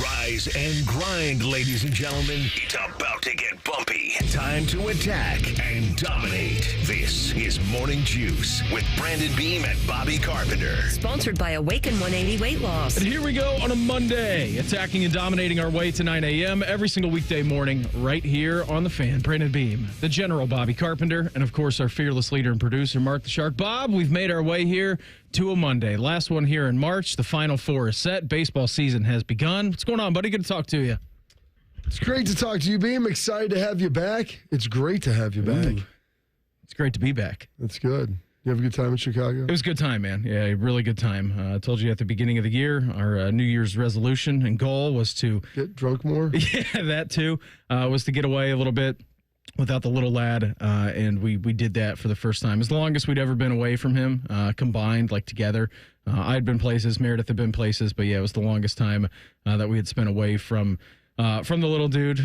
Rise and grind, ladies and gentlemen. It's about to get bumpy. Time to attack and dominate. This is Morning Juice with Brandon Beam and Bobby Carpenter. Sponsored by Awaken 180 Weight Loss. And here we go on a Monday, attacking and dominating our way to 9 a.m. every single weekday morning right here on The Fan. Brandon Beam, the General Bobby Carpenter, and of course our fearless leader and producer, Mark the Shark. Bob, we've made our way here to a Monday. Last one here in March. The Final Four is set. Baseball season has begun. What's going on, buddy? Good to talk to you. It's great to talk to you, Beam. Excited to have you back. It's great to have you back. It's great to be back. That's good. You have a good time in Chicago? It was a good time, man. Yeah, a really good time. I told you at the beginning of the year, our New Year's resolution and goal was to get drunk more? Yeah, that too. Was to get away a little bit without the little lad, and we did that for the first time. It's the longest we'd ever been away from him, combined, like together. I'd been places, Meredith had been places, but yeah, it was the longest time that we had spent away from the little dude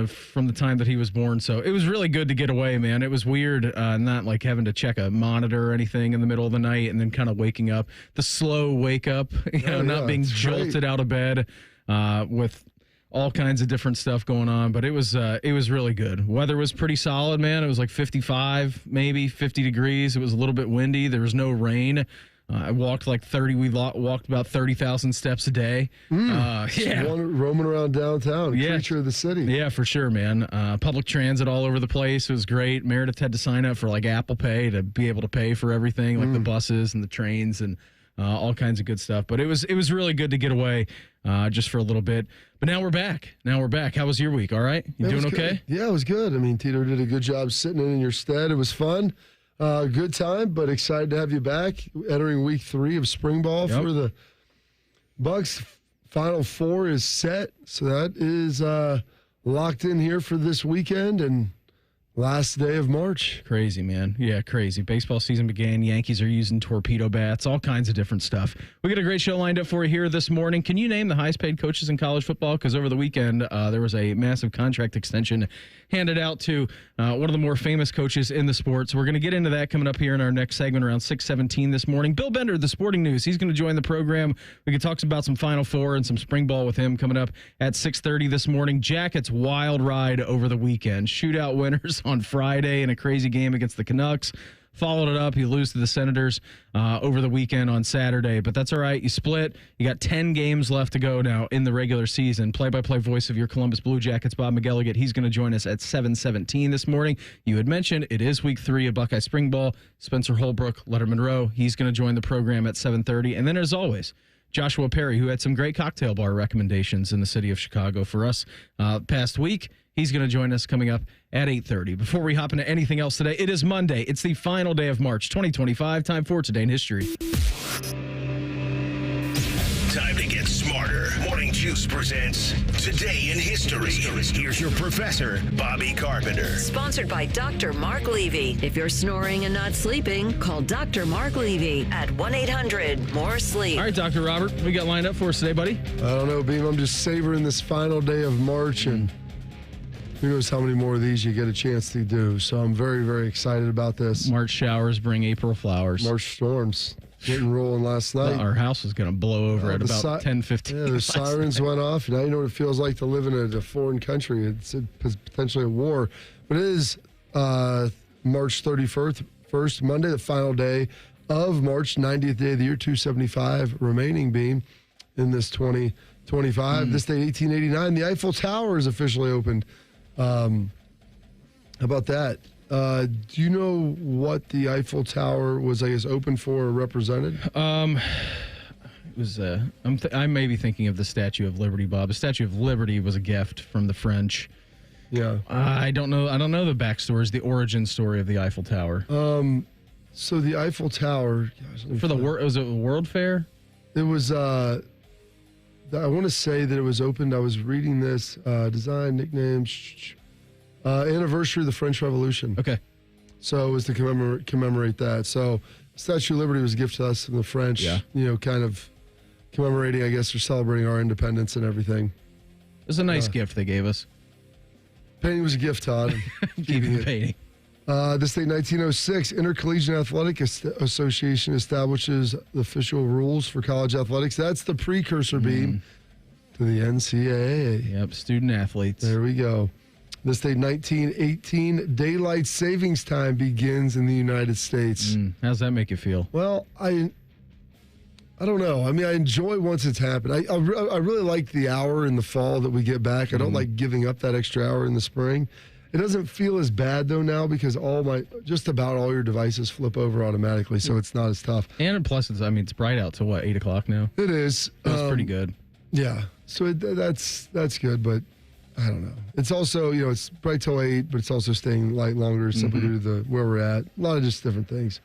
from the time that he was born. So it was really good to get away, man. It was weird, not like having to check a monitor or anything in the middle of the night and then kind of waking up, the slow wake up, not being jolted out of bed with all kinds of different stuff going on. But it was really good. Weather was pretty solid, man. It was like 55, maybe 50 degrees. It was a little bit windy. There was no rain. I walked like 30. We walked about 30,000 steps a day. Yeah, roaming around downtown, creature of the city. Yeah, for sure, man. Public transit all over the place. It was great. Meredith had to sign up for like Apple Pay to be able to pay for everything, like the buses and the trains and all kinds of good stuff. But it was really good to get away just for a little bit. But now we're back. How was your week? All right, you doing okay? Yeah, it was good. I mean, Tito did a good job sitting in your stead. It was fun. Good time, but excited to have you back. Entering week 3 of spring ball for the Bucks. Final Four is set, so that is locked in here for this weekend and last day of March. Crazy, man. Yeah, crazy. Baseball season began. Yankees are using torpedo bats, all kinds of different stuff. We got a great show lined up for you here this morning. Can you name the highest paid coaches in college football? Because over the weekend, there was a massive contract extension handed out to one of the more famous coaches in the sport. So we're going to get into that coming up here in our next segment around 6:17 this morning. Bill Bender, the Sporting News, he's going to join the program. We can talk about some Final Four and some spring ball with him coming up at 6:30 this morning. Jackets wild ride over the weekend. Shootout winners on Friday in a crazy game against the Canucks. Followed it up. You lose to the Senators over the weekend on Saturday, but that's all right. You split. You got 10 games left to go now in the regular season. Play-by-play voice of your Columbus Blue Jackets, Bob McElligott. He's going to join us at 7:17 this morning. You had mentioned it is week 3 of Buckeye Spring Ball. Spencer Holbrook, Lettermen Row. He's going to join the program at 7:30. And then, as always, Joshua Perry, who had some great cocktail bar recommendations in the city of Chicago for us past week. He's going to join us coming up at 8:30. Before we hop into anything else today, it is Monday. It's the final day of March 2025. Time for Today in History. Time to get smarter. Morning Juice presents Today in History. Here's your professor, Bobby Carpenter. Sponsored by Dr. Mark Levy. If you're snoring and not sleeping, call Dr. Mark Levy at 1-800-MORE-SLEEP. All right, Dr. Robert, what we got lined up for us today, buddy? I don't know, Beam. I'm just savoring this final day of March, and who knows how many more of these you get a chance to do. So I'm very, very excited about this. March showers bring April flowers. March storms getting rolling last night. Our house was going to blow over at about 10:15. Yeah, the sirens went off. Now you know what it feels like to live in a foreign country. It's potentially a war. But it is March 31st, Monday, the final day of March, 90th day of the year, 275 remaining, Beam, in this 2025. This day, 1889, the Eiffel Tower is officially opened. How about that? Do you know what the Eiffel Tower was, I guess, open for or represented? It was. I may be thinking of the Statue of Liberty, Bob. The Statue of Liberty was a gift from the French. Yeah. I don't know the backstories, the origin story of the Eiffel Tower. So the Eiffel Tower was it a World Fair? It was. I want to say that it was opened. I was reading this design nicknames. Anniversary of the French Revolution. Okay. So it was to commemorate that. So Statue of Liberty was a gift to us from the French. Yeah. Kind of commemorating, I guess, or celebrating our independence and everything. It was a nice gift they gave us. Painting was a gift, Todd. Keeping the painting. This day, 1906, Intercollegiate Athletic Association establishes the official rules for college athletics. That's the precursor, Beam, to the NCAA. Yep, student athletes. There we go. This day, 1918, daylight savings time begins in the United States. How's that make you feel? Well, I don't know. I mean, I enjoy once it's happened. I really like the hour in the fall that we get back. I don't like giving up that extra hour in the spring. It doesn't feel as bad though now because just about all your devices flip over automatically, so it's not as tough. And plus, it's bright out till what, 8 o'clock now? It is. That's pretty good. Yeah. So that's good, but I don't know. It's also, it's bright till 8, but it's also staying light longer simply due to where we're at. A lot of just different things.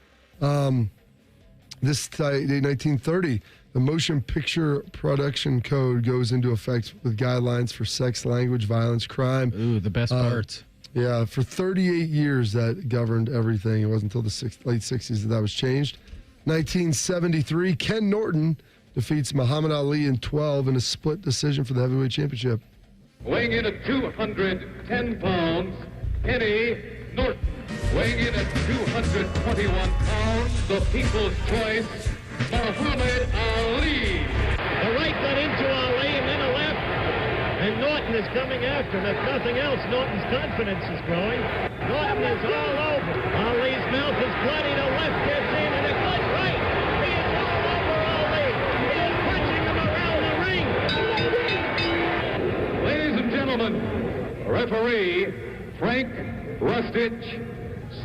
This day, 1930, the Motion Picture Production Code goes into effect with guidelines for sex, language, violence, crime. Ooh, the best parts. Yeah, for 38 years that governed everything. It wasn't until the late 60s that was changed. 1973, Ken Norton defeats Muhammad Ali in 12 in a split decision for the heavyweight championship. Weighing in at 210 pounds, Kenny Norton. Weighing in at 221 pounds, the people's choice, Muhammad Ali. The right got into Ali and then a left, and Norton is coming after him. If nothing else, Norton's confidence is growing. Norton is all over. Ali's mouth is bloody. The left gets in, and a good right. He is all over Ali. He is punching him around the ring. Ladies and gentlemen, referee Frank Rustich.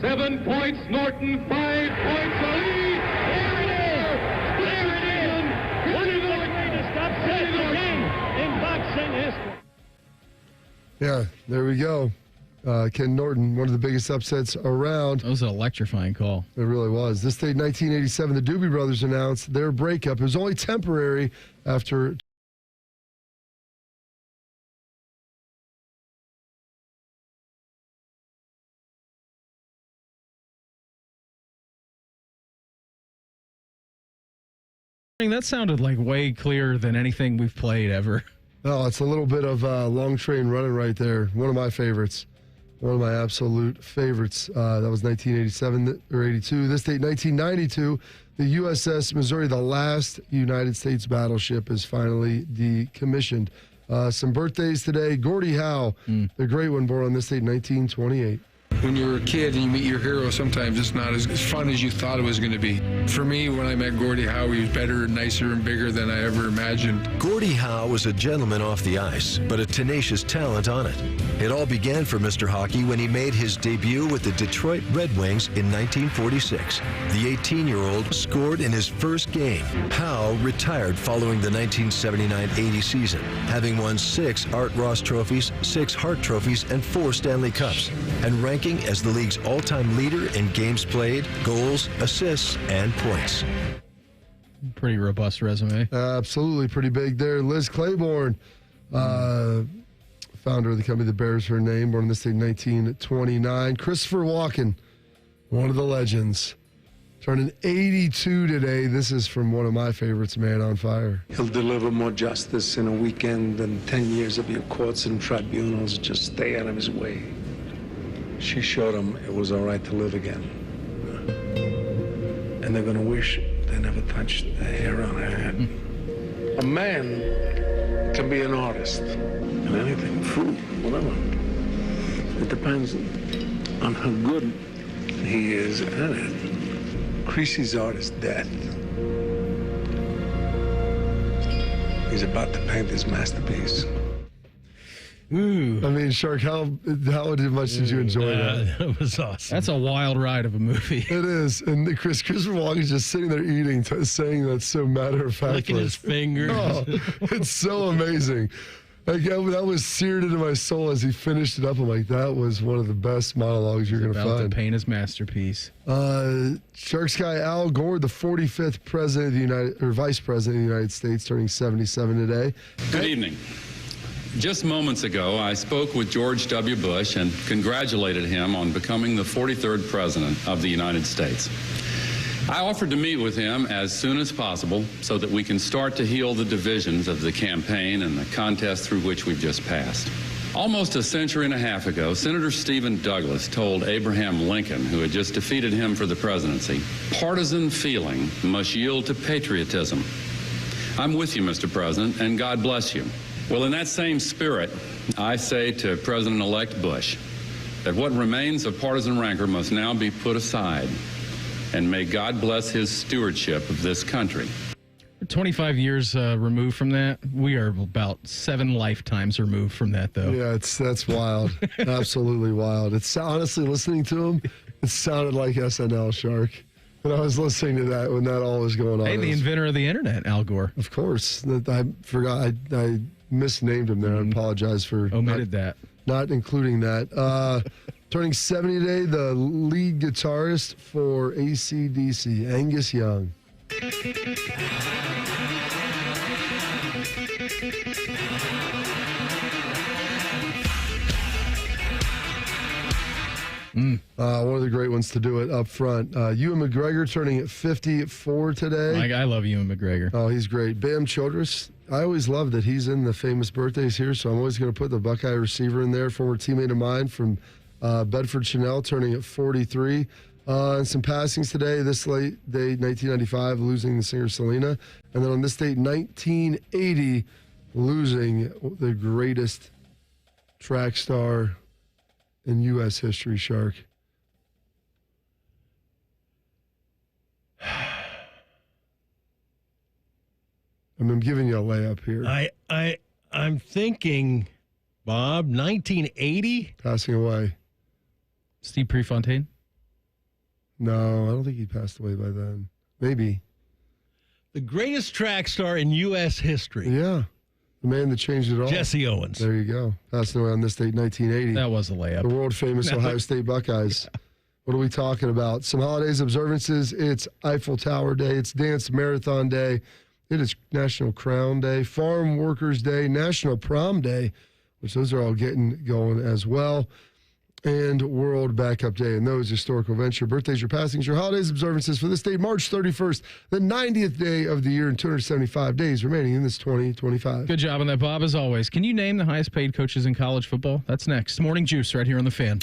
7 points Norton, 5 points Ali. There it is. There it is. Wonderful way to stop setting the game in boxing history. Yeah, there we go. Ken Norton, one of the biggest upsets around. That was an electrifying call. It really was. This day, 1987, the Doobie Brothers announced their breakup. It was only temporary after That sounded like way clearer than anything we've played ever. Oh, it's a little bit of Long Train Running right there. One of my favorites. One of my absolute favorites. That was 1987 or 82. This date, 1992, the USS Missouri, the last United States battleship, is finally decommissioned. Some birthdays today. Gordie Howe, the great one, born on this date, 1928. When you're a kid and you meet your hero, sometimes it's not as fun as you thought it was going to be. For me, when I met Gordie Howe, he was better and nicer and bigger than I ever imagined. Gordie Howe was a gentleman off the ice, but a tenacious talent on it. It all began for Mr. Hockey when he made his debut with the Detroit Red Wings in 1946. The 18-year-old scored in his first game. Howe retired following the 1979-80 season, having won 6 Art Ross trophies, 6 Hart trophies, and 4 Stanley Cups, and ranking as the league's all-time leader in games played, goals, assists, and points. Pretty robust resume. Absolutely pretty big there. Liz Claiborne, founder of the company that bears her name, born in this day 1929. Christopher Walken, one of the legends, turning 82 today. This is from one of my favorites, Man on Fire. He'll deliver more justice in a weekend than 10 years of your courts and tribunals. Just stay out of his way. She showed him it was all right to live again. And they're gonna wish they never touched the hair on her head. A man can be an artist in anything, food, whatever. It depends on how good he is at it. Creasy's art is dead. He's about to paint his masterpiece. Ooh. I mean, Shark, how much did you enjoy that? That was awesome. That's a wild ride of a movie. It is. And Christopher Walken's just sitting there eating, saying that so matter-of-factly. Licking his fingers. Oh, it's so amazing. Like, that was seared into my soul as he finished it up. I'm like, that was one of the best monologues you're going to find. About to paint his masterpiece. Sharks guy Al Gore, the 45th president of the Vice President of the United States, turning 77 today. Good evening. Just moments ago, I spoke with George W. Bush and congratulated him on becoming the 43rd President of the United States. I offered to meet with him as soon as possible so that we can start to heal the divisions of the campaign and the contest through which we've just passed. Almost a century and a half ago, Senator Stephen Douglas told Abraham Lincoln, who had just defeated him for the presidency, partisan feeling must yield to patriotism. I'm with you, Mr. President, and God bless you. Well, in that same spirit, I say to President-elect Bush that what remains of partisan rancor must now be put aside, and may God bless his stewardship of this country. 25 years removed from that. We are about 7 lifetimes removed from that, though. Yeah, that's wild. Absolutely wild. It's honestly, listening to him, it sounded like SNL, Shark. When I was listening to that, when that all was going on. Hey, the inventor of the internet, Al Gore. Of course. I forgot. I misnamed him there. I apologize for omitted that. Not including that. Turning 70 today, the lead guitarist for AC/DC, Angus Young. One of the great ones to do it up front. Ewan McGregor turning 54 today. I love Ewan McGregor. Oh, he's great. Bam Childress. I always love that he's in the famous birthdays here, so I'm always going to put the Buckeye receiver in there. Former teammate of mine from Bedford Chanel turning at 43. And some passings today. This late date, 1995, losing the singer Selena. And then on this date, 1980, losing the greatest track star in U.S. history, Shark. I'm giving you a layup here. I'm thinking, Bob, 1980? Passing away. Steve Prefontaine? No, I don't think he passed away by then. Maybe. The greatest track star in U.S. history. Yeah. The man that changed it all. Jesse Owens. There you go. Passing away on this date, 1980. That was a layup. The world famous Ohio State Buckeyes. Yeah. What are we talking about? Some holidays, observances. It's Eiffel Tower Day. It's Dance Marathon Day. It is National Crown Day, Farm Workers Day, National Prom Day, which those are all getting going as well, and World Backup Day. And those historical events, your birthdays, your passings, your holidays, observances for this date, March 31st, the 90th day of the year and 275 days remaining in this 2025. Good job on that, Bob, as always. Can you name the highest paid coaches in college football? That's next. Morning Juice right here on The Fan.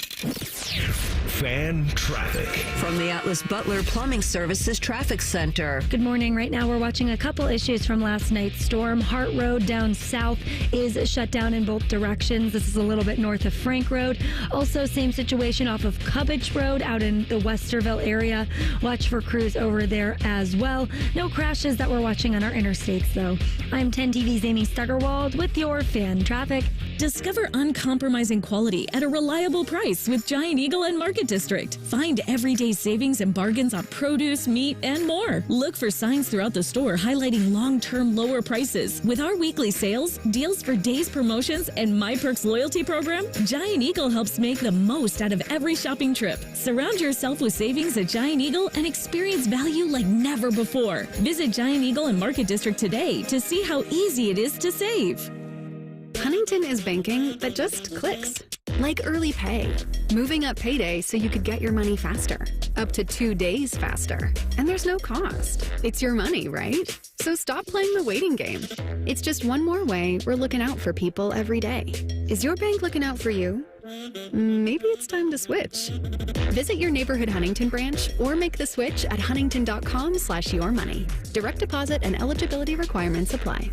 Fan traffic. From the Atlas Butler Plumbing Services Traffic Center. Good morning. Right now we're watching a couple issues from last night's storm. Hart Road down south is shut down in both directions. This is a little bit north of Frank Road. Also, same situation off of Cubbage Road out in the Westerville area. Watch for crews over there as well. No crashes that we're watching on our interstates, though. I'm 10 TV's Amy Stuggerwald with your Fan Traffic. Discover uncompromising quality at a reliable price with Giant Eagle and Market District. Find everyday savings and bargains on produce, meat, and more. Look for signs throughout the store highlighting long-term lower prices. With our weekly sales, deals for days promotions, and My Perks loyalty program, Giant Eagle helps make the most out of every shopping trip. Surround yourself with savings at Giant Eagle and experience value like never before. Visit Giant Eagle and Market District today to see how easy it is to save. Huntington is banking that just clicks. Like early pay. Moving up payday so you could get your money faster. Up to 2 days faster. And there's no cost. It's your money, right? So stop playing the waiting game. It's just one more way we're looking out for people every day. Is your bank looking out for you? Maybe it's time to switch. Visit your neighborhood Huntington branch or make the switch at huntington.com/yourmoney. Direct deposit and eligibility requirements apply.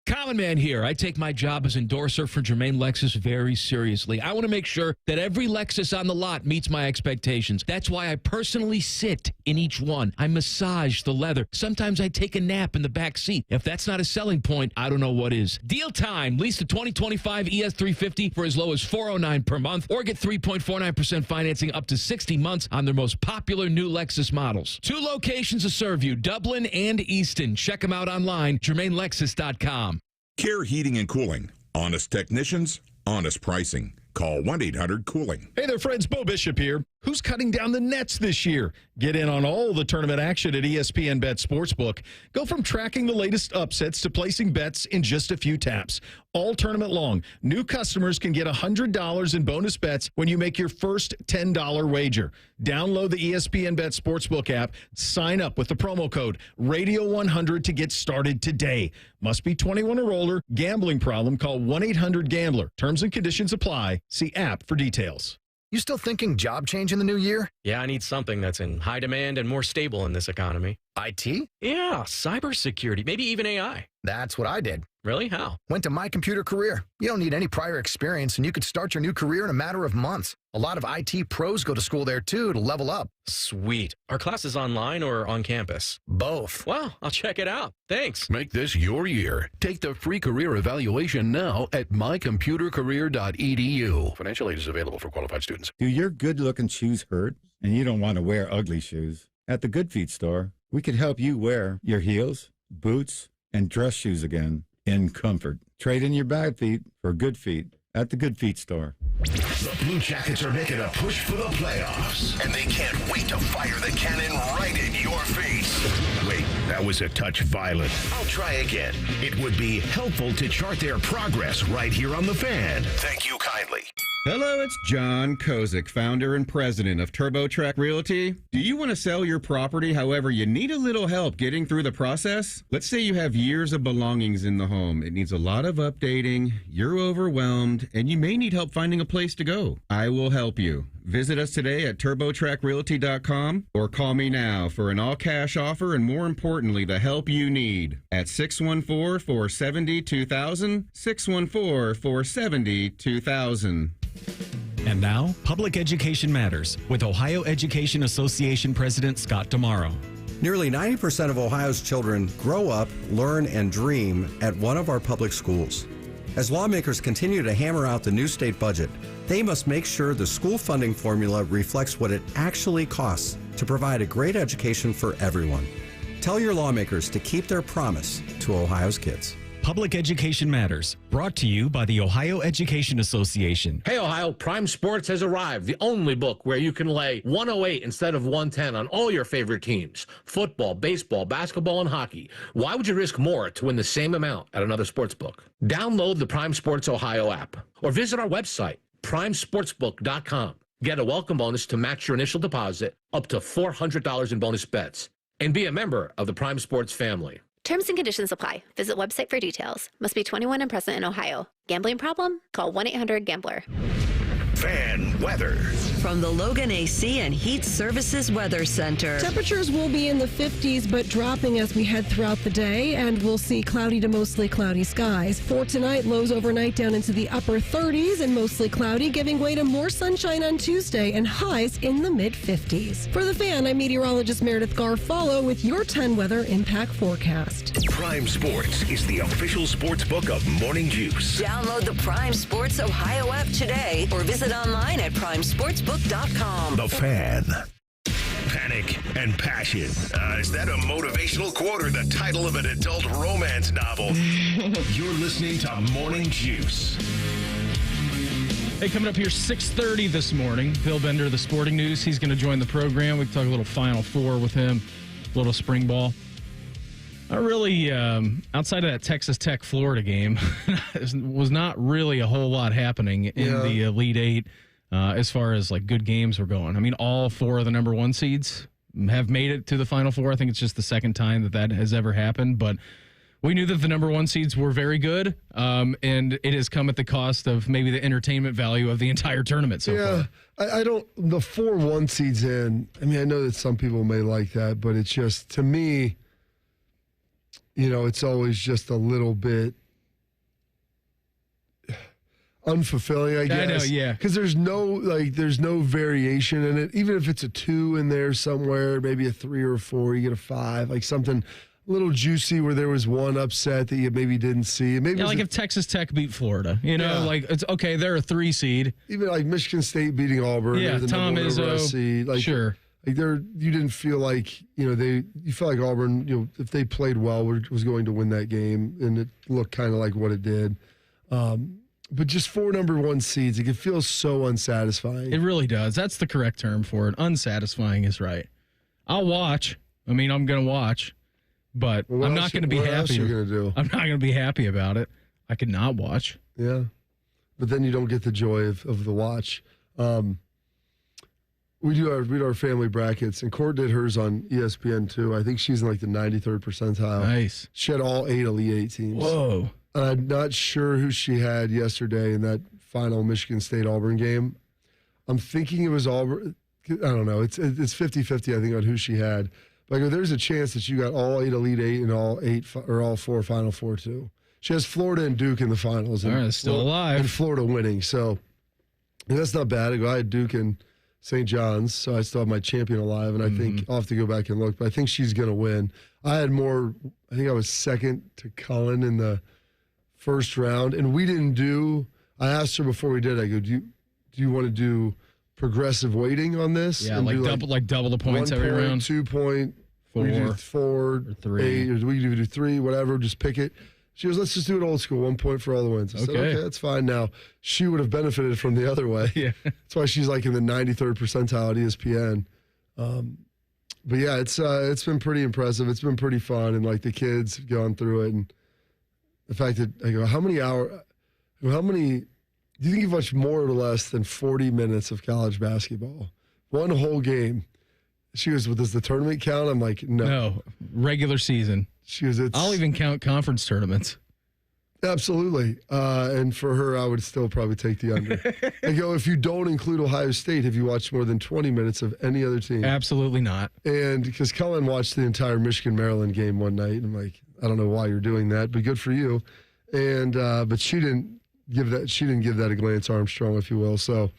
Common Man here. I take my job as endorser for Germain Lexus very seriously. I want to make sure that every Lexus on the lot meets my expectations. That's why I personally sit in each one. I massage the leather. Sometimes I take a nap in the back seat. If that's not a selling point, I don't know what is. Deal time. Lease the 2025 ES350 for as low as $409 per month or get 3.49% financing up to 60 months on their most popular new Lexus models. 2 locations to serve you, Dublin and Easton. Check them out online, GermainLexus.com. Care Heating and Cooling. Honest technicians, honest pricing. Call 1-800-COOLING. Hey there, friends. Bo Bishop here. Who's cutting down the nets this year? Get in on all the tournament action at ESPN Bet Sportsbook. Go from tracking the latest upsets to placing bets in just a few taps. All tournament long, new customers can get $100 in bonus bets when you make your first $10 wager. Download the ESPN Bet Sportsbook app. Sign up with the promo code Radio100 to get started today. Must be 21 or older. Gambling problem? Call 1-800-GAMBLER. Terms and conditions apply. See app for details. You still thinking job change in the new year? Yeah, I need something that's in high demand and more stable in this economy. IT? Yeah, cybersecurity, maybe even AI. That's what I did. Really? How? Went to My Computer Career. You don't need any prior experience, and you could start your new career in a matter of months. A lot of IT pros go to school there, too, to level up. Sweet. Are classes online or on campus? Both. Wow, I'll check it out. Thanks. Make this your year. Take the free career evaluation now at mycomputercareer.edu. Financial aid is available for qualified students. Do your good-looking shoes hurt and you don't want to wear ugly shoes? At the Good Feet store, we can help you wear your heels, boots, and dress shoes again in comfort. Trade in your bad feet for good feet at the Good Feet store. The Blue Jackets are making a push for the playoffs, and they can't wait to fire the cannon right in your face. Wait, that was a touch violent. I'll try again. It would be helpful to chart their progress right here on The Fan. Thank you kindly. Hello, it's John Kozik, founder and president of TurboTrack Realty. Do you want to sell your property, however, you need a little help getting through the process? Let's say you have years of belongings in the home. It needs a lot of updating, you're overwhelmed, and you may need help finding a place to go. I will help you. Visit us today at TurboTrackRealty.com or call me now for an all-cash offer and, more importantly, the help you need at 614-470-2000, 614-470-2000. And now, Public Education Matters with Ohio Education Association President Scott Damaro. Nearly 90% of Ohio's children grow up, learn, and dream at one of our public schools. As lawmakers continue to hammer out the new state budget, they must make sure the school funding formula reflects what it actually costs to provide a great education for everyone. Tell your lawmakers to keep their promise to Ohio's kids. Public Education Matters, brought to you by the Ohio Education Association. Hey, Ohio, Prime Sports has arrived, the only book where you can lay 108 instead of 110 on all your favorite teams. Football, baseball, basketball, and hockey. Why would you risk more to win the same amount at another sports book? Download the Prime Sports Ohio app or visit our website, primesportsbook.com. Get a welcome bonus to match your initial deposit up to $400 in bonus bets. And be a member of the Prime Sports family. Terms and conditions apply. Visit website for details. Must be 21 and present in Ohio. Gambling problem? Call 1-800-GAMBLER. Fan weather. From the Logan AC and Heat Services Weather Center. Temperatures will be in the 50s, but dropping as we head throughout the day, and we'll see cloudy to mostly cloudy skies. For tonight, lows overnight down into the upper 30s and mostly cloudy, giving way to more sunshine on Tuesday and highs in the mid-50s. For The Fan, I'm meteorologist Meredith Garfalo with your 10 weather impact forecast. Prime Sports is the official sports book of Morning Juice. Download the Prime Sports Ohio app today or visit online at primesportsbook.com. The Fan. Panic and passion. Is that a motivational quote or the title of an adult romance novel? You're listening to Morning Juice. Hey, coming up here, 6:30 this morning, Bill Bender of the Sporting News. He's going to join the program. We can talk a little Final Four with him, a little spring ball. Not really, outside of that Texas Tech Florida game, was not really a whole lot happening in the Elite Eight as far as like good games were going. I mean, all four of the number one seeds have made it to the Final Four. I think it's just the second time that has ever happened. But we knew that the number one seeds were very good, and it has come at the cost of maybe the entertainment value of the entire tournament so far. I don't, the 4-1 seeds in, I mean, I know that some people may like that, but it's just, to me, you know, it's always just a little bit unfulfilling, I guess. I know, yeah. Because there's no variation in it. Even if it's a 2 in there somewhere, maybe a 3 or a 4, you get a 5, like something a little juicy where there was one upset that you maybe didn't see. Maybe like if Texas Tech beat Florida, you know, like it's okay, they're a 3 seed. Even like Michigan State beating Auburn. Yeah, the Tom Izzo. Like, sure. Like you didn't feel like, you know, you felt like Auburn, you know, if they played well, was going to win that game, and it looked kind of like what it did. But just 4 number one seeds, it feels so unsatisfying. It really does. That's the correct term for it. Unsatisfying is right. I'll watch. I mean, I'm going to watch, but I'm not going to be happy. What else are you going to do? I'm not going to be happy about it. I could not watch. Yeah. But then you don't get the joy of the watch. We do our family brackets, and Court did hers on ESPN too. I think she's in like the 93rd percentile. Nice. She had all 8 Elite Eight teams. Whoa. And I'm not sure who she had yesterday in that final Michigan State-Auburn game. I'm thinking it was Auburn. I don't know. It's 50-50, I think, on who she had. But I go, there's a chance that you got all 8 Elite Eight and all 4 Final Four too. She has Florida and Duke in the finals. All right, still alive. And Florida winning. So that's not bad. I had Duke and St. John's, so I still have my champion alive. And I think I'll have to go back and look, but I think she's going to win. I think I was second to Cullen in the first round. And we didn't I asked her before we did, I go, do you want to do progressive weighting on this? Yeah, and double the points 1 every point, round. 2 point, 4, we do 4 or 3. 8, or we do 3, whatever, just pick it. She goes, let's just do it old school, 1 point for all the wins. I said, okay, that's fine. Now, she would have benefited from the other way. Yeah. That's why she's like in the 93rd percentile at ESPN. But yeah, it's been pretty impressive. It's been pretty fun, and like the kids have gone through it. And the fact that I go, how many do you think you've watched more or less than 40 minutes of college basketball? One whole game. She goes, well, does the tournament count? I'm like, no. No, regular season. She goes, I'll even count conference tournaments. Absolutely. And for her, I would still probably take the under. I go, if you don't include Ohio State, have you watched more than 20 minutes of any other team? Absolutely not. And because Cullen watched the entire Michigan-Maryland game one night, and I'm like, I don't know why you're doing that, but good for you. And but she didn't give that a glance, Armstrong, if you will. So,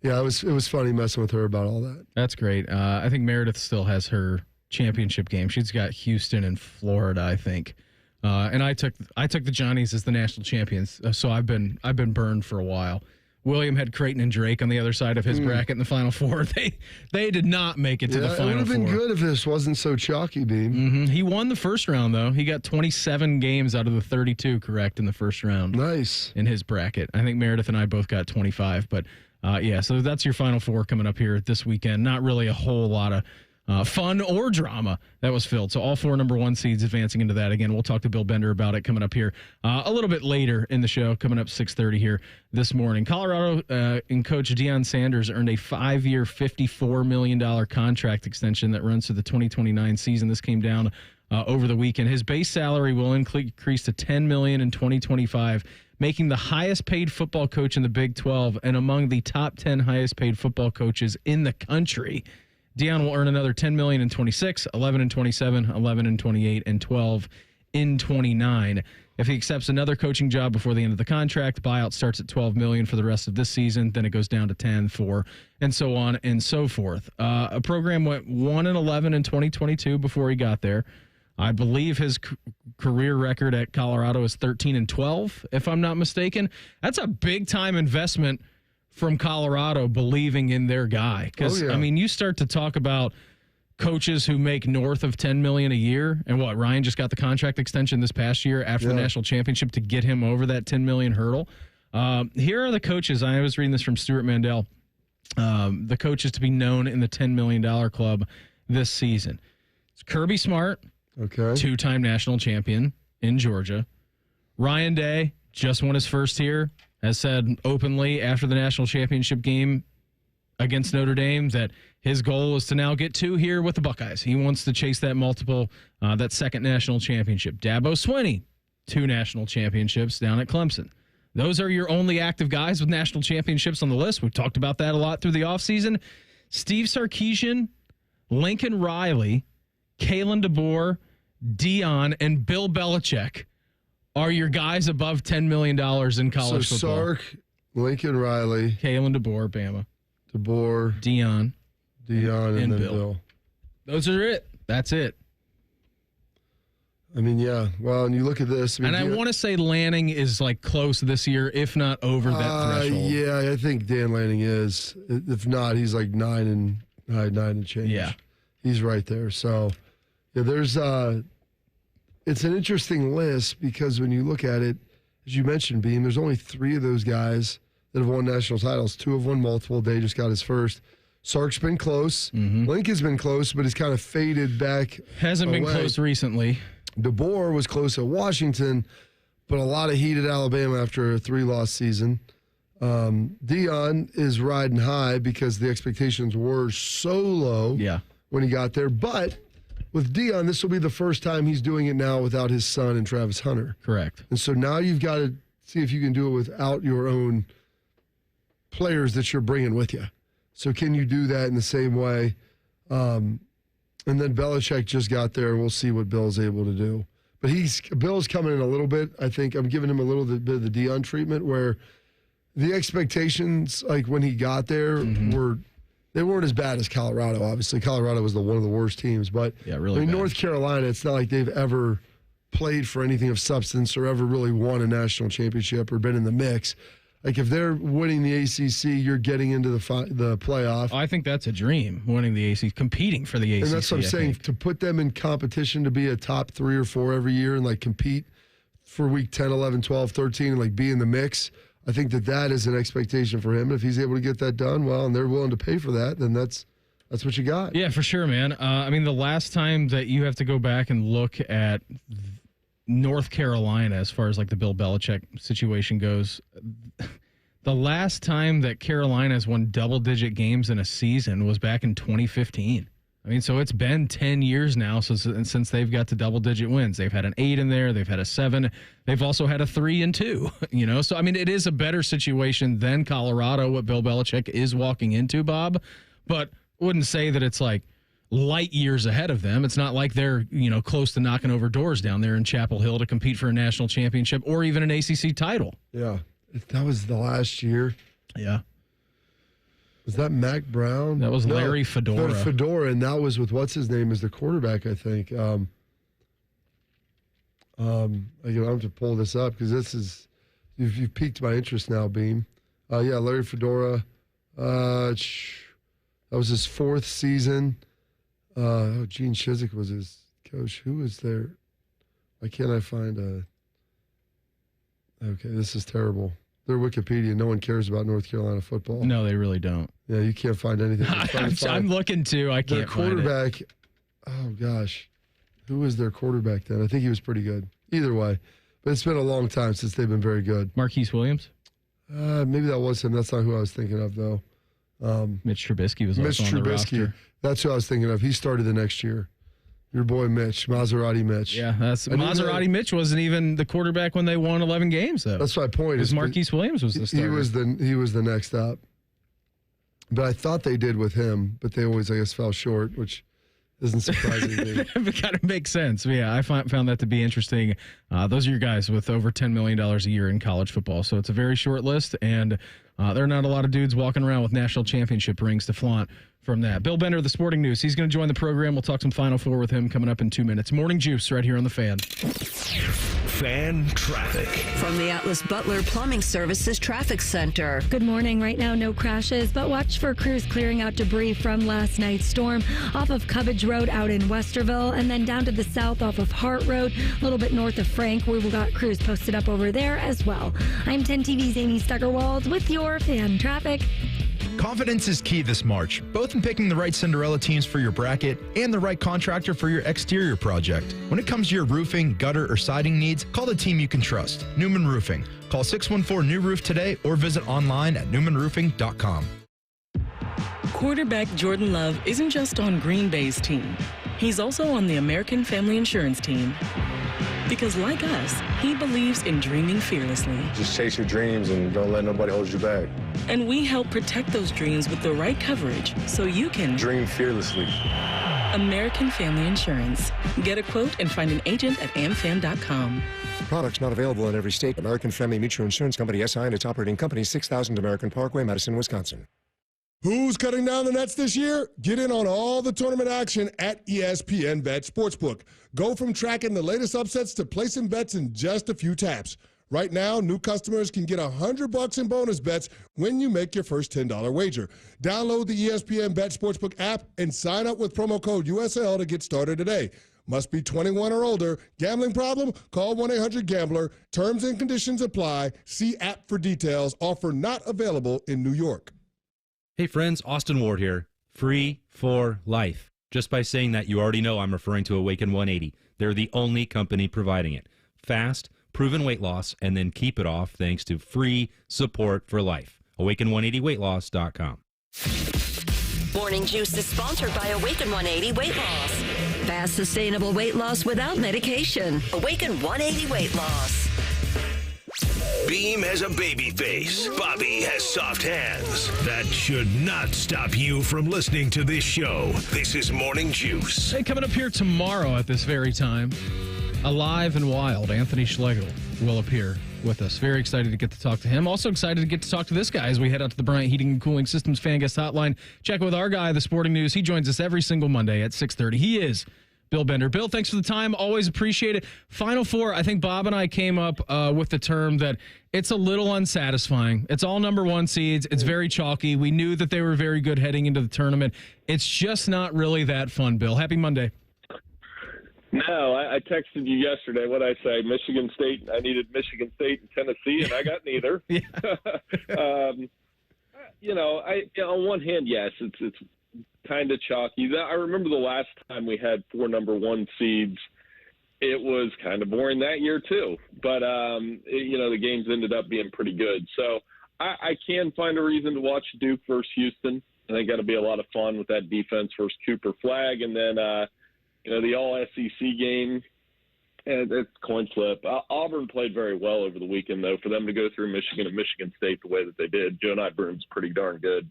yeah, it was funny messing with her about all that. That's great. I think Meredith still has her championship game. She's got Houston and Florida, I think. And I took the Johnnies as the national champions. So I've been burned for a while. William had Creighton and Drake on the other side of his bracket in the Final Four. They did not make it to the Final Four. It would have been good if this wasn't so chalky, Beam. Mm-hmm. He won the first round, though. He got 27 games out of the 32 correct in the first round. Nice. In his bracket. I think Meredith and I both got 25. But, so that's your Final Four coming up here this weekend. Not really a whole lot of fun or drama that was filled. So all 4 number 1 seeds advancing into that. Again, we'll talk to Bill Bender about it coming up here a little bit later in the show, coming up 6:30 here this morning. Colorado and coach Deion Sanders earned a 5-year, $54 million contract extension that runs to the 2029 season. This came down over the weekend. His base salary will increase to $10 million in 2025, making the highest paid football coach in the Big 12 and among the top 10 highest paid football coaches in the country. Deion will earn another $10 million in 26, 11 in 27, 11 in 28, and 12 in 29. If he accepts another coaching job before the end of the contract, the buyout starts at $12 million for the rest of this season. Then it goes down to 10, 4, and so on and so forth. A program went 1-11 in 2022 before he got there. I believe his career record at Colorado is 13-12, if I'm not mistaken. That's a big time investment from Colorado believing in their guy. Because, I mean, you start to talk about coaches who make north of $10 million a year, and Ryan just got the contract extension this past year after the national championship to get him over that $10 million hurdle. Here are the coaches. I was reading this from Stuart Mandel. The coaches to be known in the $10 million club this season. It's Kirby Smart, 2-time national champion in Georgia. Ryan Day just won his first here. Has said openly after the national championship game against Notre Dame that his goal is to now get 2 here with the Buckeyes. He wants to chase that second national championship. Dabo Swinney, 2 national championships down at Clemson. Those are your only active guys with national championships on the list. We've talked about that a lot through the offseason. Steve Sarkisian, Lincoln Riley, Kalen DeBoer, Deion, and Bill Belichick are your guys above $10 million in college football. Sark, Lincoln Riley, Kalen DeBoer, Bama. DeBoer, Deion, and then Bill. Those are it. That's it. I mean, yeah. Well, and you look at this. I mean, and I want to say Lanning is like close this year, if not over that threshold. Yeah, I think Dan Lanning is. If not, he's like 9 and change. Yeah. He's right there. So, yeah, there's it's an interesting list because when you look at it, as you mentioned, Beam, there's only 3 of those guys that have won national titles. 2 have won multiple. Day just got his first. Sark's been close. Link has been close, but he's kind of faded back. Hasn't been close recently. DeBoer was close at Washington, but a lot of heat at Alabama after a 3-loss season. Deion is riding high because the expectations were so low when he got there. But with Deion, this will be the first time he's doing it now without his son and Travis Hunter. Correct. And so now you've got to see if you can do it without your own players that you're bringing with you. So can you do that in the same way? And then Belichick just got there, and we'll see what Bill's able to do. But Bill's coming in a little bit. I think I'm giving him a little bit of the Deion treatment, where the expectations, like when he got there, they weren't as bad as Colorado. Obviously, Colorado was one of the worst teams. But really bad. North Carolina, it's not like they've ever played for anything of substance or ever really won a national championship or been in the mix. Like, if they're winning the ACC, you're getting into the playoff. I think that's a dream, winning the ACC, competing for the ACC. And that's what I'm saying. To put them in competition to be a top 3 or 4 every year and, like, compete for week 10, 11, 12, 13 and, like, be in the mix, I think that is an expectation for him. If he's able to get that done, well, and they're willing to pay for that, then that's what you got. Yeah, for sure, man. I mean, the last time that you have to go back and look at North Carolina, as far as like the Bill Belichick situation goes, the last time that Carolina has won double-digit games in a season was back in 2015. I mean, so it's been 10 years now since they've got to double-digit wins. They've had an 8 in there. They've had a 7. They've also had a 3 and 2, you know? So, I mean, it is a better situation than Colorado, what Bill Belichick is walking into, Bob. But I wouldn't say that it's like light years ahead of them. It's not like they're, close to knocking over doors down there in Chapel Hill to compete for a national championship or even an ACC title. Yeah. That was the last year. Yeah. Was that Mac Brown? That was Larry Fedora. Fedora, and that was with what's his name as the quarterback, I think. I have to pull this up because this is you've piqued my interest now, Beam. Larry Fedora. That was his 4th season. Gene Chizik was his coach. Who was there? Why can't I find Okay, this is terrible. Their Wikipedia, no one cares about North Carolina football. No, they really don't. Yeah, you can't find anything. I'm looking too. I can't find it. Their quarterback, oh gosh. Who was their quarterback then? I think he was pretty good. Either way. But it's been a long time since they've been very good. Marquise Williams? Maybe that was him. That's not who I was thinking of, though. Mitch Trubisky was also on the roster. That's who I was thinking of. He started the next year. Your boy Mitch, Maserati Mitch. Yeah, Maserati Mitch wasn't even the quarterback when they won 11 games, though. That's my point. Because Marquise Williams was the starter. He was the next up. But I thought they did with him, but they always, I guess, fell short, which isn't surprising to me. It kind of makes sense. But yeah, I found that to be interesting. Those are your guys with over $10 million a year in college football. So it's a very short list, and there are not a lot of dudes walking around with national championship rings to flaunt from that. Bill Bender, the Sporting News. He's going to join the program. We'll talk some Final Four with him coming up in 2 minutes. Morning Juice right here on The Fan. Fan traffic. From the Atlas Butler Plumbing Services Traffic Center. Good morning. Right now, no crashes, but watch for crews clearing out debris from last night's storm off of Cubbage Road out in Westerville, and then down to the south off of Hart Road, a little bit north of Frank. We've got crews posted up over there as well. I'm 10 TV's Amy Stuggerwald with your Fan traffic. Confidence is key this March, both in picking the right Cinderella teams for your bracket and the right contractor for your exterior project. When it comes to your roofing, gutter, or siding needs, call the team you can trust, Newman Roofing. Call 614-NEW-ROOF today or visit online at newmanroofing.com. Quarterback Jordan Love isn't just on Green Bay's team. He's also on the American Family Insurance team. Because like us, he believes in dreaming fearlessly. Just chase your dreams and don't let nobody hold you back. And we help protect those dreams with the right coverage so you can dream fearlessly. American Family Insurance. Get a quote and find an agent at amfam.com. Products not available in every state. American Family Mutual Insurance Company, SI, and its operating company, 6000 American Parkway, Madison, Wisconsin. Who's cutting down the nets this year? Get in on all the tournament action at ESPN Bet Sportsbook. Go from tracking the latest upsets to placing bets in just a few taps. Right now, new customers can get $100 in bonus bets when you make your first $10 wager. Download the ESPN Bet Sportsbook app and sign up with promo code USL to get started today. Must be 21 or older. Gambling problem? Call 1-800-GAMBLER. Terms and conditions apply. See app for details. Offer not available in New York. Hey friends, Austin Ward here. Free for life. Just by saying that, you already know I'm referring to Awaken 180. They're the only company providing it. Fast, proven weight loss, and then keep it off thanks to free support for life. Awaken180weightloss.com. Morning Juice is sponsored by Awaken 180 Weight Loss. Fast, sustainable weight loss without medication. Awaken 180 Weight Loss. Beam has a baby face. Bobby has soft hands. That should not stop you from listening to this show. This is Morning Juice. Hey, coming up here tomorrow at this very time, alive and wild, Anthony Schlegel will appear with us. Very excited to get to talk to him. Also excited to get to talk to this guy as we head out to the Bryant Heating and Cooling Systems Fan Guest Hotline. Check with our guy, The Sporting News. He joins us every single Monday at 6:30. He is Bill Bender. Bill, thanks for the time. Always appreciate it. Final Four, I think Bob and I came up with the term that it's a little unsatisfying. It's all number one seeds. It's very chalky. We knew that they were very good heading into the tournament. It's just not really that fun, Bill. Happy Monday. No, I texted you yesterday. What I say? Michigan State. I needed Michigan State and Tennessee, and I got neither. On one hand, yes, it's kind of chalky. I remember the last time we had 4 number one seeds. It was kind of boring that year too, but the games ended up being pretty good. So I can find a reason to watch Duke versus Houston. I think that'll be a lot of fun with that defense versus Cooper Flag, and then the All-SEC game. And it's coin flip. Auburn played very well over the weekend, though. For them to go through Michigan and Michigan State the way that they did, Joe Nybroome's pretty darn good.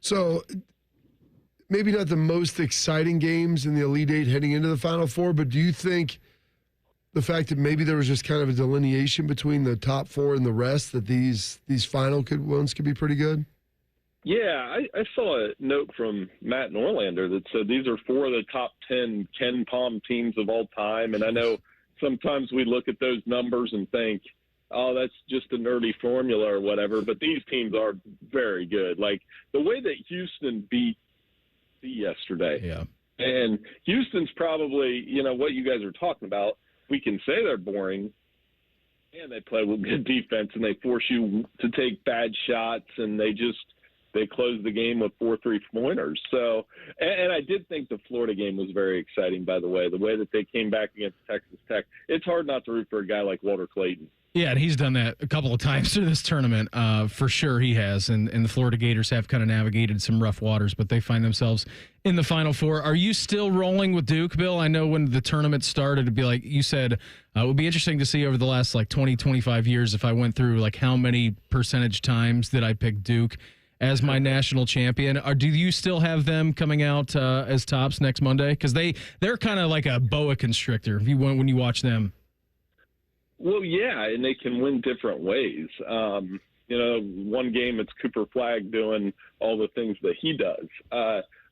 So maybe not the most exciting games in the Elite Eight heading into the Final Four, but do you think the fact that maybe there was just kind of a delineation between the top 4 and the rest, that these final ones could be pretty good? Yeah, I saw a note from Matt Norlander that said these are 4 of the top 10 Ken Palm teams of all time. And I know sometimes we look at those numbers and think, oh, that's just a nerdy formula or whatever. But these teams are very good. Like the way that Houston beat yesterday. Yeah. And Houston's probably, what you guys are talking about. We can say they're boring. And they play with good defense, and they force you to take bad shots, and they closed the game with 4 3-pointers. So, and I did think the Florida game was very exciting, by the way that they came back against Texas Tech. It's hard not to root for a guy like Walter Clayton. Yeah, and he's done that a couple of times through this tournament. For sure he has. And the Florida Gators have kind of navigated some rough waters, but they find themselves in the Final Four. Are you still rolling with Duke, Bill? I know when the tournament started, it'd be like you said, it would be interesting to see over the last 20, 25 years if I went through how many percentage times did I pick Duke as my national champion. Do you still have them coming out as tops next Monday? Because they're kind of like a boa constrictor when you watch them. Well, yeah, and they can win different ways. One game it's Cooper Flag doing all the things that he does.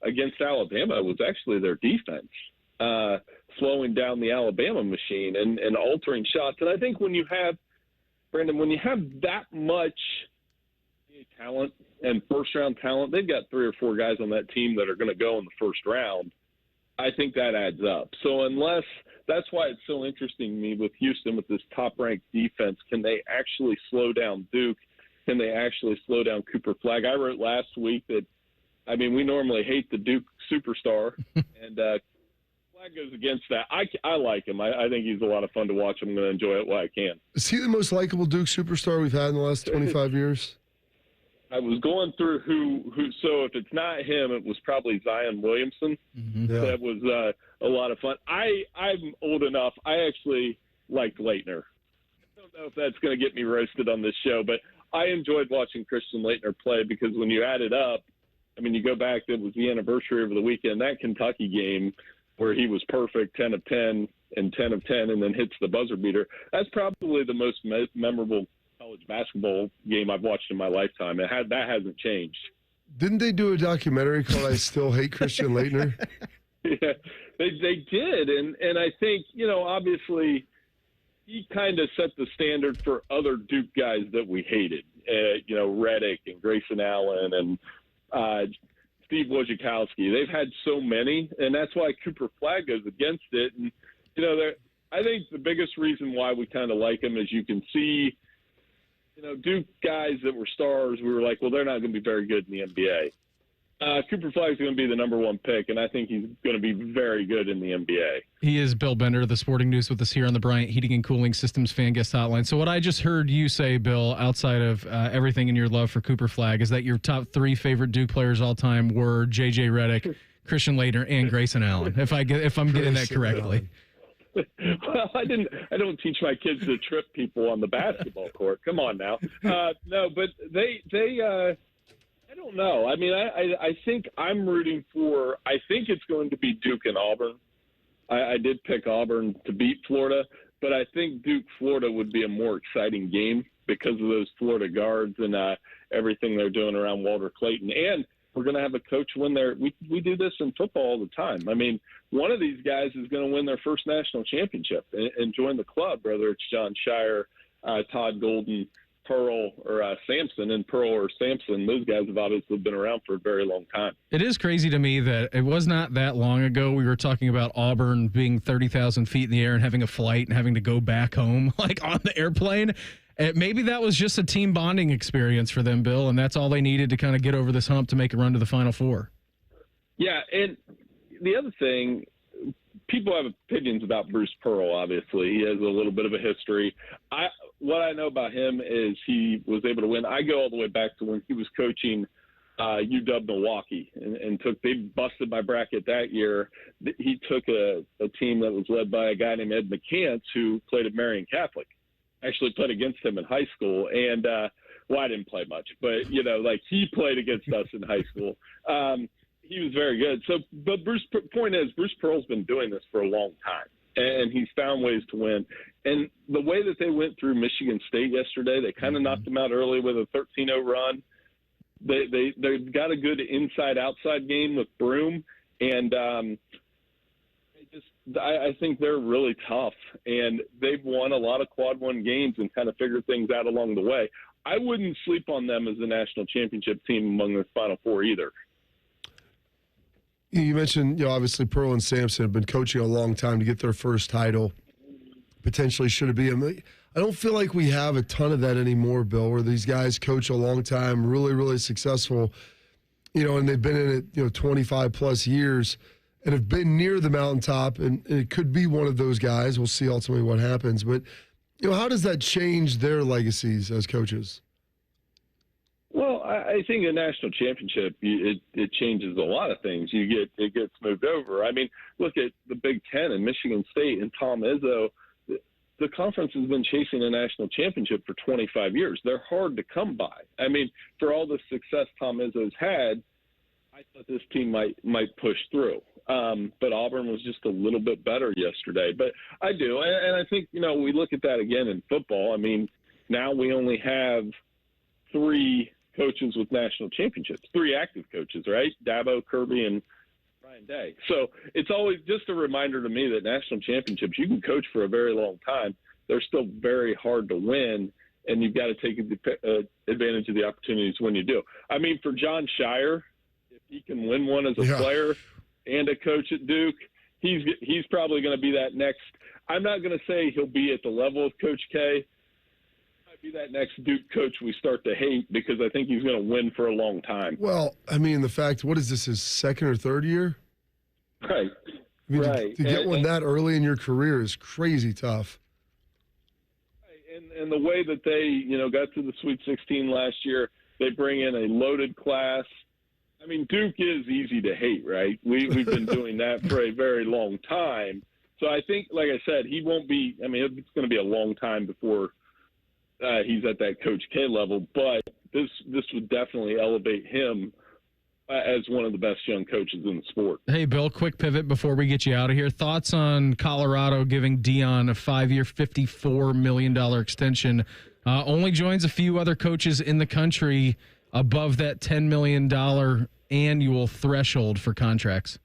Against Alabama, it was actually their defense slowing down the Alabama machine and altering shots. And I think when you have that much talent and first-round talent, they've got 3 or 4 guys on that team that are going to go in the first round. I think that adds up. So that's why it's so interesting to me with Houston with this top-ranked defense. Can they actually slow down Duke? Can they actually slow down Cooper Flag? I wrote last week that, we normally hate the Duke superstar, and Flag goes against that. I like him. I think he's a lot of fun to watch. I'm going to enjoy it while I can. Is he the most likable Duke superstar we've had in the last 25 years? I was going through who. So if it's not him, it was probably Zion Williamson. Mm-hmm. Yeah. That was a lot of fun. I'm old enough. I actually liked Leitner. I don't know if that's going to get me roasted on this show, but I enjoyed watching Christian Leitner play because when you add it up, you go back. It was the anniversary over the weekend. That Kentucky game where he was perfect, 10 of 10 and 10 of 10, and then hits the buzzer beater. That's probably the most memorable college basketball game I've watched in my lifetime. That hasn't changed. Didn't they do a documentary called I Still Hate Christian Leitner? Yeah, they did. And I think, obviously he kind of set the standard for other Duke guys that we hated. Reddick and Grayson Allen and Steve Wojciechowski. They've had so many, and that's why Cooper Flag goes against it. And, I think the biggest reason why we kind of like him is you can see Duke guys that were stars, we were like, well, they're not going to be very good in the NBA. Cooper Flag's going to be the number 1 pick, and I think he's going to be very good in the NBA. He is Bill Bender, the Sporting News, with us here on the Bryant Heating and Cooling Systems Fan Guest Hotline. So what I just heard you say, Bill, outside of everything in your love for Cooper Flag, is that your top 3 favorite Duke players all time were J.J. Redick, Christian Leitner, and Grayson Allen, if I'm getting that correctly. Well, I don't teach my kids to trip people on the basketball court. Come on now. No, but they I don't know. I mean, I think I'm rooting for. I think it's going to be Duke and Auburn. I did pick Auburn to beat Florida, but I think Duke-Florida would be a more exciting game because of those Florida guards and everything they're doing around Walter Clayton. And we're going to have a coach win their – we do this in football all the time. I mean, one of these guys is going to win their first national championship and join the club, whether it's John Shire, Todd Golden, Pearl, or Sampson. And Pearl or Sampson, those guys have obviously been around for a very long time. It is crazy to me that it was not that long ago we were talking about Auburn being 30,000 feet in the air and having a flight and having to go back home, like on the airplane. Maybe that was just a team bonding experience for them, Bill, and that's all they needed to kind of get over this hump to make a run to the Final Four. Yeah, and the other thing, people have opinions about Bruce Pearl, obviously. He has a little bit of a history. What I know about him is he was able to win. I go all the way back to when he was coaching UW Milwaukee and they busted my bracket that year. He took a team that was led by a guy named Ed McCants who played at Marian Catholic. Actually played against him in high school, and I didn't play much, but he played against us in high school. He was very good. So, but point is, Bruce Pearl's been doing this for a long time, and he's found ways to win. And the way that they went through Michigan State yesterday, they kind of knocked them out early with a 13-0 run. They got a good inside-outside game with Broome, and I think they're really tough, and they've won a lot of quad one games and kind of figured things out along the way. I wouldn't sleep on them as a national championship team among the Final Four either. You mentioned, obviously Pearl and Sampson have been coaching a long time to get their first title. Potentially should it be? I don't feel like we have a ton of that anymore, Bill, where these guys coach a long time, really, really successful, and they've been in it, 25 plus years. And have been near the mountaintop, and it could be one of those guys. We'll see ultimately what happens. But, how does that change their legacies as coaches? Well, I think a national championship, it changes a lot of things. It gets moved over. I mean, look at the Big Ten and Michigan State and Tom Izzo. The conference has been chasing a national championship for 25 years. They're hard to come by. I mean, for all the success Tom Izzo's had, I thought this team might push through. But Auburn was just a little bit better yesterday. But I do. And I think, we look at that again in football. I mean, now we only have 3 coaches with national championships, 3 active coaches, right? Dabo, Kirby, and Ryan Day. So it's always just a reminder to me that national championships, you can coach for a very long time. They're still very hard to win, and you've got to take advantage of the opportunities when you do. I mean, for John Shire, if he can win one as a player and a coach at Duke, he's probably going to be that next. I'm not going to say he'll be at the level of Coach K. He might be that next Duke coach we start to hate because I think he's going to win for a long time. Well, I mean, the fact, what is this, his second or third year? Right. I mean, to get one that early in your career is crazy tough. And the way that they, got to the Sweet 16 last year, they bring in a loaded class. I mean, Duke is easy to hate, right? We've been doing that for a very long time. So I think, like I said, he won't be – I mean, it's going to be a long time before he's at that Coach K level. But this would definitely elevate him as one of the best young coaches in the sport. Hey, Bill, quick pivot before we get you out of here. Thoughts on Colorado giving Dion a 5-year, $54 million extension? Only joins a few other coaches in the country above that $10 million annual threshold for contracts.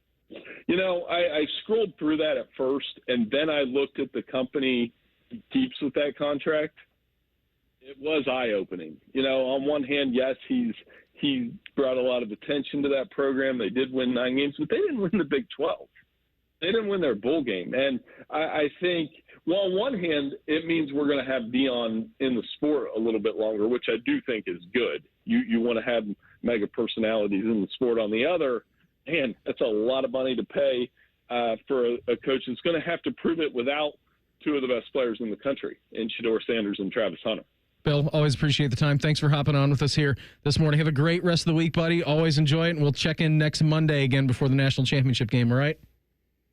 I scrolled through that at first, and then I looked at the company he keeps with that contract. It was eye-opening. On one hand, yes, he brought a lot of attention to that program. They did win 9 games, but they didn't win the Big 12. They didn't win their bowl game. And I think, well, on one hand, it means we're going to have Dion in the sport a little bit longer, which I do think is good. You want to have mega personalities in the sport. On the other hand, that's a lot of money to pay for a coach that's going to have to prove it without 2 of the best players in the country, in Shedeur Sanders and Travis Hunter. Bill, always appreciate the time. Thanks for hopping on with us here this morning. Have a great rest of the week, buddy. Always enjoy it, and we'll check in next Monday again before the national championship game, all right?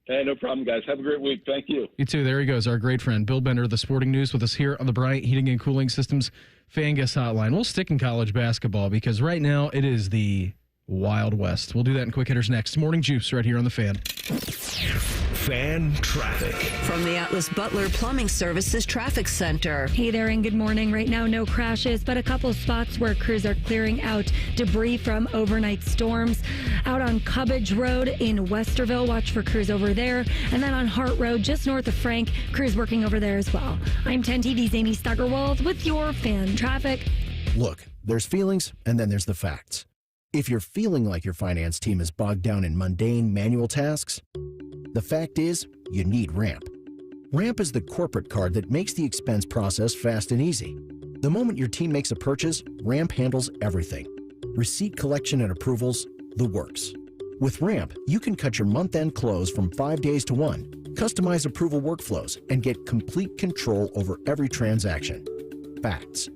Hey, no problem, guys. Have a great week. Thank you. You too. There he goes, our great friend, Bill Bender of the Sporting News, with us here on the Bryant Heating and Cooling Systems Fan Guest Hotline. We'll stick in college basketball because right now it is the Wild West. We'll do that in Quick Hitters next. Morning Juice right here on the Fan. Fan traffic. From the Atlas Butler Plumbing Services Traffic Center. Hey there, and good morning. Right now, no crashes, but a couple spots where crews are clearing out debris from overnight storms. Out on Cubbage Road in Westerville, watch for crews over there. And then on Hart Road, just north of Frank, crews working over there as well. I'm 10 TV's Amy Stuggerwald with your fan traffic. Look, there's feelings, and then there's the facts. If you're feeling like your finance team is bogged down in mundane manual tasks, the fact is, you need Ramp. Ramp is the corporate card that makes the expense process fast and easy. The moment your team makes a purchase, Ramp handles everything. Receipt collection and approvals, the works. With Ramp, you can cut your month-end close from 5 days to 1, customize approval workflows, and get complete control over every transaction. Facts.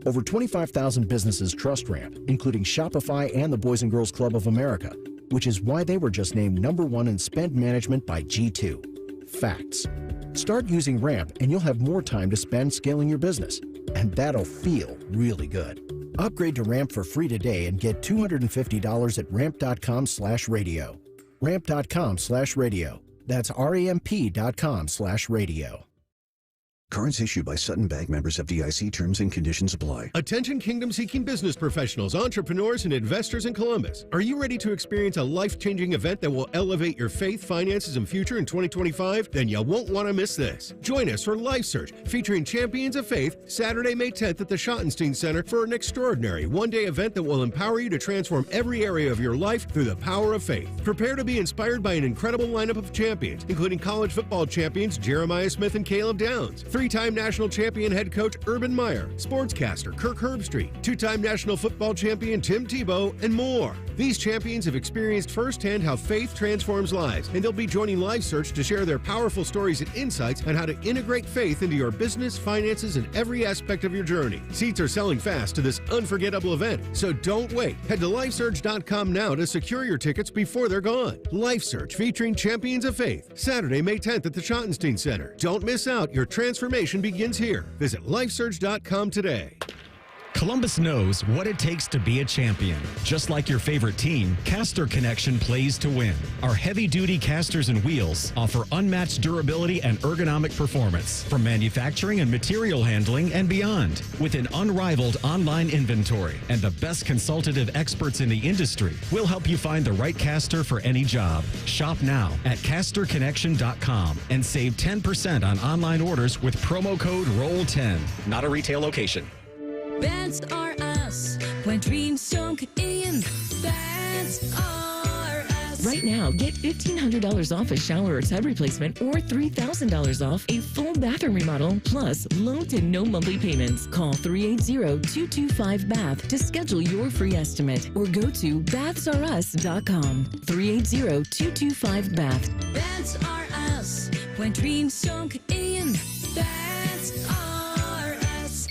Over 25,000 businesses trust Ramp, including Shopify and the Boys and Girls Club of America, which is why they were just named #1 in spend management by G2. Facts. Start using Ramp and you'll have more time to spend scaling your business. And that'll feel really good. Upgrade to Ramp for free today and get $250 at ramp.com/radio. Ramp.com/radio. That's RAMP.com/radio. Cards issued by Sutton Bank, members of FDIC. Terms and conditions apply. Attention kingdom-seeking business professionals, entrepreneurs, and investors in Columbus. Are you ready to experience a life-changing event that will elevate your faith, finances, and future in 2025? Then you won't want to miss this. Join us for Life Search, featuring Champions of Faith, Saturday, May 10th at the Schottenstein Center for an extraordinary one-day event that will empower you to transform every area of your life through the power of faith. Prepare to be inspired by an incredible lineup of champions, including college football champions Jeremiah Smith and Caleb Downs, three-time national champion head coach Urban Meyer, sportscaster Kirk Herbstreit, two-time national football champion Tim Tebow, and more. These champions have experienced firsthand how faith transforms lives, and they'll be joining Life Search to share their powerful stories and insights on how to integrate faith into your business, finances, and every aspect of your journey. Seats are selling fast to this unforgettable event, so don't wait. Head to lifesearch.com now to secure your tickets before they're gone. Life Search featuring Champions of Faith, Saturday, May 10th at the Schottenstein Center. Don't miss out. Your transformation begins here. Visit lifesearch.com today. Columbus knows what it takes to be a champion. Just like your favorite team, Caster Connection plays to win. Our heavy-duty casters and wheels offer unmatched durability and ergonomic performance from manufacturing and material handling and beyond. With an unrivaled online inventory and the best consultative experts in the industry, we'll help you find the right caster for any job. Shop now at casterconnection.com and save 10% on online orders with promo code ROLL10. Not a retail location. That's are us. When dreams don't get in, that's are us. Right now, get $1,500 off a shower or tub replacement or $3,000 off a full bathroom remodel, plus low to no monthly payments. Call 380-225-BATH to schedule your free estimate or go to bathsareus.com. 380-225-BATH. That's are us. When dreams don't get in, that's are us.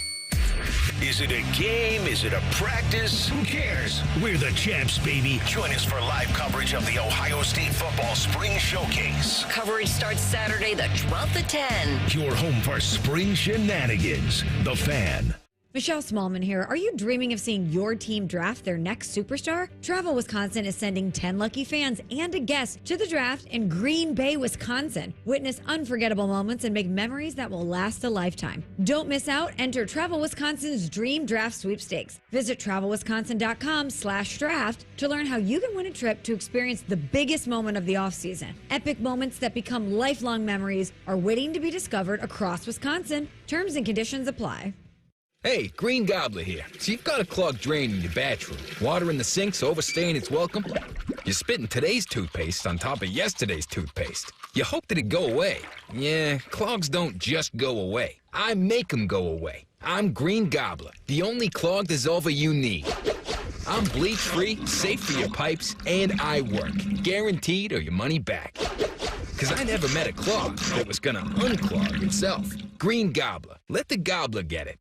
Is it a game? Is it a practice? Who cares? We're the champs, baby. Join us for live coverage of the Ohio State Football Spring Showcase. Coverage starts Saturday, the 12th at 10. Your home for spring shenanigans. The Fan. Michelle Smallman here. Are you dreaming of seeing your team draft their next superstar? Travel Wisconsin is sending 10 lucky fans and a guest to the draft in Green Bay, Wisconsin. Witness unforgettable moments and make memories that will last a lifetime. Don't miss out. Enter Travel Wisconsin's Dream Draft Sweepstakes. Visit travelwisconsin.com/draft to learn how you can win a trip to experience the biggest moment of the offseason. Epic moments that become lifelong memories are waiting to be discovered across Wisconsin. Terms and conditions apply. Hey, Green Gobbler here. So you've got a clogged drain in your bathroom. Water in the sink's overstaying its welcome. You're spitting today's toothpaste on top of yesterday's toothpaste. You hope that it go away. Yeah, clogs don't just go away. I make them go away. I'm Green Gobbler, the only clog dissolver you need. I'm bleach-free, safe for your pipes, and I work. Guaranteed or your money back. Because I never met a clog that was gonna unclog itself. Green Gobbler. Let the gobbler get it.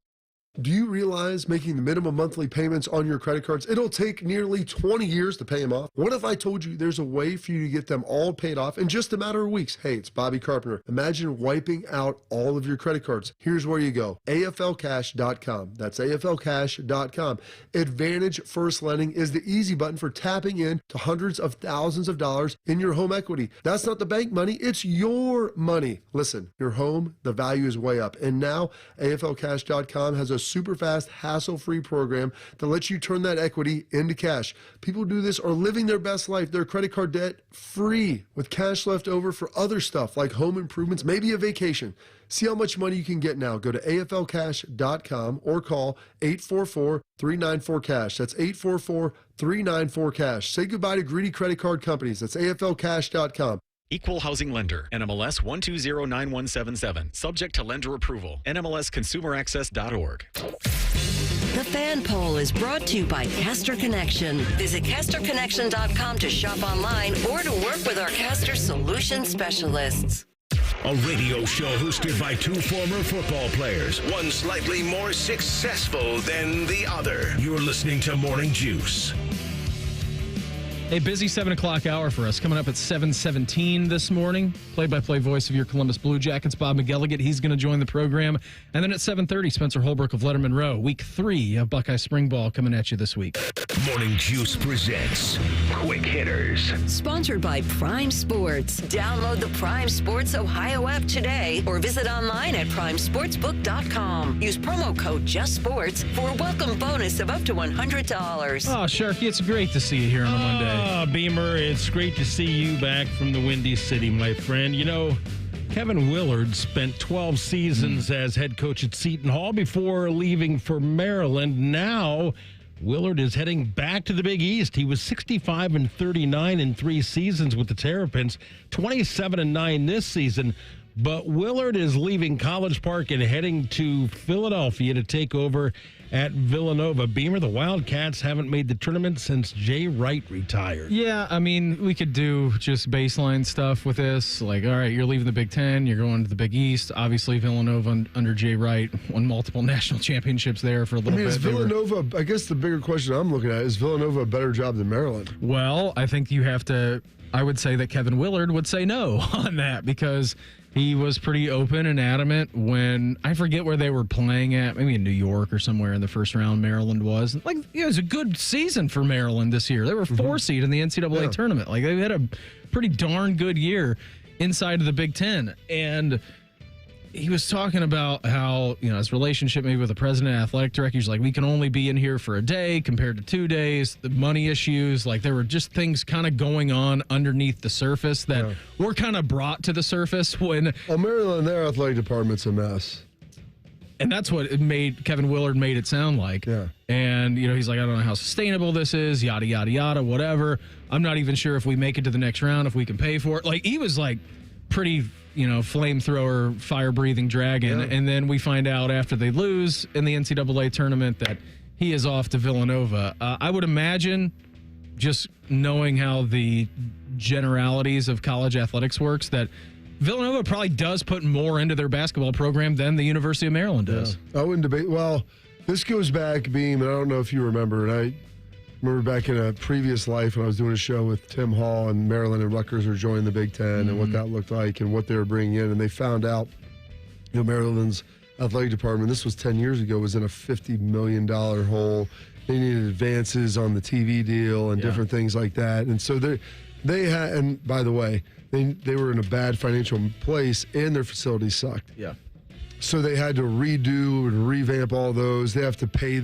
Do you realize making the minimum monthly payments on your credit cards, it'll take nearly 20 years to pay them off? What if I told you there's a way for you to get them all paid off in just a matter of weeks? Hey, it's Bobby Carpenter. Imagine wiping out all of your credit cards. Here's where you go. AFLcash.com. That's AFLcash.com. Advantage First Lending is the easy button for tapping in to hundreds of thousands of dollars in your home equity. That's not the bank money, it's your money. Listen, your home, the value is way up. And now AFLcash.com has a super fast, hassle-free program that lets you turn that equity into cash. People who do this are living their best life, their credit card debt free, with cash left over for other stuff like home improvements, maybe a vacation. See how much money you can get now. Go to AFLcash.com or call 844-394-CASH. That's 844-394-CASH. Say goodbye to greedy credit card companies. That's AFLcash.com. Equal Housing Lender, NMLS 1209177. Subject to lender approval. NMLSConsumerAccess.org. The Fan Poll is brought to you by Caster Connection. Visit CasterConnection.com to shop online or to work with our Caster Solution Specialists. A radio show hosted by two former football players, one slightly more successful than the other. You're listening to Morning Juice. A busy 7 o'clock hour for us. Coming up at 7:17 this morning. Play-by-play voice of your Columbus Blue Jackets, Bob McElligott. He's going to join the program. And then at 7:30, Spencer Holbrook of Lettermen Row. Week 3 of Buckeye Spring Ball coming at you this week. Morning Juice presents Quick Hitters. Sponsored by Prime Sports. Download the Prime Sports Ohio app today or visit online at primesportsbook.com. Use promo code JustSports for a welcome bonus of up to $100. Oh, Sharky, it's great to see you here on a Monday. Beamer, it's great to see you back from the Windy City, my friend. You know, Kevin Willard spent 12 seasons as head coach at Seton Hall before leaving for Maryland. Now, Willard is heading back to the Big East. He was 65-39 in 3 seasons with the Terrapins, 27-9 this season. But Willard is leaving College Park and heading to Philadelphia to take over at Villanova. Beamer, the Wildcats haven't made the tournament since Jay Wright retired. Yeah, I mean, we could do just baseline stuff with this. Like, all right, you're leaving the Big Ten, you're going to the Big East. Obviously, Villanova under Jay Wright won multiple national championships there for a little bit. Is Villanova, I guess the bigger question I'm looking at, is Villanova a better job than Maryland? Well, I think you have to, I would say that Kevin Willard would say no on that because he was pretty open and adamant when, I forget where they were playing at, maybe in New York or somewhere in the first round Maryland was. Like, it was a good season for Maryland this year. They were 4 seed in the NCAA tournament. Like, they had a pretty darn good year inside of the Big Ten. And he was talking about how, you know, his relationship maybe with the president and athletic director, he's like, we can only be in here for a day compared to 2 days, the money issues, like there were just things kind of going on underneath the surface that were kind of brought to the surface when... Well, Maryland, their athletic department's a mess. And that's what it made, Kevin Willard made it sound like. Yeah. And, you know, he's like, I don't know how sustainable this is, yada, yada, yada, whatever. I'm not even sure if we make it to the next round, if we can pay for it. Like, he was like pretty... you know, flamethrower, fire-breathing dragon. Yeah. And then we find out after they lose in the NCAA tournament that he is off to Villanova. I would imagine, just knowing how the generalities of college athletics works, that Villanova probably does put more into their basketball program than the University of Maryland does. I wouldn't debate. Well, this goes back, Beam, and I don't know if you remember, and I remember back in a previous life when I was doing a show with Tim Hall and Maryland and Rutgers were joining the Big Ten and what that looked like and what they were bringing in. And they found out, you know, Maryland's athletic department, this was 10 years ago, was in a $50 million hole. They needed advances on the TV deal and different things like that. And so they had, and by the way, they were in a bad financial place and their facilities sucked. Yeah. So they had to redo and revamp all those. They have to pay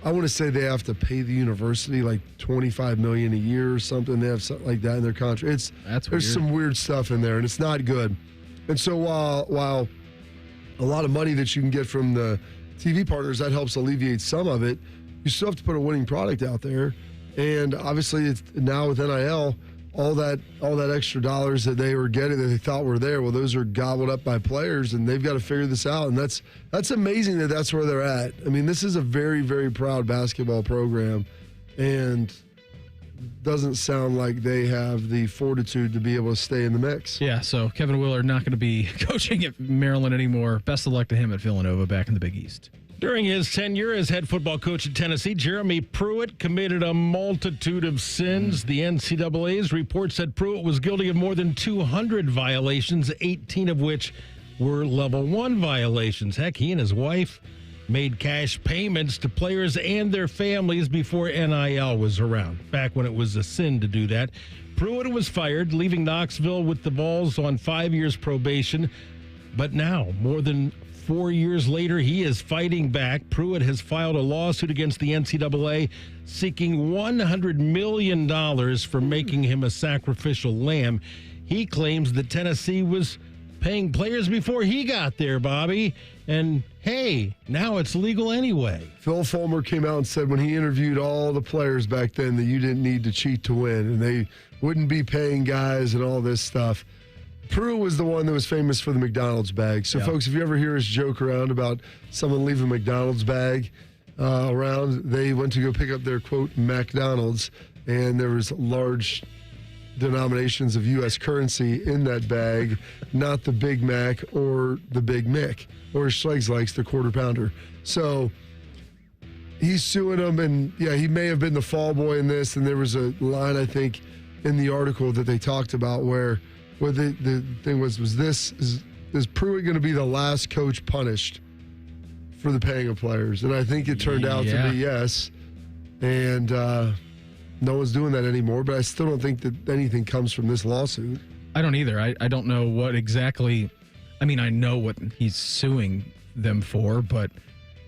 I want to say they have to pay the university like $25 million a year or something. They have something like that in their contract. There's some weird stuff in there, and it's not good. And so while a lot of money that you can get from the TV partners, that helps alleviate some of it, you still have to put a winning product out there. And obviously, it's now with NIL, all that extra dollars that they were getting that they thought were there, well, those are gobbled up by players, and they've got to figure this out. And that's amazing that that's where they're at. I mean, this is a very, very proud basketball program, and doesn't sound like they have the fortitude to be able to stay in the mix. Yeah, so Kevin Willard not going to be coaching at Maryland anymore. Best of luck to him at Villanova back in the Big East. During his tenure as head football coach at Tennessee, Jeremy Pruitt committed a multitude of sins. The NCAA's report said Pruitt was guilty of more than 200 violations, 18 of which were level 1 violations. Heck, he and his wife made cash payments to players and their families before NIL was around, back when it was a sin to do that. Pruitt was fired, leaving Knoxville with the Vols on 5 years probation. But now, more than 4 years later, he is fighting back. Pruitt has filed a lawsuit against the NCAA seeking $100 million for making him a sacrificial lamb. He claims that Tennessee was paying players before he got there, Bobby. And, hey, now it's legal anyway. Phil Fulmer came out and said when he interviewed all the players back then that you didn't need to cheat to win, and they wouldn't be paying guys and all this stuff. Pruitt was the one that was famous for the McDonald's bag. So, folks, if you ever hear us joke around about someone leaving a McDonald's bag around, they went to go pick up their, quote, McDonald's, and there was large denominations of U.S. currency in that bag, not the Big Mac or the Big Mick, or Schleggs likes the quarter pounder. So he's suing them, and, yeah, he may have been the fall boy in this, and there was a line, I think, in the article that they talked about where the thing was is Pruitt going to be the last coach punished for the paying of players? And I think it turned out to be yes. And no one's doing that anymore, but I still don't think that anything comes from this lawsuit. I don't either. I don't know what exactly. I mean, I know what he's suing them for, but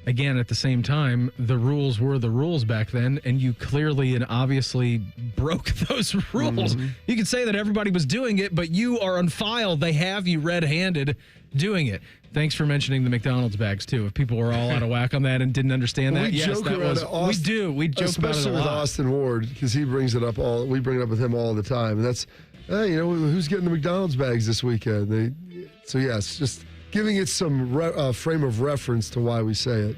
again, at the same time, the rules were the rules back then, and you clearly and obviously broke those rules. Mm-hmm. You could say that everybody was doing it, but you are on file. They have you red-handed doing it. Thanks for mentioning the McDonald's bags, too. If people were all out of whack on that and didn't understand that, yes, that was. We do. We joke about it a lot. Especially with Austin Ward, because he brings it up all. We bring it up with him all the time, and that's, hey, you know, who's getting the McDonald's bags this weekend? So yes, just giving it some frame of reference to why we say it.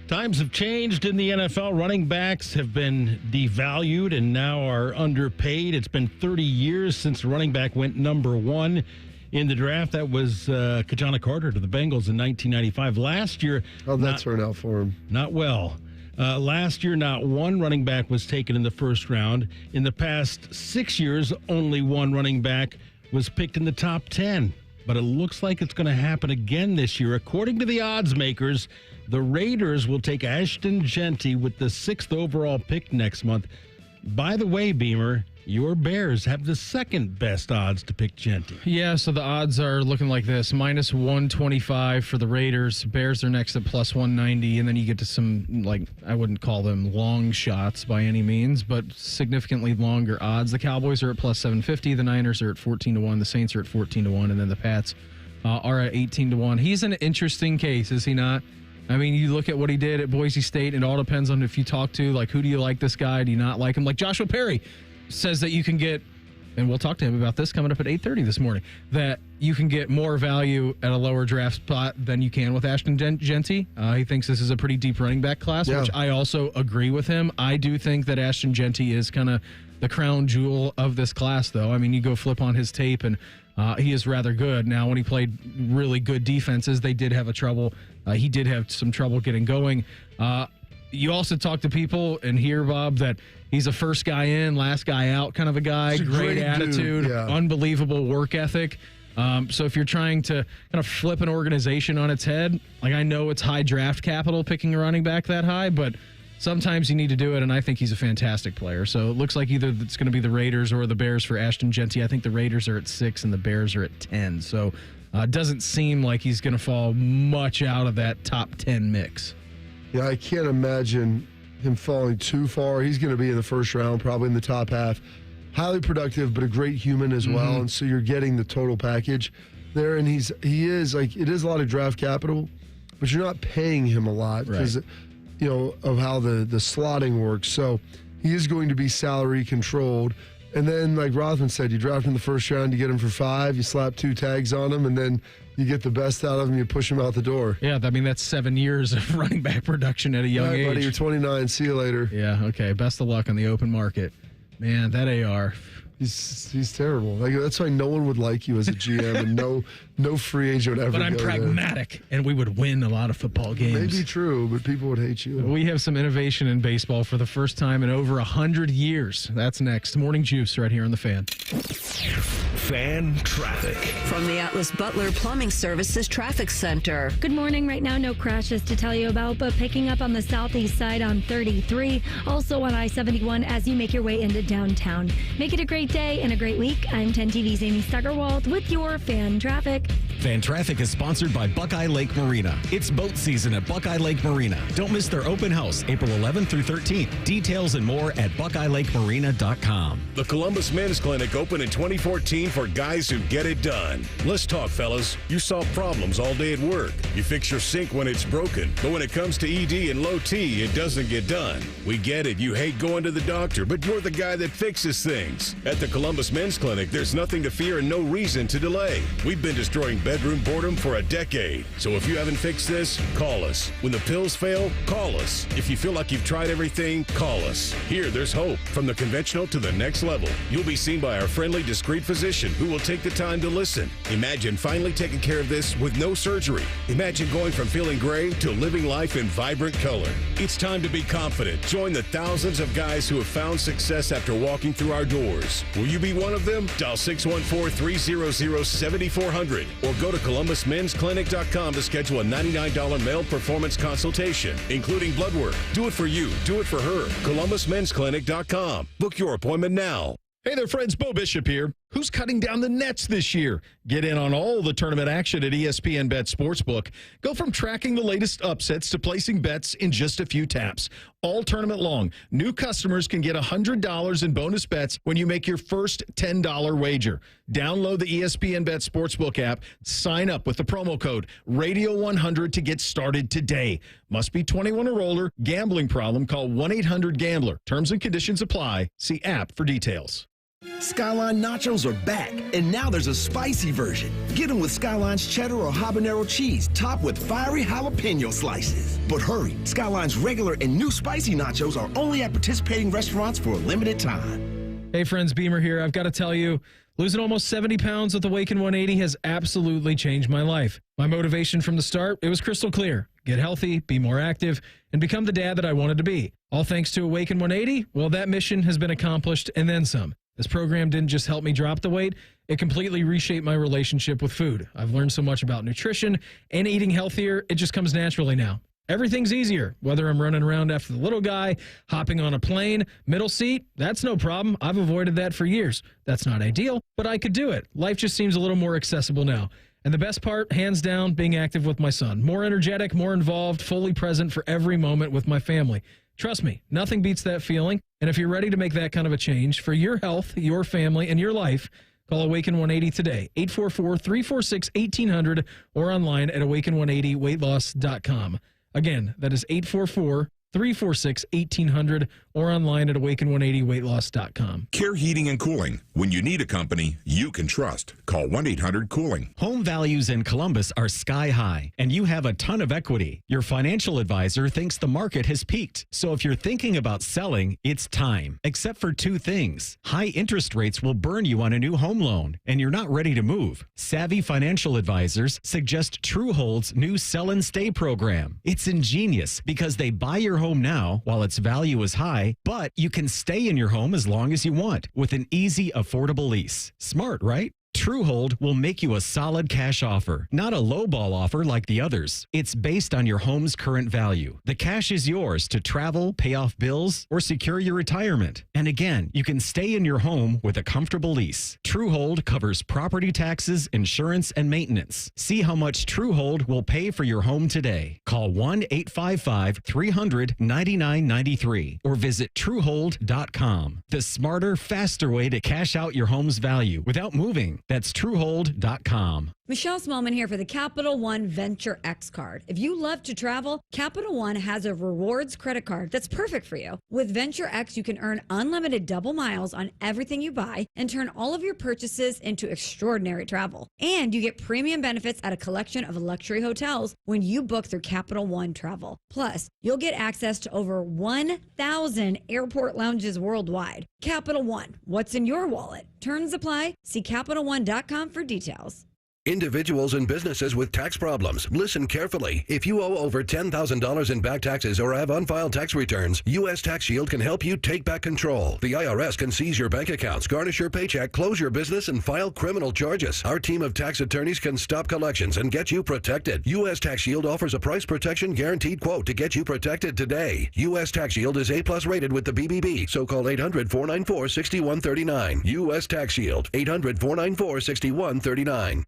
Times have changed in the NFL. Running backs have been devalued and now are underpaid. It's been 30 years since the running back went number 1 in the draft. That was Kajana Carter to the Bengals in 1995. Last year... How'd that turn out for him? Not well. Last year, not one running back was taken in the first round. In the past 6 years, only one running back was picked in the top 10. But it looks like it's going to happen again this year. According to the odds makers, the Raiders will take Ashton Genty with the 6th overall pick next month. By the way, Beamer, your Bears have the second best odds to pick Genty. Yeah, so the odds are looking like this. Minus 125 for the Raiders. Bears are next at plus 190, and then you get to some, like, I wouldn't call them long shots by any means, but significantly longer odds. The Cowboys are at plus 750. The Niners are at 14-1. The Saints are at 14-1, and then the Pats are at 18-1. He's an interesting case, is he not? I mean, you look at what he did at Boise State, it all depends on if you talk to, like, who do you like this guy? Do you not like him? Like Joshua Perry says that you can get, and we'll talk to him about this coming up at 8:30 this morning, that you can get more value at a lower draft spot than you can with Ashton Genty. He thinks this is a pretty deep running back class, which I also agree with him. I do think that Ashton Genty is kind of the crown jewel of this class, though. I mean, you go flip on his tape, and he is rather good. Now, when he played really good defenses, they did have he did have some trouble getting going. You also talk to people and hear, Bob, that he's a first guy in, last guy out kind of a guy. Great attitude, unbelievable work ethic. So if you're trying to kind of flip an organization on its head, like, I know it's high draft capital picking a running back that high, but sometimes you need to do it, and I think he's a fantastic player. So it looks like either it's going to be the Raiders or the Bears for Ashton Genty. I think the Raiders are at 6 and the Bears are at 10. So it doesn't seem like he's going to fall much out of that top 10 mix. Yeah, I can't imagine him falling too far. He's going to be in the first round, probably in the top half. Highly productive, but a great human as well. And so you're getting the total package there. And he is like, it is a lot of draft capital, but you're not paying him a lot because, you know, of how the slotting works. So he is going to be salary controlled. And then, like Rothman said, you draft him in the first round, you get him for 5, you slap 2 tags on him, and then you get the best out of him, you push him out the door. Yeah, I mean, that's 7 years of running back production at a young age. Buddy, you're 29. See you later. Yeah, okay. Best of luck on the open market. Man, that AR. He's terrible. Like, that's why no one would like you as a GM, and no free agent would ever. But I'm go pragmatic, there. and we would win a lot of football games. Maybe true, but people would hate you. We have some innovation in baseball for the first time in over 100 years. That's next. Morning Juice right here on the Fan. Fan traffic. From the Atlas Butler Plumbing Services Traffic Center. Good morning. Right now, no crashes to tell you about, but picking up on the southeast side on 33, also on I-71 as you make your way into downtown. Make it a great day and a great week. I'm 10 TV's Amy Stuggerwald with your Fan Traffic. Fan Traffic is sponsored by Buckeye Lake Marina. It's boat season at Buckeye Lake Marina. Don't miss their open house April 11th through 13th. Details and more at BuckeyeLakeMarina.com. The Columbus Men's Clinic opened in 2014 for guys who get it done. Let's talk, fellas. You solve problems all day at work. You fix your sink when it's broken. But when it comes to ED and low T, it doesn't get done. We get it. You hate going to the doctor, but you're the guy that fixes things. At the Columbus Men's Clinic, there's nothing to fear and no reason to delay. We've been destroying bedroom boredom for a decade. So if you haven't fixed this, call us. When the pills fail, call us. If you feel like you've tried everything, call us. Here, there's hope. From the conventional to the next level. You'll be seen by our friendly, discreet physician who will take the time to listen. Imagine finally taking care of this with no surgery. Imagine going from feeling gray to living life in vibrant color. It's time to be confident. Join the thousands of guys who have found success after walking through our doors. Will you be one of them? Dial 614-300-7400 or go to ColumbusMen'sClinic.com to schedule a $99 male performance consultation, including blood work. Do it for you. Do it for her. ColumbusMen'sClinic.com. Book your appointment now. Hey there, friends. Bo Bishop here. Who's cutting down the nets this year? Get in on all the tournament action at ESPN Bet Sportsbook. Go from tracking the latest upsets to placing bets in just a few taps. All tournament long, new customers can get $100 in bonus bets when you make your first $10 wager. Download the ESPN Bet Sportsbook app. Sign up with the promo code Radio100 to get started today. Must be 21 or older. Gambling problem? Call 1-800-GAMBLER. Terms and conditions apply. See app for details. Skyline nachos are back, and now there's a spicy version. Get them with Skyline's cheddar or habanero cheese, topped with fiery jalapeno slices. But hurry, Skyline's regular and new spicy nachos are only at participating restaurants for a limited time. Hey friends, Beamer here. I've got to tell you, losing almost 70 pounds with Awaken 180 has absolutely changed my life. My motivation from the start, it was crystal clear. Get healthy, be more active, and become the dad that I wanted to be. All thanks to Awaken 180, well, that mission has been accomplished and then some. This program didn't just help me drop the weight, it completely reshaped my relationship with food. I've learned so much about nutrition and eating healthier, it just comes naturally now. Everything's easier, whether I'm running around after the little guy, hopping on a plane, middle seat, that's no problem. I've avoided that for years. That's not ideal, but I could do it. Life just seems a little more accessible now. And the best part, hands down, being active with my son. More energetic, more involved, fully present for every moment with my family. Trust me, nothing beats that feeling. And if you're ready to make that kind of a change for your health, your family, and your life, call Awaken 180 today, 844-346-1800, or online at awaken180weightloss.com. Again, that is 844-346-1800, or online at awaken180weightloss.com. Care Heating and Cooling. When you need a company you can trust, call 1-800-COOLING. Home values in Columbus are sky high, and you have a ton of equity. Your financial advisor thinks the market has peaked. So if you're thinking about selling, it's time. Except for two things. High interest rates will burn you on a new home loan, and you're not ready to move. Savvy financial advisors suggest Truehold's new Sell and Stay program. It's ingenious because they buy your home now while its value is high, but you can stay in your home as long as you want with an easy, affordable lease. Smart, right? Truehold will make you a solid cash offer, not a lowball offer like the others. It's based on your home's current value. The cash is yours to travel, pay off bills, or secure your retirement. And again, you can stay in your home with a comfortable lease. Truehold covers property taxes, insurance, and maintenance. See how much Truehold will pay for your home today. Call 1-855-300-9993 or visit Truehold.com. The smarter, faster way to cash out your home's value without moving. That's Truehold.com. Michelle Smallman here for the Capital One Venture X card. If you love to travel, Capital One has a rewards credit card that's perfect for you. With Venture X, you can earn unlimited double miles on everything you buy and turn all of your purchases into extraordinary travel. And you get premium benefits at a collection of luxury hotels when you book through Capital One Travel. Plus, you'll get access to over 1,000 airport lounges worldwide. Capital One, what's in your wallet? Terms apply. See CapitalOne.com for details. Individuals and businesses with tax problems, listen carefully. If you owe over $10,000 in back taxes or have unfiled tax returns, U.S. Tax Shield can help you take back control. The IRS can seize your bank accounts, garnish your paycheck, close your business, and file criminal charges. Our team of tax attorneys can stop collections and get you protected. U.S. Tax Shield offers a price protection guaranteed quote to get you protected today. U.S. Tax Shield is A+ rated with the BBB, so call 800-494-6139. U.S. Tax Shield, 800-494-6139.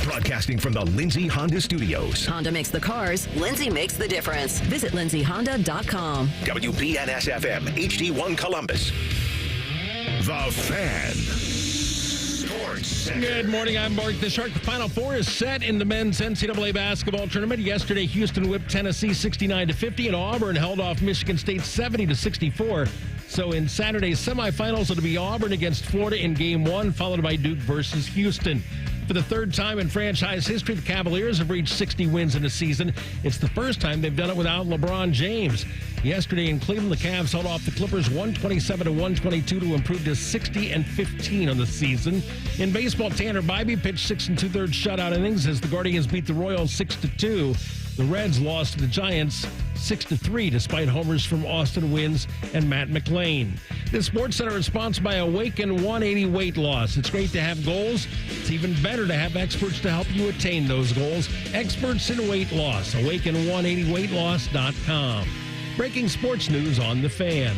Broadcasting from the Lindsay Honda Studios. Honda makes the cars. Lindsay makes the difference. Visit lindsayhonda.com. WBNS-FM, HD1 Columbus. The Fan. Sports Center. Good morning, I'm Mark. The Shark Final Four is set in the men's NCAA basketball tournament. Yesterday, Houston whipped Tennessee 69-50, and Auburn held off Michigan State 70-64. So in Saturday's semifinals, it'll be Auburn against Florida in Game 1, followed by Duke versus Houston. For the third time in franchise history, the Cavaliers have reached 60 wins in a season. It's the first time they've done it without LeBron James. Yesterday in Cleveland, the Cavs held off the Clippers 127-122 to improve to 60-15 on the season. In baseball, Tanner Bybee pitched 6 2/3 shutout innings as the Guardians beat the Royals 6-2. The Reds lost to the Giants 6-3 despite homers from Austin Wynns and Matt McLain. This Sports Center is sponsored by Awaken 180 Weight Loss. It's great to have goals. It's even better to have experts to help you attain those goals. Experts in weight loss. Awaken180weightloss.com. Breaking sports news on The Fan.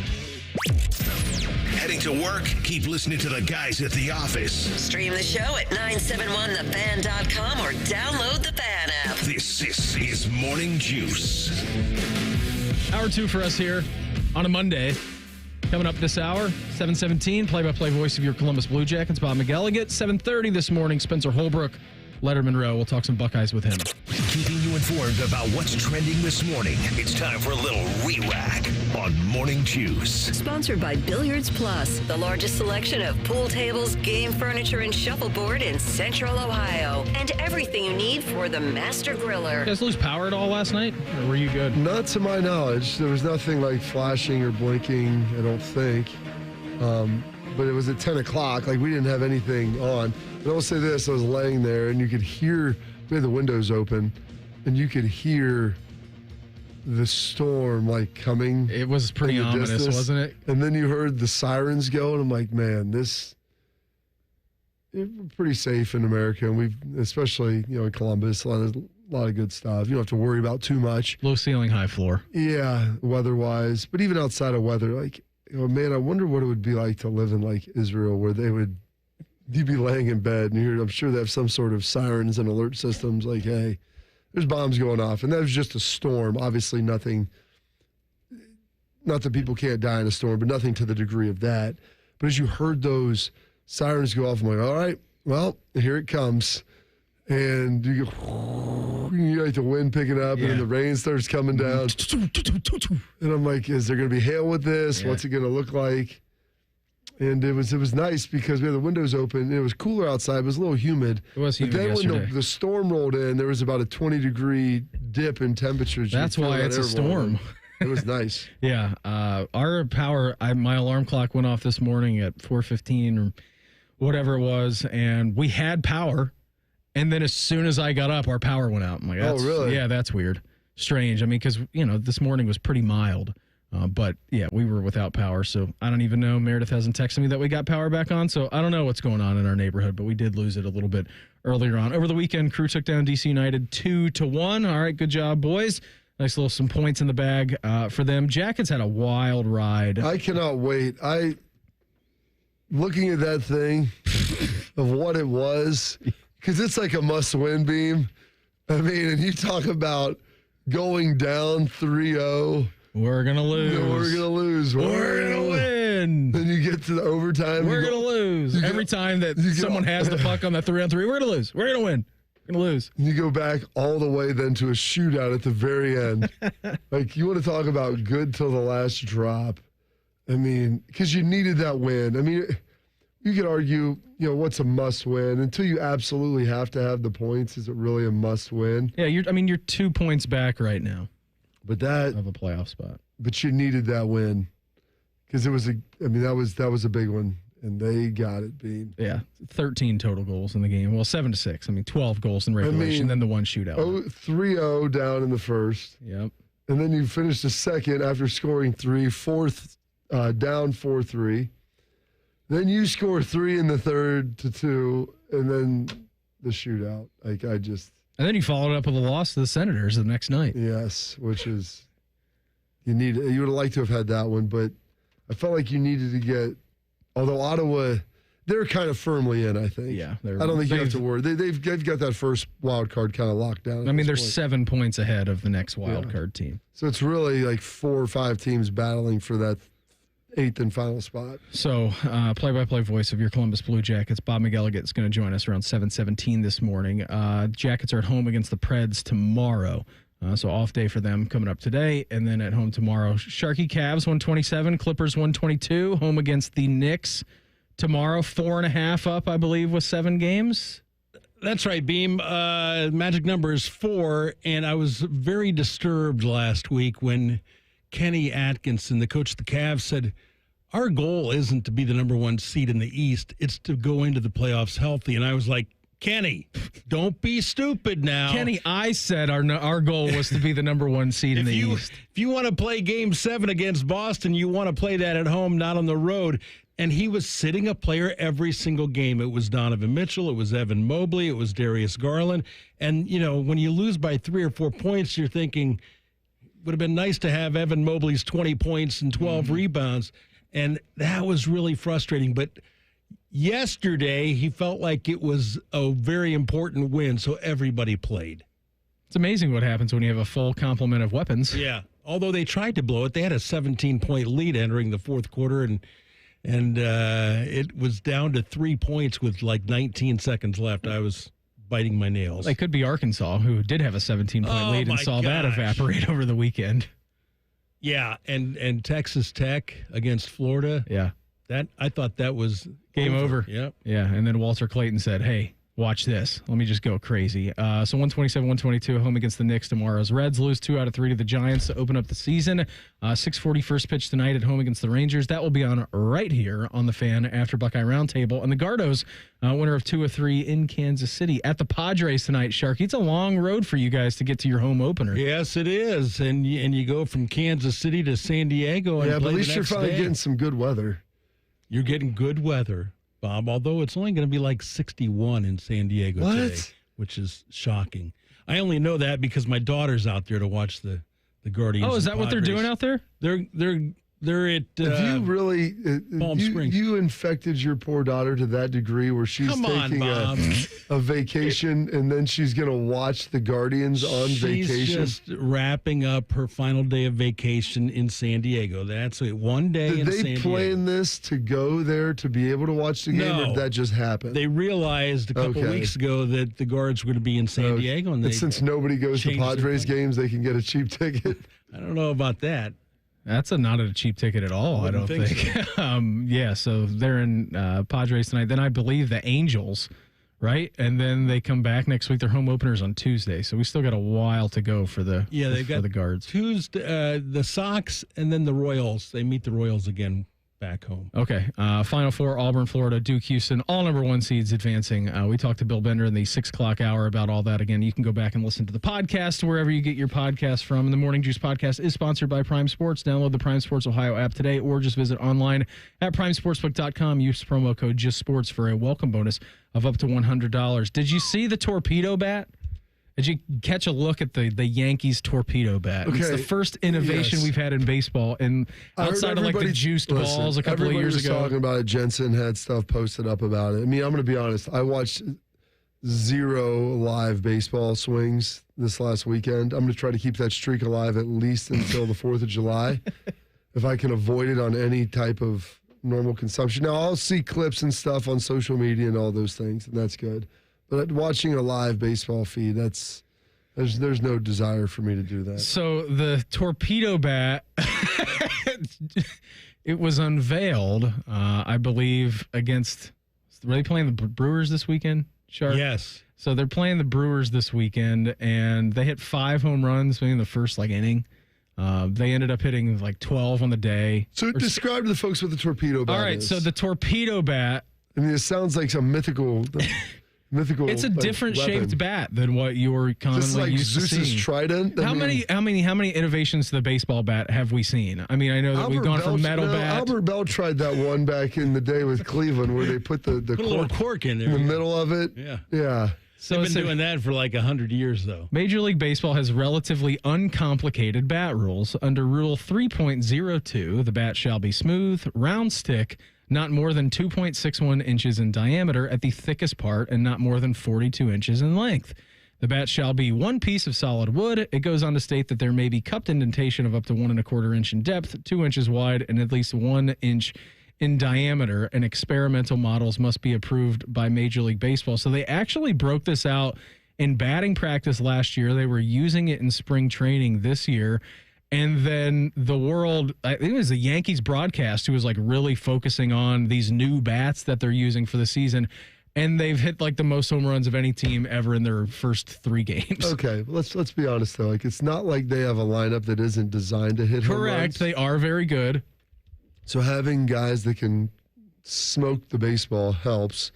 Heading to work? Keep listening to the guys at the office. Stream the show at 971thefan.com or download the Fan app. This is Morning Juice. Hour 2 for us here on a Monday. Coming up this hour, 7:17, play-by-play voice of your Columbus Blue Jackets, Bob McElligott. 7:30 this morning, Spencer Holbrook, Lettermen Row. We'll talk some Buckeyes with him. Keeping you informed about what's trending this morning. It's time for a little re-rack on Morning Juice. Sponsored by Billiards Plus, the largest selection of pool tables, game furniture, and shuffleboard in Central Ohio. And everything you need for the Master Griller. You guys lose power at all last night? Or were you good? Not to my knowledge. There was nothing like flashing or blinking, I don't think. But it was at 10 o'clock. Like, we didn't have anything on. But I'll say this. I was laying there, and you could hear, we had the windows open, and you could hear the storm, like, coming. It was pretty ominous, wasn't it? And then you heard the sirens go, and I'm like, man, we're pretty safe in America. And we've, especially, in Columbus, a lot of good stuff. You don't have to worry about too much. Low ceiling, high floor. Yeah, weather-wise. But even outside of weather, like, man, I wonder what it would be like to live in, like, Israel, where you'd be laying in bed, and I'm sure they have some sort of sirens and alert systems, like, hey, there's bombs going off. And that was just a storm. Obviously nothing, not that people can't die in a storm, but nothing to the degree of that. But as you heard those sirens go off, I'm like, all right, well, here it comes. And you like the wind picking up, and then the rain starts coming down. And I'm like, is there going to be hail with this? Yeah. What's it going to look like? And it was nice because we had the windows open. It was cooler outside. It was a little humid. It was humid yesterday. But then when the storm rolled in, there was about a 20-degree dip in temperatures. That's why it's a storm. It was nice. Yeah. Our power, my alarm clock went off this morning at 4:15 or whatever it was, and we had power. And then as soon as I got up, our power went out. I'm like, oh, really? Yeah, that's weird. Strange. I mean, because, this morning was pretty mild. But, yeah, we were without power. So I don't even know. Meredith hasn't texted me that we got power back on. So I don't know what's going on in our neighborhood. But we did lose it a little bit earlier on. Over the weekend, Crew took down DC United 2-1. All right, good job, boys. Nice little some points in the bag for them. Jackets had a wild ride. I cannot wait. Looking at that thing of what it was, because it's like a must-win beam. I mean, and you talk about going down 3-0. We're going to lose. We're going to lose. We're going to win. Then you get get to the overtime. We're going to lose. Every time that someone has the puck on the 3-on-3, we're going to lose. We're going to win. We're going to lose. You go back all the way then to a shootout at the very end. Like, you want to talk about good till the last drop. I mean, because you needed that win. I mean, you could argue, what's a must win? Until you absolutely have to have the points, is it really a must win? Yeah, you're 2 points back right now. But that of a playoff spot. But you needed that win because that was a big one, and they got it beat. Yeah, 13 total goals in the game. Well, 7-6. I mean, 12 goals in regulation, then the one shootout. 3-0 down in the first. Yep. And then you finished the second after scoring 3, fourth down 4-3. Then you score 3 in the third to 2, and then the shootout. And then you followed up with a loss to the Senators the next night. Yes, which is you would have liked to have had that one, but I felt like you needed to get. Although Ottawa, they're kind of firmly in, I think. Yeah, I don't think you have to worry. They've got that first wild card kind of locked down. I mean, they're 7 points ahead of the next wild card team. So it's really like 4 or 5 teams battling for that 8th and final spot. So, play-by-play voice of your Columbus Blue Jackets, Bob McElligott, is going to join us around 7:17 this morning. Jackets are at home against the Preds tomorrow. So off day for them coming up today, and then at home tomorrow. Sharky Cavs 127, Clippers 122, home against the Knicks tomorrow. 4.5 up, I believe, with 7 games. That's right, Beam. Magic number is 4, and I was very disturbed last week when Kenny Atkinson, the coach of the Cavs, said, our goal isn't to be the number 1 seed in the East. It's to go into the playoffs healthy. And I was like, Kenny, don't be stupid now. Kenny, I said our goal was to be the number 1 seed in the East. If you want to play Game 7 against Boston, you want to play that at home, not on the road. And he was sitting a player every single game. It was Donovan Mitchell. It was Evan Mobley. It was Darius Garland. And, when you lose by 3 or 4 points, you're thinking, would have been nice to have Evan Mobley's 20 points and 12 rebounds. And that was really frustrating. But yesterday, he felt like it was a very important win, so everybody played. It's amazing what happens when you have a full complement of weapons. Yeah. Although they tried to blow it. They had a 17-point lead entering the fourth quarter, and it was down to 3 points with like 19 seconds left. I was biting my nails. They could be Arkansas, who did have a 17-point lead and saw that evaporate over the weekend. Yeah, and Texas Tech against Florida. Yeah. I thought that was game over. Yep. Yeah, and then Walter Clayton said, hey, watch this. Let me just go crazy. So 127-122 home against the Knicks tomorrow's Reds lose 2 out of 3 to the Giants to open up the season. 6:40 first pitch tonight at home against the Rangers. That will be on right here on the Fan after Buckeye Roundtable. And the Gardos, winner of 2 of 3 in Kansas City at the Padres tonight. Sharky, it's a long road for you guys to get to your home opener. Yes, it is. And you go from Kansas City to San Diego. And but at least you're finally getting some good weather. You're getting good weather, Bob, although it's only going to be like 61 in San Diego today, which is shocking. I only know that because my daughter's out there to watch the Guardians. Oh, is that what they're doing out there? They're at If you really Palm Springs. You infected your poor daughter to that degree where she's taking a vacation and then she's going to watch the Guardians on vacation. She's just wrapping up her final day of vacation in San Diego. That's it. One day in San Diego. Did they plan this to go there to be able to watch the game, or did that just happen? They realized a couple weeks ago that the Guards were going to be in San Diego. And since nobody goes to Padres games, they can get a cheap ticket. I don't know about that. That's not a cheap ticket at all, I don't think. So. So they're in Padres tonight. Then I believe the Angels, right? And then they come back next week. Their home opener's on Tuesday. So we still got a while to go for the the Guards. Tuesday, the Sox, and then the Royals. They meet the Royals again back home. Okay. Final 4, Auburn, Florida, Duke, Houston, all number 1 seeds advancing. We talked to Bill Bender in the 6 o'clock hour about all that. Again, you can go back and listen to the podcast wherever you get your podcast from. And the Morning Juice podcast is sponsored by Prime Sports. Download the Prime Sports Ohio app today or just visit online at primesportsbook.com. Use promo code JustSports for a welcome bonus of up to $100. Did you see the torpedo bat? Did you catch a look at the Yankees torpedo bat? Okay. It's the first innovation we've had in baseball, and outside of like the juiced balls a couple of years ago. Everybody was talking about it. Jensen had stuff posted up about it. I mean, I'm going to be honest. I watched 0 live baseball swings this last weekend. I'm going to try to keep that streak alive at least until the 4th of July. If I can avoid it on any type of normal consumption. Now, I'll see clips and stuff on social media and all those things, and that's good. But watching a live baseball feed, there's no desire for me to do that. So the torpedo bat, it was unveiled, I believe, against. Were they playing the Brewers this weekend, Shark? Yes. So they're playing the Brewers this weekend, and they hit 5 home runs maybe in the first inning. They ended up hitting 12 on the day. So describe to the folks what the torpedo bat is. All right, so the torpedo bat. I mean, it sounds like some mythical. It's a different shaped bat than what you're commonly used to seeing. Zeus's trident. How many innovations to the baseball bat have we seen? I mean, I know that we've gone from metal bat. Albert Bell tried that one back in the day with Cleveland, where they put the a little cork in there in the middle of it. Yeah. So they've been doing that for 100 years, though. Major League Baseball has relatively uncomplicated bat rules. Under Rule 3.02, the bat shall be smooth, round stick, not more than 2.61 inches in diameter at the thickest part, and not more than 42 inches in length. The bat shall be one piece of solid wood. It goes on to state that there may be cupped indentation of up to 1 1/4 inch in depth, 2 inches wide, and at least 1 inch in diameter, and experimental models must be approved by Major League Baseball. So they actually broke this out in batting practice last year. They were using it in spring training this year. And then the world, I think it was the Yankees broadcast who was really focusing on these new bats that they're using for the season. And they've hit the most home runs of any team ever in their first 3 games. Okay, let's be honest though. It's not like they have a lineup that isn't designed to hit home runs. Correct. They are very good. So having guys that can smoke the baseball helps.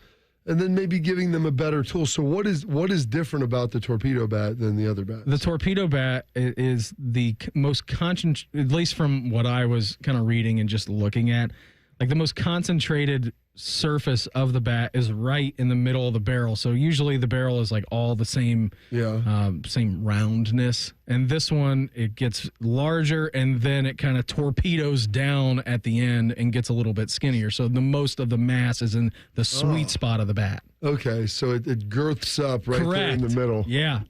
And then maybe giving them a better tool. So what is different about the torpedo bat than the other bats? The torpedo bat is the most at least from what I was kind of reading and just looking at, the most concentrated surface of the bat is right in the middle of the barrel. So usually the barrel is all the same, same roundness. And this one, it gets larger and then it kind of torpedoes down at the end and gets a little bit skinnier. So the most of the mass is in the sweet spot of the bat. Okay, so it girths up right there in the middle. Yeah.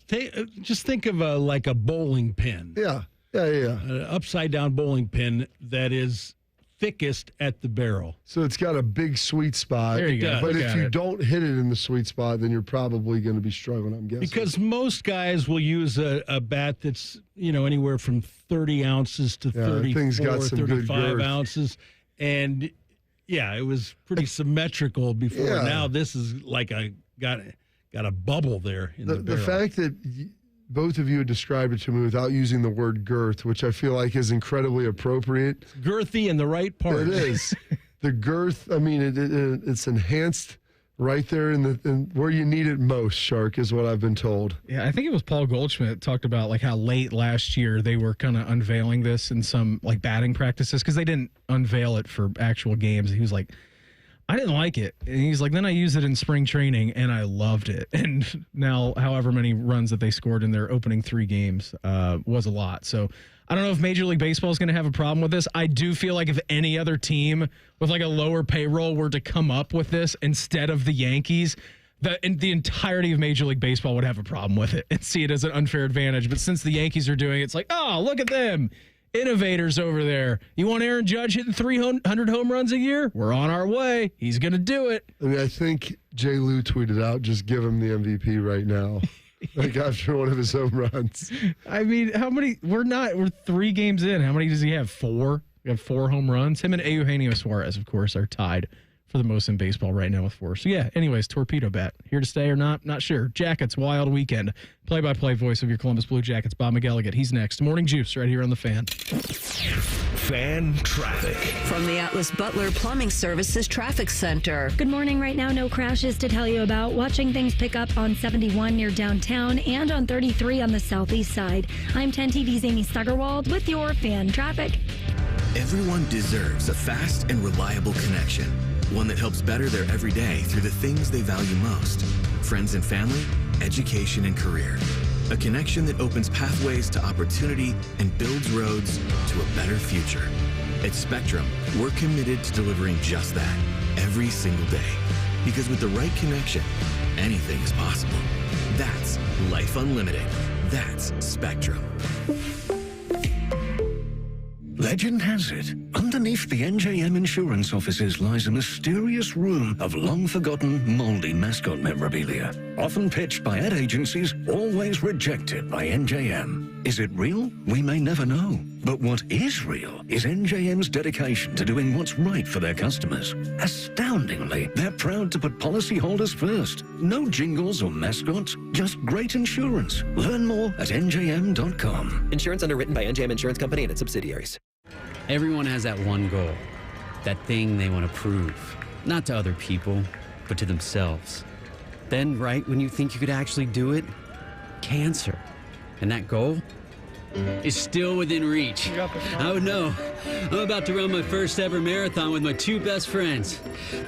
Just think of a bowling pin. Yeah. An upside down bowling pin that is thickest at the barrel. So it's got a big sweet spot. There you go. But if you don't hit it in the sweet spot, then you're probably going to be struggling, I'm guessing. Because most guys will use a bat that's, anywhere from 30 ounces to 34, 35 ounces. And, it was pretty symmetrical before. Yeah. Now this is got a bubble there in the barrel. The fact that both of you described it to me without using the word girth, which I feel like is incredibly appropriate. It's girthy in the right part. It is. The girth, I mean, it's enhanced right there in where you need it most, Shark, is what I've been told. Yeah, I think it was Paul Goldschmidt talked about how late last year they were kind of unveiling this in some batting practices because they didn't unveil it for actual games. He was like, I didn't like it. And he's like, then I used it in spring training and I loved it. And now, however many runs that they scored in their opening 3 games was a lot. So I don't know if Major League Baseball is going to have a problem with this. I do feel like if any other team with a lower payroll were to come up with this instead of the Yankees, the entirety of Major League Baseball would have a problem with it and see it as an unfair advantage. But since the Yankees are doing it, it's oh, look at them. Innovators over there. You want Aaron Judge hitting 300 home runs a year? We're on our way. He's going to do it. I mean, I think Jay Lou tweeted out, just give him the MVP right now. After one of his home runs. I mean, how many? We're 3 games in. How many does he have? 4? We have 4 home runs. Him and Eugenio Suarez, of course, are tied for the most in baseball right now with 4. So, anyways, torpedo bat. Here to stay or not? Not sure. Jackets, wild weekend. Play-by-play voice of your Columbus Blue Jackets, Bob McElligott. He's next. Morning Juice right here on The Fan. Fan traffic. From the Atlas Butler Plumbing Services Traffic Center. Good morning. Right now, no crashes to tell you about. Watching things pick up on 71 near downtown and on 33 on the southeast side. I'm 10 TV's Amy Stuggerwald with your fan traffic. Everyone deserves a fast and reliable connection. One that helps better their everyday through the things they value most. Friends and family, education and career. A connection that opens pathways to opportunity and builds roads to a better future. At Spectrum, we're committed to delivering just that every single day. Because with the right connection, anything is possible. That's Life Unlimited. That's Spectrum. Legend has it, underneath the NJM insurance offices lies a mysterious room of long-forgotten, moldy mascot memorabilia. Often pitched by ad agencies, always rejected by NJM. Is it real? We may never know. But what is real is NJM's dedication to doing what's right for their customers. Astoundingly, they're proud to put policyholders first. No jingles or mascots, just great insurance. Learn more at njm.com. Insurance underwritten by NJM Insurance Company and its subsidiaries. Everyone has that one goal, that thing they want to prove, not to other people, but to themselves. Then, right when you think you could actually do it, cancer. And that goal is still within reach. I would know. I'm about to run my first ever marathon with my two best friends.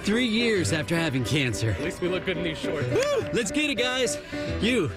3 years after having cancer. At least we look good in these shorts. Woo! Let's get it, guys. You,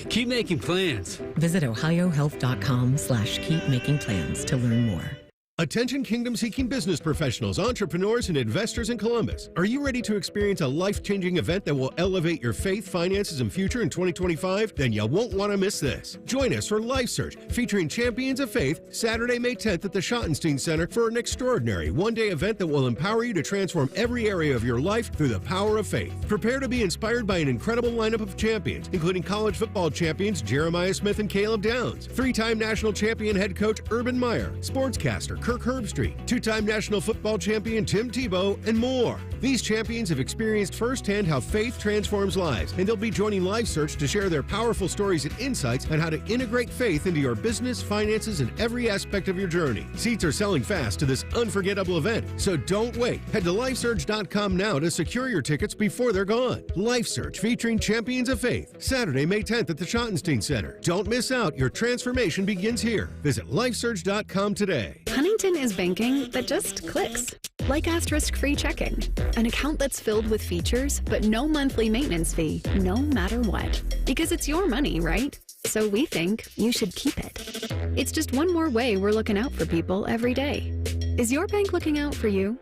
keep making plans. Visit ohiohealth.com/keep making plans to learn more. Attention kingdom-seeking business professionals, entrepreneurs, and investors in Columbus. Are you ready to experience a life-changing event that will elevate your faith, finances, and future in 2025? Then you won't want to miss this. Join us for Life Search, featuring champions of faith, Saturday, May 10th at the Schottenstein Center for an extraordinary one-day event that will empower you to transform every area of your life through the power of faith. Prepare to be inspired by an incredible lineup of champions, including college football champions Jeremiah Smith and Caleb Downs, three-time national champion head coach Urban Meyer, sportscaster Kirk Herbstreit, two-time national football champion Tim Tebow, and more. These champions have experienced firsthand how faith transforms lives, and they'll be joining Life Search to share their powerful stories and insights on how to integrate faith into your business, finances, and every aspect of your journey. Seats are selling fast to this unforgettable event, so don't wait. Head to lifesearch.com now to secure your tickets before they're gone. Life Search featuring champions of faith, Saturday, May 10th at the Schottenstein Center. Don't miss out. Your transformation begins here. Visit lifesearch.com today. Huntington is banking that just clicks. Like asterisk-free checking. An account that's filled with features, but no monthly maintenance fee, no matter what. Because it's your money, right? So we think you should keep it. It's just one more way we're looking out for people every day. Is your bank looking out for you?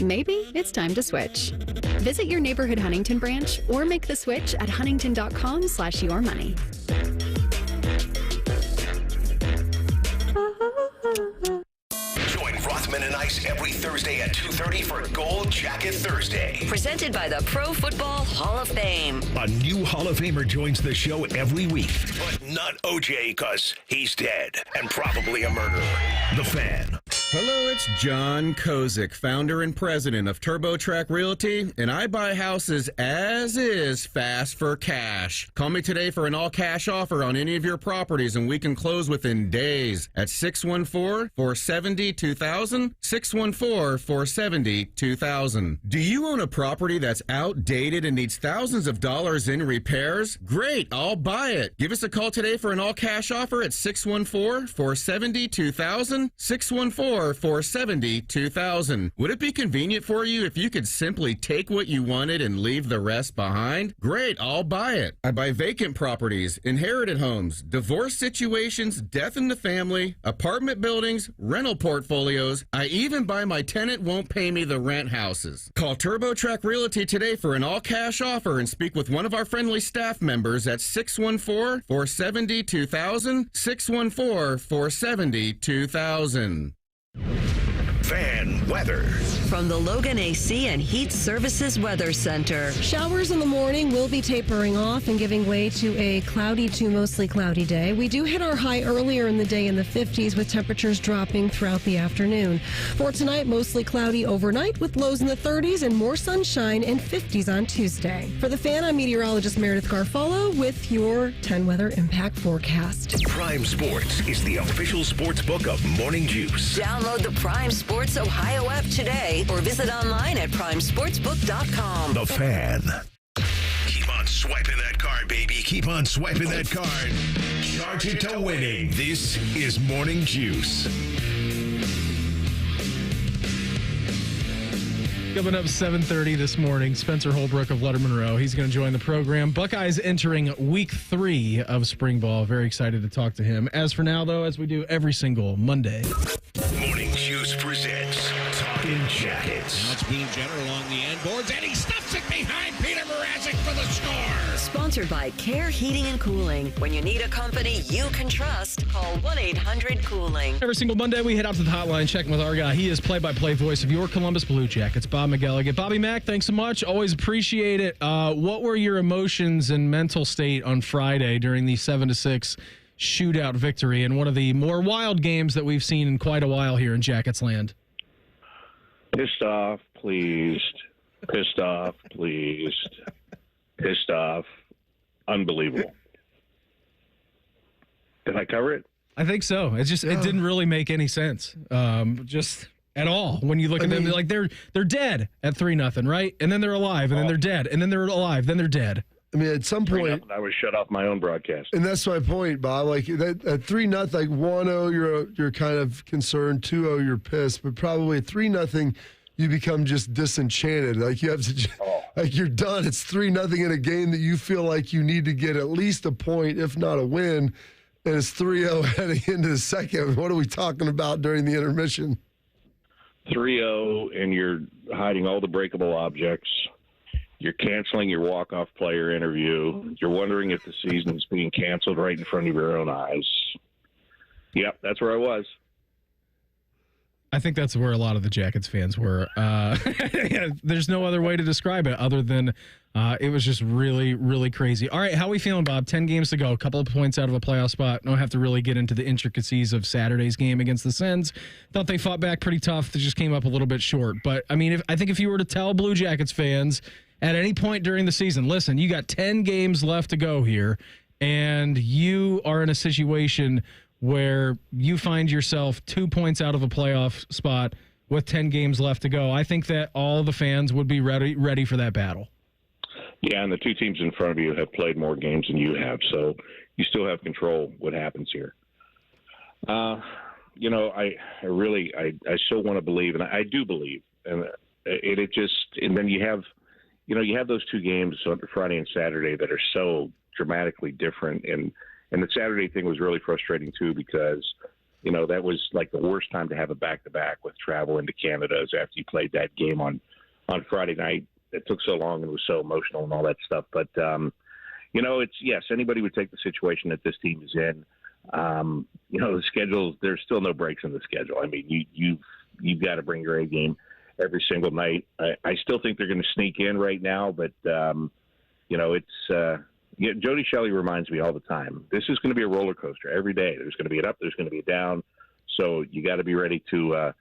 Maybe it's time to switch. Visit your neighborhood Huntington branch or make the switch at huntington.com/yourmoney. Join Rothman and Ice every Thursday at 2:30 for Gold Jacket Thursday. Presented by the Pro Football Hall of Fame. A new Hall of Famer joins the show every week. But not OJ, because he's dead and probably a murderer. The Fan. Hello, it's John Kozik, founder and president of TurboTrack Realty, and I buy houses as is, fast for cash. Call me today for an all-cash offer on any of your properties, and we can close within days at 614-470-2000, 614-470-2000. Do you own a property that's outdated and needs thousands of dollars in repairs? Great, I'll buy it. Give us a call today for an all-cash offer at 614-470-2000, 614-470-2000. Would it be convenient for you if you could simply take what you wanted and leave the rest behind? Great, I'll buy it. I buy vacant properties, inherited homes, divorce situations, death in the family, apartment buildings, rental portfolios. I even buy my tenant won't pay me the rent houses. Call TurboTrack Realty today for an all-cash offer and speak with one of our friendly staff members at 614-470-2000, 614-470-2000. Fan weather. From the Logan AC and Heat Services Weather Center. Showers in the morning will be tapering off and giving way to a cloudy to mostly cloudy day. We do hit our high earlier in the day in the 50s with temperatures dropping throughout the afternoon. For tonight, mostly cloudy overnight with lows in the 30s and more sunshine and 50s on Tuesday. For the Fan, I'm meteorologist Meredith Garfolo with your 10 weather impact forecast. Prime Sports is the official sports book of Morning Juice. Download the Prime Sports Ohio app today or visit online at primesportsbook.com. The Fan. Keep on swiping that card, baby. Keep on swiping that card. Charge it to winning. This is Morning Juice. Coming up 7:30 this morning, Spencer Holbrook of Lettermen Row. He's going to join the program. Buckeyes entering week 3 of spring ball. Very excited to talk to him. As for now, though, as we do every single Monday. Morning Juice presents Talking Jackets. Now it's Bean Jenner along the end boards, and he stops Mrazek behind Peter Mrazek for the score. Sponsored by Care Heating and Cooling. When you need a company you can trust, call 1-800-COOLING. Every single Monday, we head out to the hotline, checking with our guy. He is play-by-play voice of your Columbus Blue Jackets, Bob McElligott. Bobby Mac, thanks so much. Always appreciate it. What were your emotions and mental state on Friday during the 7-6 shootout victory in one of the more wild games that we've seen in quite a while here in Jackets land? Pissed off, pleased. Pissed off, pleased. Pissed off. Unbelievable. Did I cover it? I think so. It's just it didn't really make any sense, just at all. When you look at them, like they're dead at 3-0, right? And then they're alive, and then they're dead, and then they're alive, then they're dead. I mean, at some point, I was shut off my own broadcast, and that's my point, Bob. Like at 3-0, like 1-0, you're kind of concerned. 2-0, you're pissed, but probably at 3-0, you become just disenchanted. Like you have to, like you're done. It's 3-0 in a game that you feel like you need to get at least a point, if not a win. And it's 3-0 heading into the second. What are we talking about during the intermission? 3-0, and you're hiding all the breakable objects. You're canceling your walk-off player interview. You're wondering if the season's being canceled right in front of your own eyes. Yep, that's where I was. I think that's where a lot of the Jackets fans were. There's no other way to describe it other than it was just really, really crazy. All right, how are we feeling, Bob? 10 games to go, a couple of points out of a playoff spot. Don't have to really get into the intricacies of Saturday's game against the Sens. Thought they fought back pretty tough. They just came up a little bit short. But, I mean, I think if you were to tell Blue Jackets fans at any point during the season, listen, you got 10 games left to go here, and you are in a situation where you find yourself 2 points out of a playoff spot with 10 games left to go. I think that all the fans would be ready for that battle. Yeah, and the two teams in front of you have played more games than you have, so you still have control what happens here. You know, I really still want to believe, and I do believe, and and then you have those two games on Friday and Saturday that are so dramatically different, and the Saturday thing was really frustrating too because, you know, that was like the worst time to have a back-to-back with travel into Canada is after you played that game on Friday night. It took so long and was so emotional and all that stuff. But, you know, anybody would take the situation that this team is in. You know, the schedule, there's still no breaks in the schedule. I mean, you've got to bring your A game every single night. I still think they're going to sneak in right now, but, you know, Jody Shelley reminds me all the time, this is going to be a roller coaster every day. There's going to be an up, there's going to be a down. So you got to be ready to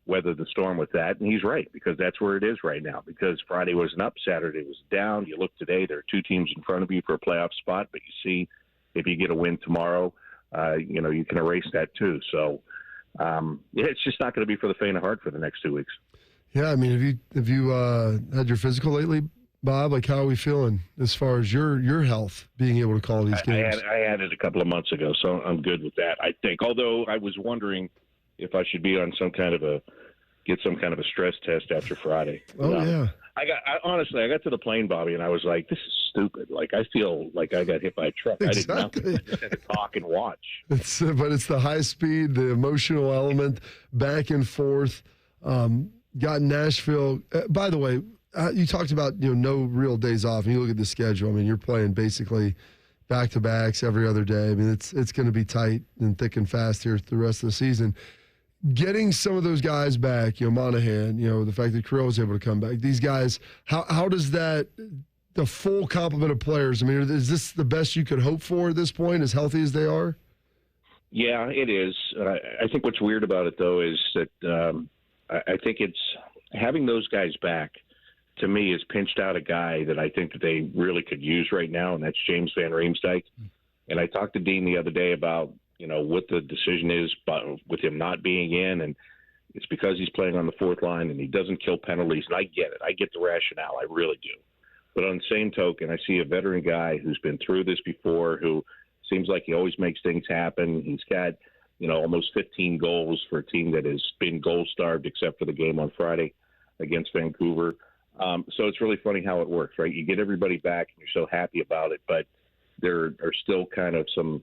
weather the storm with that. And he's right, because that's where it is right now, because Friday was an up, Saturday was down. You look today, there are two teams in front of you for a playoff spot, but you see if you get a win tomorrow, you know, you can erase that too. So it's just not going to be for the faint of heart for the next 2 weeks. Yeah, I mean, have you had your physical lately, Bob? Like, how are we feeling as far as your health, being able to call these games? I had it a couple of months ago, so I'm good with that, I think. Although I was wondering if I should be on get some kind of a stress test after Friday. Yeah. Honestly, I got to the plane, Bobby, and I was like, this is stupid. Like, I feel like I got hit by a truck. Exactly. I did nothing. I just had to talk and watch. But it's the high speed, the emotional element, back and forth. Got Nashville. By the way, you talked about, you know, no real days off, and you look at the schedule. I mean, you're playing basically back-to-backs every other day. I mean, it's going to be tight and thick and fast here the rest of the season. Getting some of those guys back, you know, Monahan, you know, the fact that Creel was able to come back. These guys, how does that, the full complement of players, I mean, is this the best you could hope for at this point, as healthy as they are? Yeah, it is. I think what's weird about it, though, is that I think it's having those guys back, to me, has pinched out a guy that I think that they really could use right now, and that's James Van Riemsdyk. And I talked to Dean the other day about, you know, what the decision is with him not being in, and it's because he's playing on the fourth line and he doesn't kill penalties, and I get it. I get the rationale. I really do. But on the same token, I see a veteran guy who's been through this before, who seems like he always makes things happen. He's got, you know, almost 15 goals for a team that has been goal-starved except for the game on Friday against Vancouver. So it's really funny how it works, right? You get everybody back and you're so happy about it, but there are still kind of some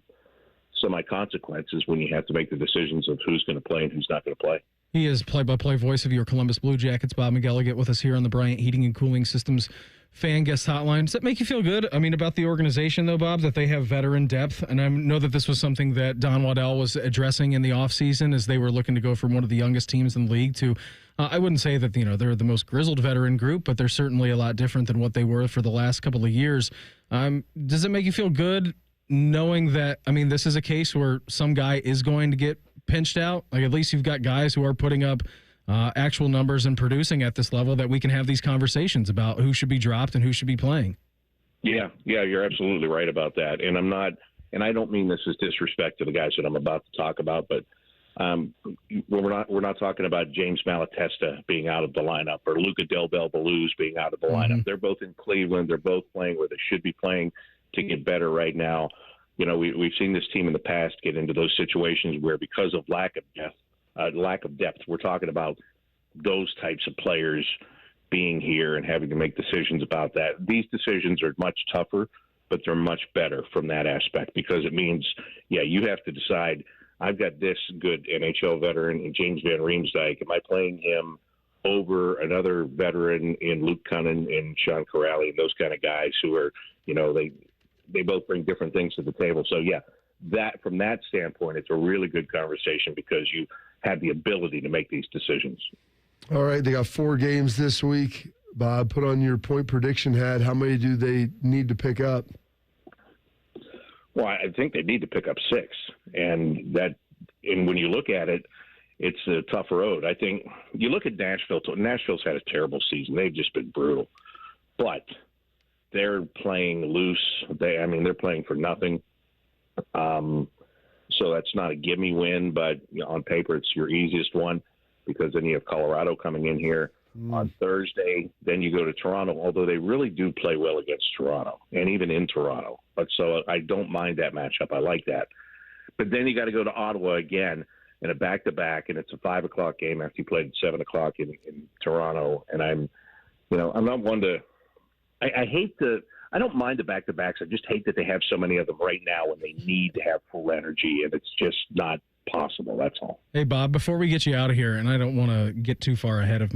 consequences when you have to make the decisions of who's going to play and who's not going to play. He is play-by-play voice of your Columbus Blue Jackets. Bob McElligott with us here on the Bryant Heating and Cooling Systems fan guest hotline. Does that make you feel good? I mean, about the organization, though, Bob, that they have veteran depth. And I know that this was something that Don Waddell was addressing in the offseason as they were looking to go from one of the youngest teams in the league to, I wouldn't say that, they're the most grizzled veteran group, but they're certainly a lot different than what they were for the last couple of years. Does it make you feel good knowing that, this is a case where some guy is going to get pinched out? Like, at least you've got guys who are putting up actual numbers and producing at this level that we can have these conversations about who should be dropped and who should be playing. Yeah, you're absolutely right about that. And I don't mean this as disrespect to the guys that I'm about to talk about, but we're not talking about James Malatesta being out of the lineup or Luca Del Bel Belluz being out of the lineup. They're both in Cleveland. They're both playing where they should be playing to get better right now. We've seen this team in the past get into those situations where, because of lack of depth, we're talking about those types of players being here and having to make decisions about that. These decisions are much tougher, but they're much better from that aspect, because it means, you have to decide, I've got this good NHL veteran in James Van Riemsdyk. Am I playing him over another veteran in Luke Cunnin and Sean Corrali and those kind of guys who are, they both bring different things to the table. So, that from that standpoint, it's a really good conversation because you have the ability to make these decisions. All right, they got 4 games this week. Bob, put on your point prediction hat. How many do they need to pick up? Well, I think they need to pick up 6, and when you look at it, it's a tough road. I think you look at Nashville. Nashville's had a terrible season. They've just been brutal, but they're playing loose. They're playing for nothing. So that's not a gimme win, but on paper it's your easiest one, because then you have Colorado coming in here on Thursday. Then you go to Toronto, although they really do play well against Toronto and even in Toronto. But so I don't mind that matchup. I like that. But then you got to go to Ottawa again in a back-to-back, and it's a 5:00 game after you played at 7:00 in Toronto. And I'm not one to – I don't mind the back-to-backs. I just hate that they have so many of them right now when they need to have full energy, and it's just not possible. That's all. Hey, Bob, before we get you out of here, and I don't want to get too far ahead of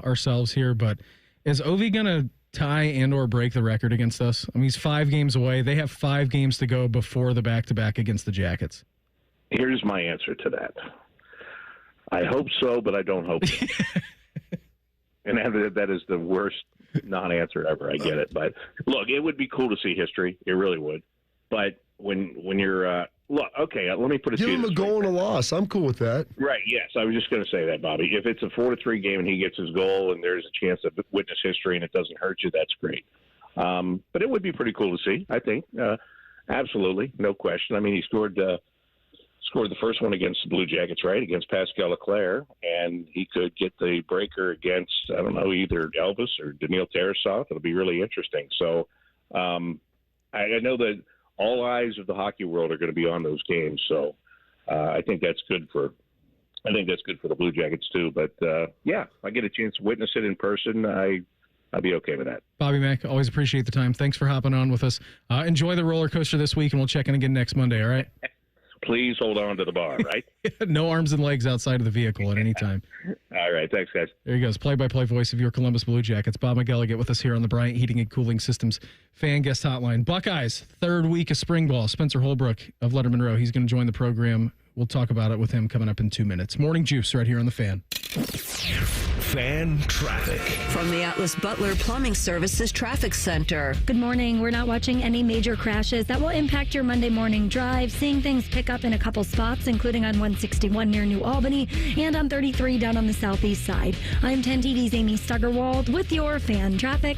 ourselves here, but is Ovi going to tie and or break the record against us? He's 5 games away. They have 5 games to go before the back-to-back against the Jackets. Here's my answer to that. I hope so, but I don't hope so. And that is the worst non-answer ever. I get it. But look, it would be cool to see history. It really would. But when you're look, okay, let me put it to you. Give him a goal and a loss. I'm cool with that. Right, yes. I was just going to say that, Bobby. If it's a 4-3 game and he gets his goal and there's a chance to witness history and it doesn't hurt you, that's great. But it would be pretty cool to see, I think. Absolutely, no question. He scored the first one against the Blue Jackets, right, against Pascal Leclerc, and he could get the breaker against, I don't know, either Elvis or Daniil Tarasov. It'll be really interesting. So I know that all eyes of the hockey world are going to be on those games. So I think that's good for the Blue Jackets too. But if I get a chance to witness it in person, I'd be okay with that. Bobby Mack, always appreciate the time. Thanks for hopping on with us. Enjoy the roller coaster this week, and we'll check in again next Monday. All right. Please hold on to the bar, right? No arms and legs outside of the vehicle at any time. All right. Thanks, guys. There he goes. Play-by-play voice of your Columbus Blue Jackets. Bob McElligott with us here on the Bryant Heating and Cooling Systems fan guest hotline. Buckeyes, 3rd week of spring ball. Spencer Holbrook of Lettermen Row. He's going to join the program. We'll talk about it with him coming up in 2 minutes. Morning Juice right here on the Fan. Fan traffic. From the Atlas Butler Plumbing Services Traffic Center. Good morning. We're not watching any major crashes that will impact your Monday morning drive. Seeing things pick up in a couple spots, including on 161 near New Albany and on 33 down on the southeast side. I'm 10 TV's Amy Stuggerwald with your fan traffic.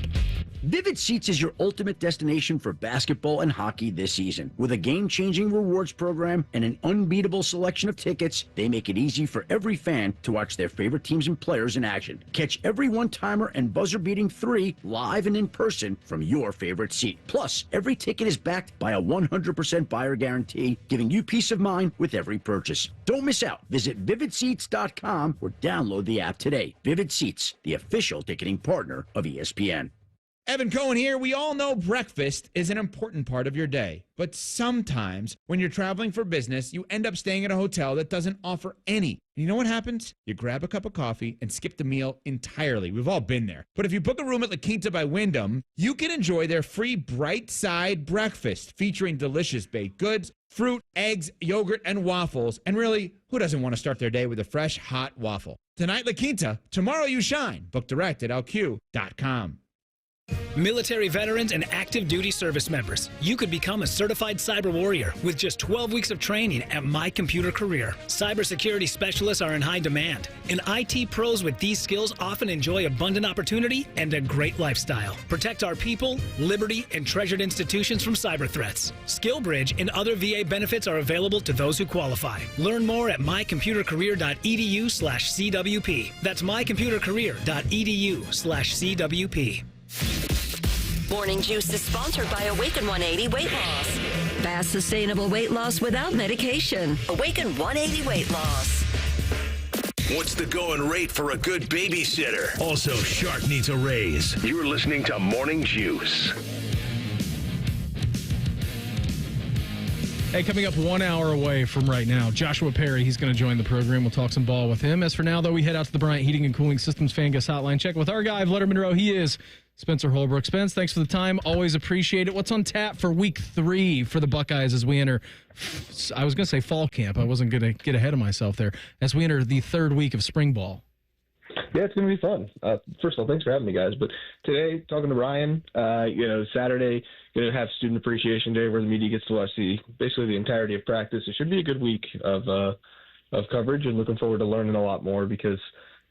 Vivid Seats is your ultimate destination for basketball and hockey this season. With a game-changing rewards program and an unbeatable selection of tickets, they make it easy for every fan to watch their favorite teams and players in action. Catch every one-timer and buzzer-beating 3 live and in person from your favorite seat. Plus, every ticket is backed by a 100% buyer guarantee, giving you peace of mind with every purchase. Don't miss out. Visit vividseats.com or download the app today. Vivid Seats, the official ticketing partner of ESPN. Evan Cohen here. We all know breakfast is an important part of your day, but sometimes when you're traveling for business, you end up staying at a hotel that doesn't offer any. And you know what happens? You grab a cup of coffee and skip the meal entirely. We've all been there. But if you book a room at La Quinta by Wyndham, you can enjoy their free Bright Side breakfast featuring delicious baked goods, fruit, eggs, yogurt, and waffles. And really, who doesn't want to start their day with a fresh, hot waffle? Tonight, La Quinta. Tomorrow, you shine. Book direct at lq.com. Military veterans and active duty service members, you could become a certified cyber warrior with just 12 weeks of training at My Computer Career. Cybersecurity specialists are in high demand, and IT pros with these skills often enjoy abundant opportunity and a great lifestyle. Protect our people, liberty, and treasured institutions from cyber threats. SkillBridge and other VA benefits are available to those who qualify. Learn more at mycomputercareer.edu/CWP. That's mycomputercareer.edu/CWP. Morning Juice is sponsored by Awaken 180 Weight Loss. Fast, sustainable weight loss without medication. Awaken 180 Weight Loss. What's the going rate for a good babysitter? Also, Shark needs a raise. You're listening to Morning Juice. Hey, coming up 1 hour away from right now, Joshua Perry, he's going to join the program. We'll talk some ball with him. As for now, though, we head out to the Bryant Heating and Cooling Systems Fan Guest Hotline. Check with our guy of Lettermen Row. He is Spencer Holbrook. Spence, thanks for the time. Always appreciate it. What's on tap for week 3 for the Buckeyes as we enter, I was going to say fall camp. I wasn't going to get ahead of myself there. As we enter the 3rd week of spring ball. Yeah, it's going to be fun. First of all, thanks for having me, guys. But today, talking to Ryan, Saturday, going to have Student Appreciation Day where the media gets to watch basically the entirety of practice. It should be a good week of coverage, and looking forward to learning a lot more because,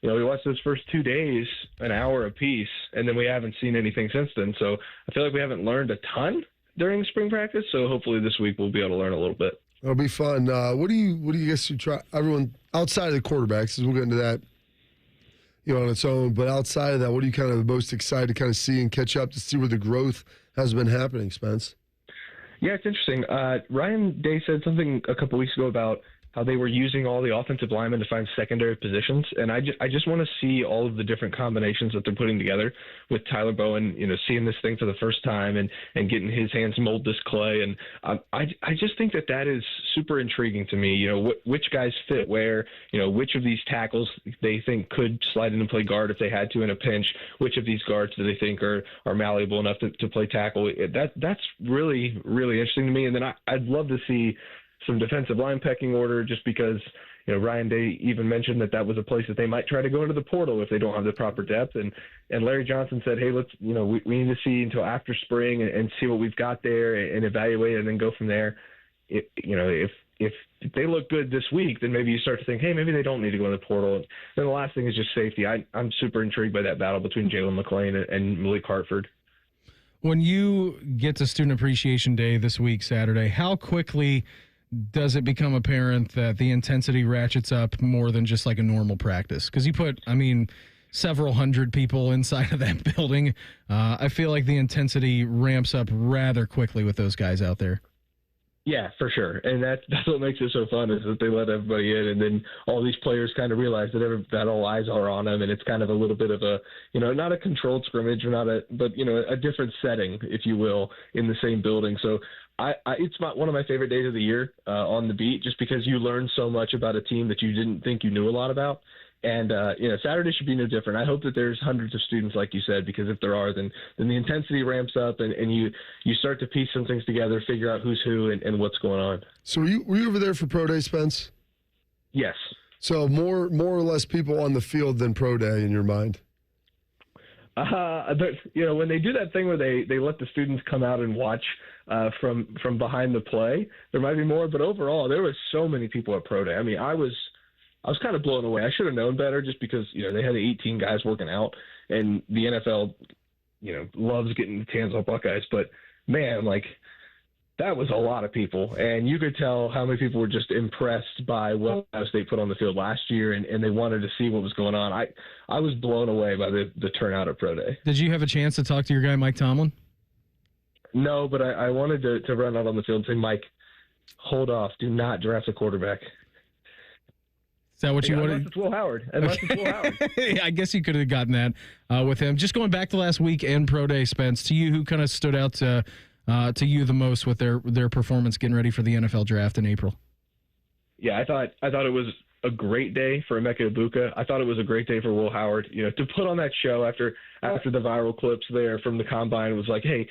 we watched those first 2 days an hour apiece, and then we haven't seen anything since then. So I feel like we haven't learned a ton during spring practice. So hopefully this week we'll be able to learn a little bit. It'll be fun. What do you guys try? Everyone outside of the quarterbacks, we'll get into that, on its own. But outside of that, what are you kind of most excited to kind of see and catch up to see where the growth has been happening, Spence? Yeah, it's interesting. Ryan Day said something a couple weeks ago about how they were using all the offensive linemen to find secondary positions. And I just want to see all of the different combinations that they're putting together with Tyler Bowen, seeing this thing for the first time and getting his hands mold this clay. And I just think that is super intriguing to me, which guys fit where, which of these tackles they think could slide in and play guard if they had to in a pinch, which of these guards do they think are malleable enough to play tackle. That's really, really interesting to me. And then I'd love to see some defensive line pecking order just because, Ryan Day even mentioned that was a place that they might try to go into the portal if they don't have the proper depth. And Larry Johnson said, hey, let's, we need to see until after spring and see what we've got there and evaluate it and then go from there. If they look good this week, then maybe you start to think, hey, maybe they don't need to go in the portal. And then the last thing is just safety. I'm super intrigued by that battle between Jalen McClain and Malik Hartford. When you get to Student Appreciation Day this week, Saturday, how quickly does it become apparent that the intensity ratchets up more than just like a normal practice? Because you put, several hundred people inside of that building. I feel like the intensity ramps up rather quickly with those guys out there. Yeah, for sure. And that's what makes it so fun is that they let everybody in, and then all these players kind of realize that all eyes are on them, and it's kind of a little bit of a, not a controlled scrimmage, but a different setting, if you will, in the same building. So it's one of my favorite days of the year on the beat, just because you learn so much about a team that you didn't think you knew a lot about. And, Saturday should be no different. I hope that there's hundreds of students, like you said, because if there are, then the intensity ramps up and you start to piece some things together, figure out who's who and what's going on. So were you over there for Pro Day, Spence? Yes. So more or less people on the field than Pro Day in your mind? When they do that thing where they let the students come out and watch from behind the play, there might be more. But overall, there was so many people at Pro Day. I was kind of blown away. I should have known better just because, they had 18 guys working out, and the NFL, loves getting the hands on Buckeyes. But, man, that was a lot of people. And you could tell how many people were just impressed by what Ohio State put on the field last year, and they wanted to see what was going on. I was blown away by the turnout at Pro Day. Did you have a chance to talk to your guy, Mike Tomlin? No, but I wanted to run out on the field and say, Mike, hold off. Do not draft a quarterback. that what you wanted? Unless it's Will Howard. I guess you could have gotten that with him. Just going back to last week and Pro Day, Spence, to you, who kind of stood out to you the most with their performance getting ready for the NFL draft in April? Yeah, I thought it was a great day for Emeka Egbuka. I thought it was a great day for Will Howard. To put on that show after the viral clips there from the combine was like, hey,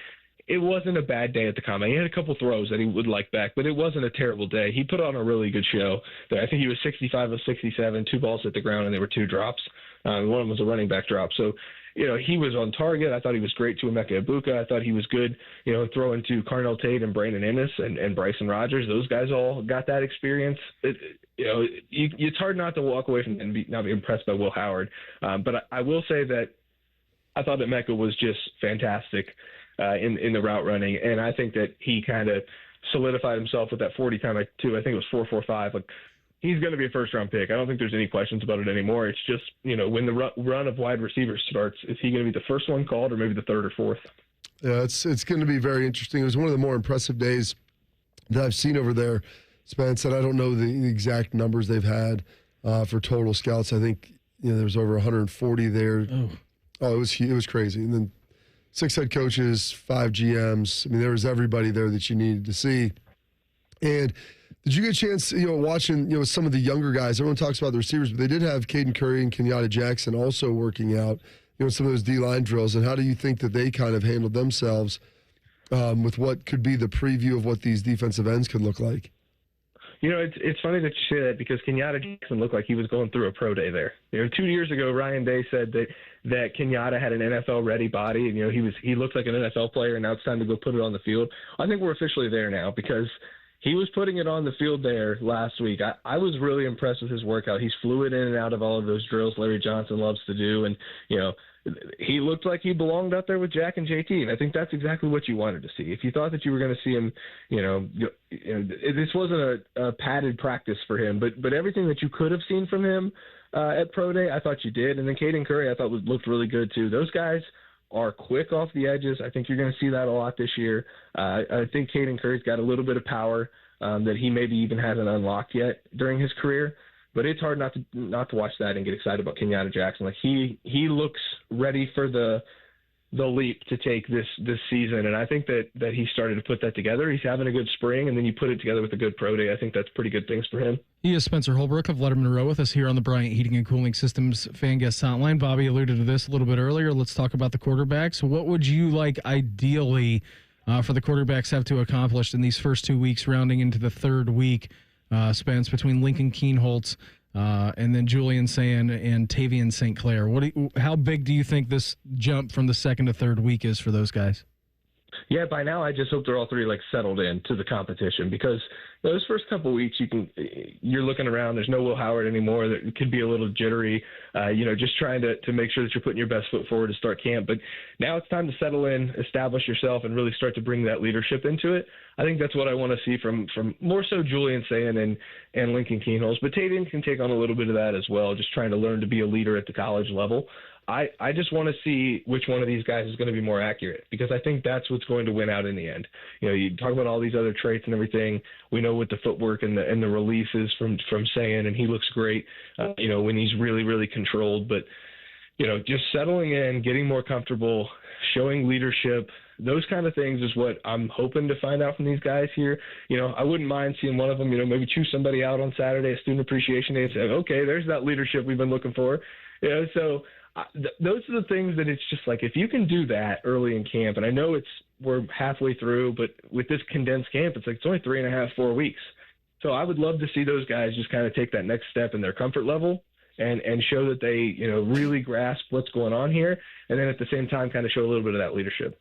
it wasn't a bad day at the combine. He had a couple throws that he would like back, but it wasn't a terrible day. He put on a really good show. I think he was 65 of 67, 2 balls hit the ground, and there were 2 drops. One of them was a running back drop. So, he was on target. I thought he was great to Emeka Egbuka. I thought he was good, throwing to Carnell Tate and Brandon Ennis and Bryson Rogers. Those guys all got that experience. It's hard not to walk away from it and not be impressed by Will Howard. But I will say that I thought that Emeka was just fantastic in the route running, and I think that he kind of solidified himself with that 40 time too. I think it was 4.45. Like, he's going to be a first-round pick. I don't think there's any questions about it anymore. It's just, when the run of wide receivers starts, is he going to be the first one called or maybe the third or fourth? Yeah, it's going to be very interesting. It was one of the more impressive days that I've seen over there, Spence, and I don't know the exact numbers they've had for total scouts. I think there was over 140 there. Oh, it was crazy. And then 6 head coaches, 5 GMs. I mean, there was everybody there that you needed to see. And did you get a chance, watching, some of the younger guys? Everyone talks about the receivers, but they did have Caden Curry and Kenyatta Jackson also working out, some of those D-line drills. And how do you think that they kind of handled themselves with what could be the preview of what these defensive ends could look like? It's funny that you say that because Kenyatta Jackson looked like he was going through a pro day there. 2 years ago, Ryan Day said that Kenyatta had an NFL-ready body, and he looked like an NFL player, and now it's time to go put it on the field. I think we're officially there now because he was putting it on the field there last week. I was really impressed with his workout. He's fluid in and out of all of those drills Larry Johnson loves to do, and he looked like he belonged out there with Jack and JT, and I think that's exactly what you wanted to see. If you thought that you were going to see him, this wasn't a padded practice for him, but everything that you could have seen from him at Pro Day, I thought you did. And then Caden Curry, I thought looked really good too. Those guys are quick off the edges. I think you're going to see that a lot this year. I think Caden Curry's got a little bit of power that he maybe even hasn't unlocked yet during his career. But it's hard not to watch that and get excited about Kenyatta Jackson. Like he looks ready for the leap to take this season, and I think that he started to put that together. He's having a good spring, and then you put it together with a good pro day. I think that's pretty good things for him. He is Spencer Holbrook of Lettermen Row with us here on the Bryant Heating and Cooling Systems Fan Guest Hotline. Bobby alluded to this a little bit earlier. Let's talk about the quarterbacks. What would you like ideally for the quarterbacks have to accomplish in these first 2 weeks, rounding into the third week? Spence, between Lincoln Keenholtz and then Julian Sayin and Tavian St. Clair. How big do you think this jump from the second to third week is for those guys? Yeah, by now I just hope they're all three settled in to the competition because those first couple of weeks you're looking around. There's no Will Howard anymore. That could be a little jittery. Just trying to make sure that you're putting your best foot forward to start camp. But now it's time to settle in, establish yourself, and really start to bring that leadership into it. I think that's what I want to see from more so Julian Sayin and Lincoln Keenholtz. But Tavian can take on a little bit of that as well, just trying to learn to be a leader at the college level. I just want to see which one of these guys is going to be more accurate because I think that's what's going to win out in the end. You talk about all these other traits and everything. We know what the footwork and the releases from Sayin, and he looks great, when he's really, really controlled. But, just settling in, getting more comfortable, showing leadership, those kind of things is what I'm hoping to find out from these guys here. I wouldn't mind seeing one of them, maybe choose somebody out on Saturday, a student appreciation day, and say, okay, there's that leadership we've been looking for. So those are the things that it's just like if you can do that early in camp, and I know we're halfway through, but with this condensed camp, it's only 3.5, 4 weeks. So I would love to see those guys just kind of take that next step in their comfort level and show that they really grasp what's going on here, and then at the same time kind of show a little bit of that leadership.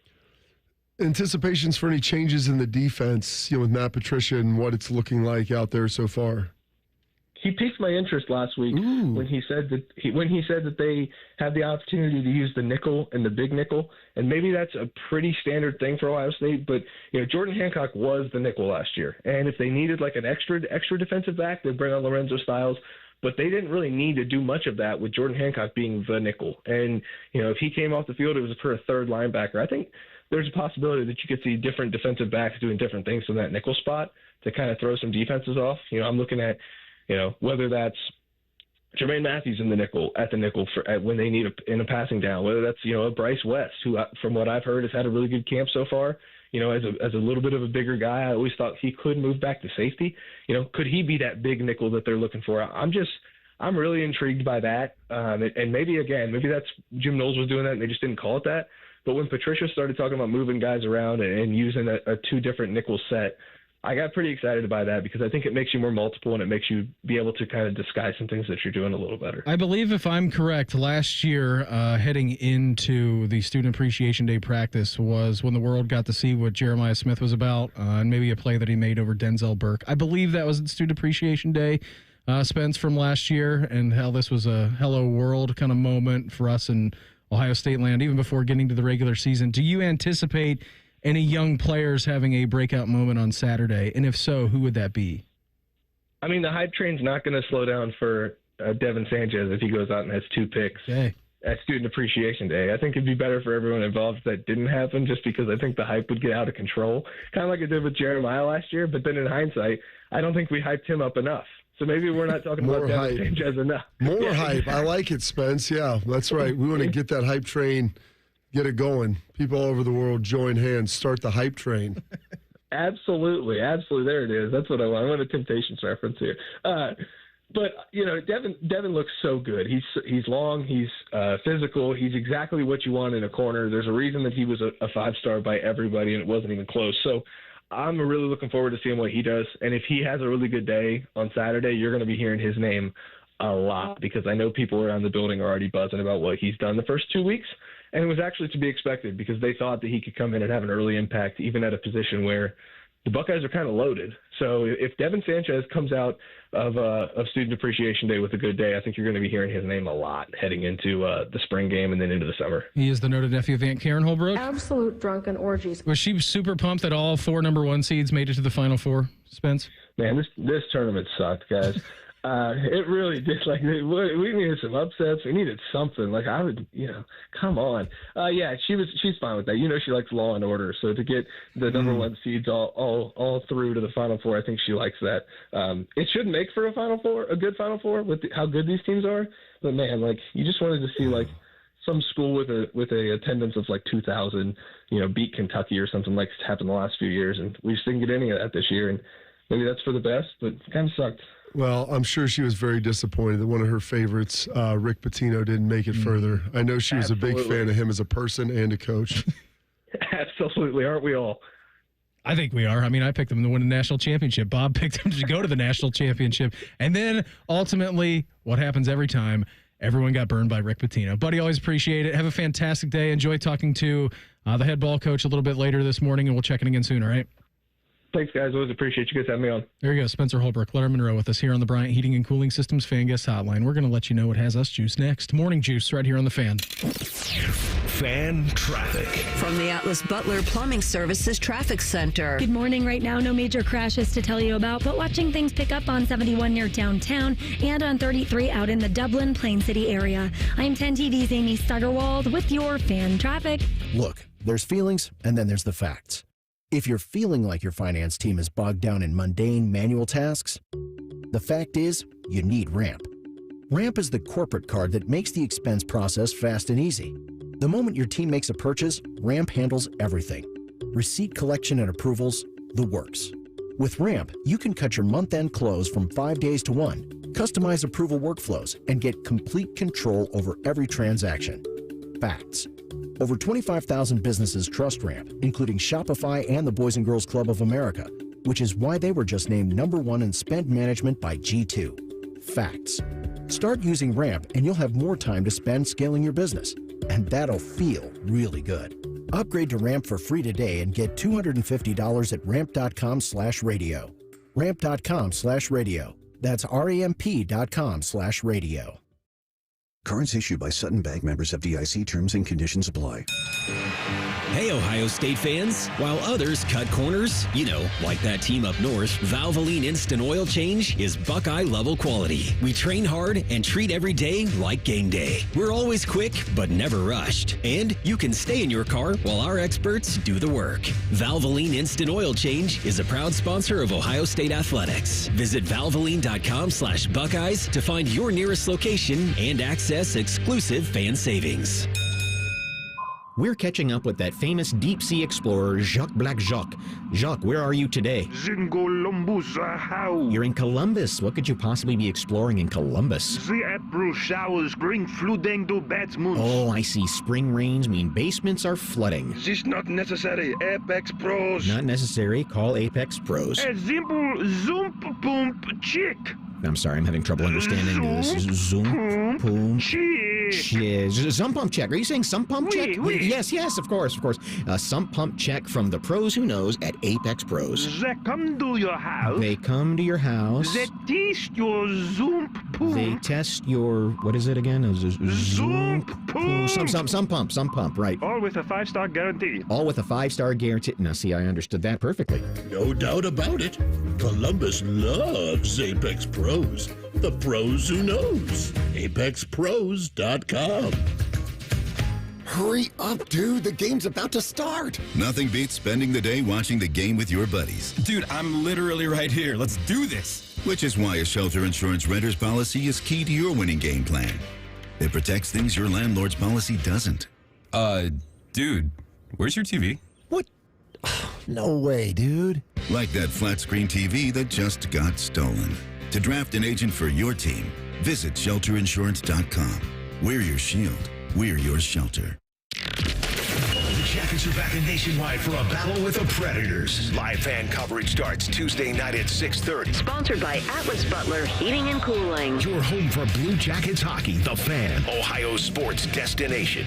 Anticipations for any changes in the defense, with Matt Patricia and what it's looking like out there so far? He piqued my interest last week when he said that they had the opportunity to use the nickel and the big nickel, and maybe that's a pretty standard thing for Ohio State. But Jordan Hancock was the nickel last year, and if they needed an extra defensive back, they'd bring on Lorenzo Styles. But they didn't really need to do much of that with Jordan Hancock being the nickel. And if he came off the field, it was for a third linebacker. I think there's a possibility that you could see different defensive backs doing different things from that nickel spot to kind of throw some defenses off. I'm looking at whether that's Jermaine Matthews in the nickel when they need in a passing down, whether that's, a Bryce West, who from what I've heard has had a really good camp so far. As a little bit of a bigger guy, I always thought he could move back to safety. Could he be that big nickel that they're looking for? I'm really intrigued by that. And maybe that's Jim Knowles was doing that and they just didn't call it that. But when Patricia started talking about moving guys around and using a two different nickel set, I got pretty excited by that because I think it makes you more multiple and it makes you be able to kind of disguise some things that you're doing a little better. I believe, if I'm correct, last year, heading into the Student Appreciation Day practice was when the world got to see what Jeremiah Smith was about and maybe a play that he made over Denzel Burke. I believe that was at Student Appreciation Day, Spence, from last year, and how this was a hello world kind of moment for us in Ohio State land, even before getting to the regular season. Do you anticipate any young players having a breakout moment on Saturday? And if so, who would that be? I mean, the hype train's not going to slow down for Devin Sanchez if he goes out and has 2 picks at Student Appreciation Day. I think it'd be better for everyone involved if that didn't happen, just because I think the hype would get out of control, kind of like it did with Jeremiah last year. But then in hindsight, I don't think we hyped him up enough. So maybe we're not talking about Devin Sanchez enough. More hype. I like it, Spence. Yeah, that's right. We want to get that hype train, get it going. People all over the world join hands, start the hype train. Absolutely. There it is. That's what I want. I want a Temptations reference here. But Devin looks so good. He's long. He's physical. He's exactly what you want in a corner. There's a reason that he was a 5-star by everybody, and it wasn't even close. So I'm really looking forward to seeing what he does. And if he has a really good day on Saturday, you're going to be hearing his name a lot, because I know people around the building are already buzzing about what he's done the first 2 weeks. And it was actually to be expected, because they thought that he could come in and have an early impact, even at a position where the Buckeyes are kind of loaded. So if Devin Sanchez comes out of Student Appreciation Day with a good day, I think you're going to be hearing his name a lot heading into the spring game and then into the summer. He is the noted nephew of Aunt Karen Holbrook. Absolute drunken orgies. Was she super pumped that all 4 number 1 seeds made it to the Final Four, Spence? Man, this tournament sucked, guys. It really did. Like, we needed some upsets. We needed something. Like, I would, come on. Yeah, she's fine with that. She likes Law and Order. So to get the number 1 seeds all through to the Final Four, I think she likes that. It should make for a Final Four, a good Final Four with how good these teams are. But man, like, you just wanted to see some school with a attendance of 2,000, beat Kentucky or something like it's happened the last few years, and we just didn't get any of that this year. And maybe that's for the best, but it kind of sucked. Well, I'm sure she was very disappointed that one of her favorites, Rick Pitino, didn't make it further. I know she was a big fan of him as a person and a coach. Absolutely. Aren't we all? I think we are. I mean, I picked him to win a national championship. Bob picked him to go to the national championship. And then, ultimately, what happens every time, everyone got burned by Rick Pitino. Buddy, always appreciate it. Have a fantastic day. Enjoy talking to the head ball coach a little bit later this morning, and we'll check in again soon, all right? Thanks, guys. Always appreciate you guys having me on. There you go. Spencer Holbrook, Lettermen Monroe with us here on the Bryant Heating and Cooling Systems Fan Guest Hotline. We're going to let you know what has us juiced next. Morning Juice right here on the Fan. Fan traffic. From the Atlas Butler Plumbing Services Traffic Center. Good morning. Right now, no major crashes to tell you about, but watching things pick up on 71 near downtown and on 33 out in the Dublin, Plain City area. I'm 10 TV's Amy Steigerwald with your fan traffic. Look, there's feelings and then there's the facts. If you're feeling like your finance team is bogged down in mundane manual tasks, the fact is you need Ramp. Ramp is the corporate card that makes the expense process fast and easy. The moment your team makes a purchase, Ramp handles everything. Receipt collection and approvals, the works. With Ramp, you can cut your month-end close from 5 days to 1, customize approval workflows, and get complete control over every transaction. Facts. Over 25,000 businesses trust Ramp, including Shopify and the Boys and Girls Club of America, which is why they were just named #1 in spend management by G2. Facts. Start using Ramp and you'll have more time to spend scaling your business. And that'll feel really good. Upgrade to Ramp for free today and get $250 at ramp.com/radio. Ramp.com/radio. That's RAMP.com/radio. Cards issued by Sutton Bank, members FDIC. Terms and conditions apply. Hey, Ohio State fans. While others cut corners, like that team up north, Valvoline Instant Oil Change is Buckeye-level quality. We train hard and treat every day like game day. We're always quick, but never rushed. And you can stay in your car while our experts do the work. Valvoline Instant Oil Change is a proud sponsor of Ohio State Athletics. Visit valvoline.com/Buckeyes to find your nearest location and access exclusive fan savings. We're catching up with that famous deep-sea explorer, Jacques Black Jacques. Jacques, where are you today? In Columbus, how? You're in Columbus. What could you possibly be exploring in Columbus? The April showers bring flooding to Batmans. Oh, I see. Spring rains mean basements are flooding. This not necessary. Apex Pros. Not necessary. Call Apex Pros. A simple zoom pump chick. I'm sorry, I'm having trouble understanding this. Zoom pump check. Sump pump check. Are you saying sump pump check? Yes, of course. A sump pump check from the pros who knows at Apex Pros. They come to your house. They come to your house. They test your zoom pump. They test your, what is it again? Zoom pump. Some pump, right. All with a 5-star guarantee. All with a 5-star guarantee. Now, see, I understood that perfectly. No doubt about it. Columbus loves Apex Pros. The pros who knows. ApexPros.com. Hurry up, dude. The game's about to start. Nothing beats spending the day watching the game with your buddies. Dude, I'm literally right here. Let's do this. Which is why a shelter insurance renter's policy is key to your winning game plan. It protects things your landlord's policy doesn't. Dude, where's your TV? What? No way, dude. Like that flat screen TV that just got stolen. To draft an agent for your team, visit shelterinsurance.com. We're your shield. We're your shelter. The Jackets are back in Nationwide for a battle with the Predators. Live fan coverage starts Tuesday night at 6:30. Sponsored by Atlas Butler Heating and Cooling. Your home for Blue Jackets hockey, the Fan, Ohio sports destination.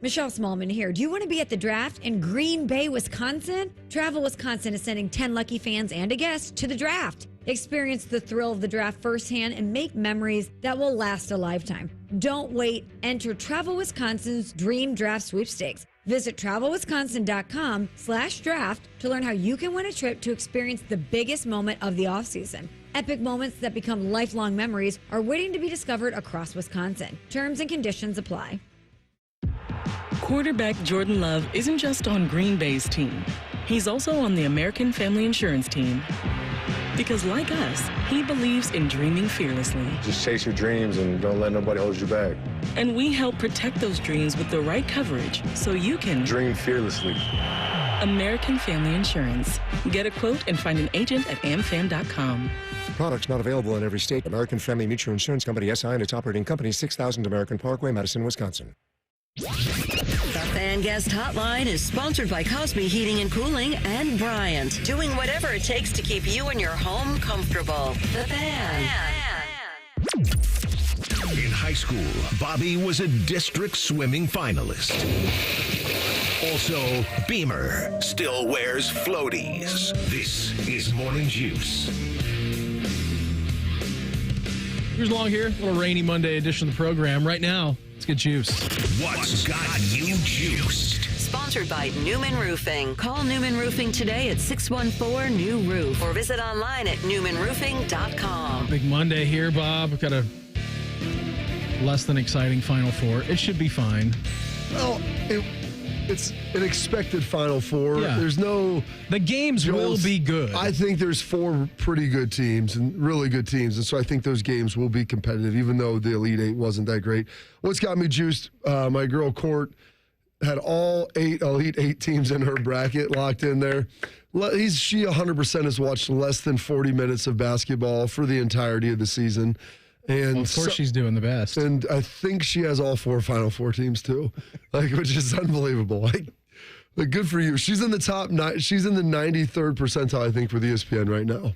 Michelle Smallman here. Do you want to be at the draft in Green Bay, Wisconsin? Travel Wisconsin is sending 10 lucky fans and a guest to the draft. Experience the thrill of the draft firsthand and make memories that will last a lifetime. Don't wait. Enter Travel Wisconsin's Dream Draft Sweepstakes. Visit travelwisconsin.com/draft to learn how you can win a trip to experience the biggest moment of the offseason. Epic moments that become lifelong memories are waiting to be discovered across Wisconsin. Terms and conditions apply. Quarterback Jordan Love isn't just on Green Bay's team. He's also on the American Family Insurance team. Because like us, he believes in dreaming fearlessly. Just chase your dreams and don't let nobody hold you back. And we help protect those dreams with the right coverage so you can dream fearlessly. American Family Insurance. Get a quote and find an agent at amfam.com. Products not available in every state. American Family Mutual Insurance Company, SI, and its operating company, 6000 American Parkway, Madison, Wisconsin. The Fan Guest Hotline is sponsored by Cosby Heating and Cooling and Bryant, doing whatever it takes to keep you and your home comfortable. The Fan. In high school, Bobby was a district swimming finalist. Also, Beamer still wears floaties. This is Morning Juice. Here's Long here, a little rainy Monday edition of the program. Right now, let's get juiced. What's got you juiced? Sponsored by Newman Roofing. Call Newman Roofing today at 614-NEW-ROOF or visit online at newmanroofing.com. Big Monday here, Bob. We've got a less than exciting Final Four. It should be fine. Well, it's an expected Final Four. Yeah. There's no... The games will be good. I think there's 4 pretty good teams and really good teams, and so I think those games will be competitive, even though the Elite Eight wasn't that great. What's got me juiced, my girl Court had all 8 Elite Eight teams in her bracket locked in there. She 100% has watched less than 40 minutes of basketball for the entirety of the season. And of course, she's doing the best. And I think she has all 4 Final Four teams too, which is unbelievable. Good for you. She's in the top 9. She's in the 93rd percentile, I think, for the ESPN right now.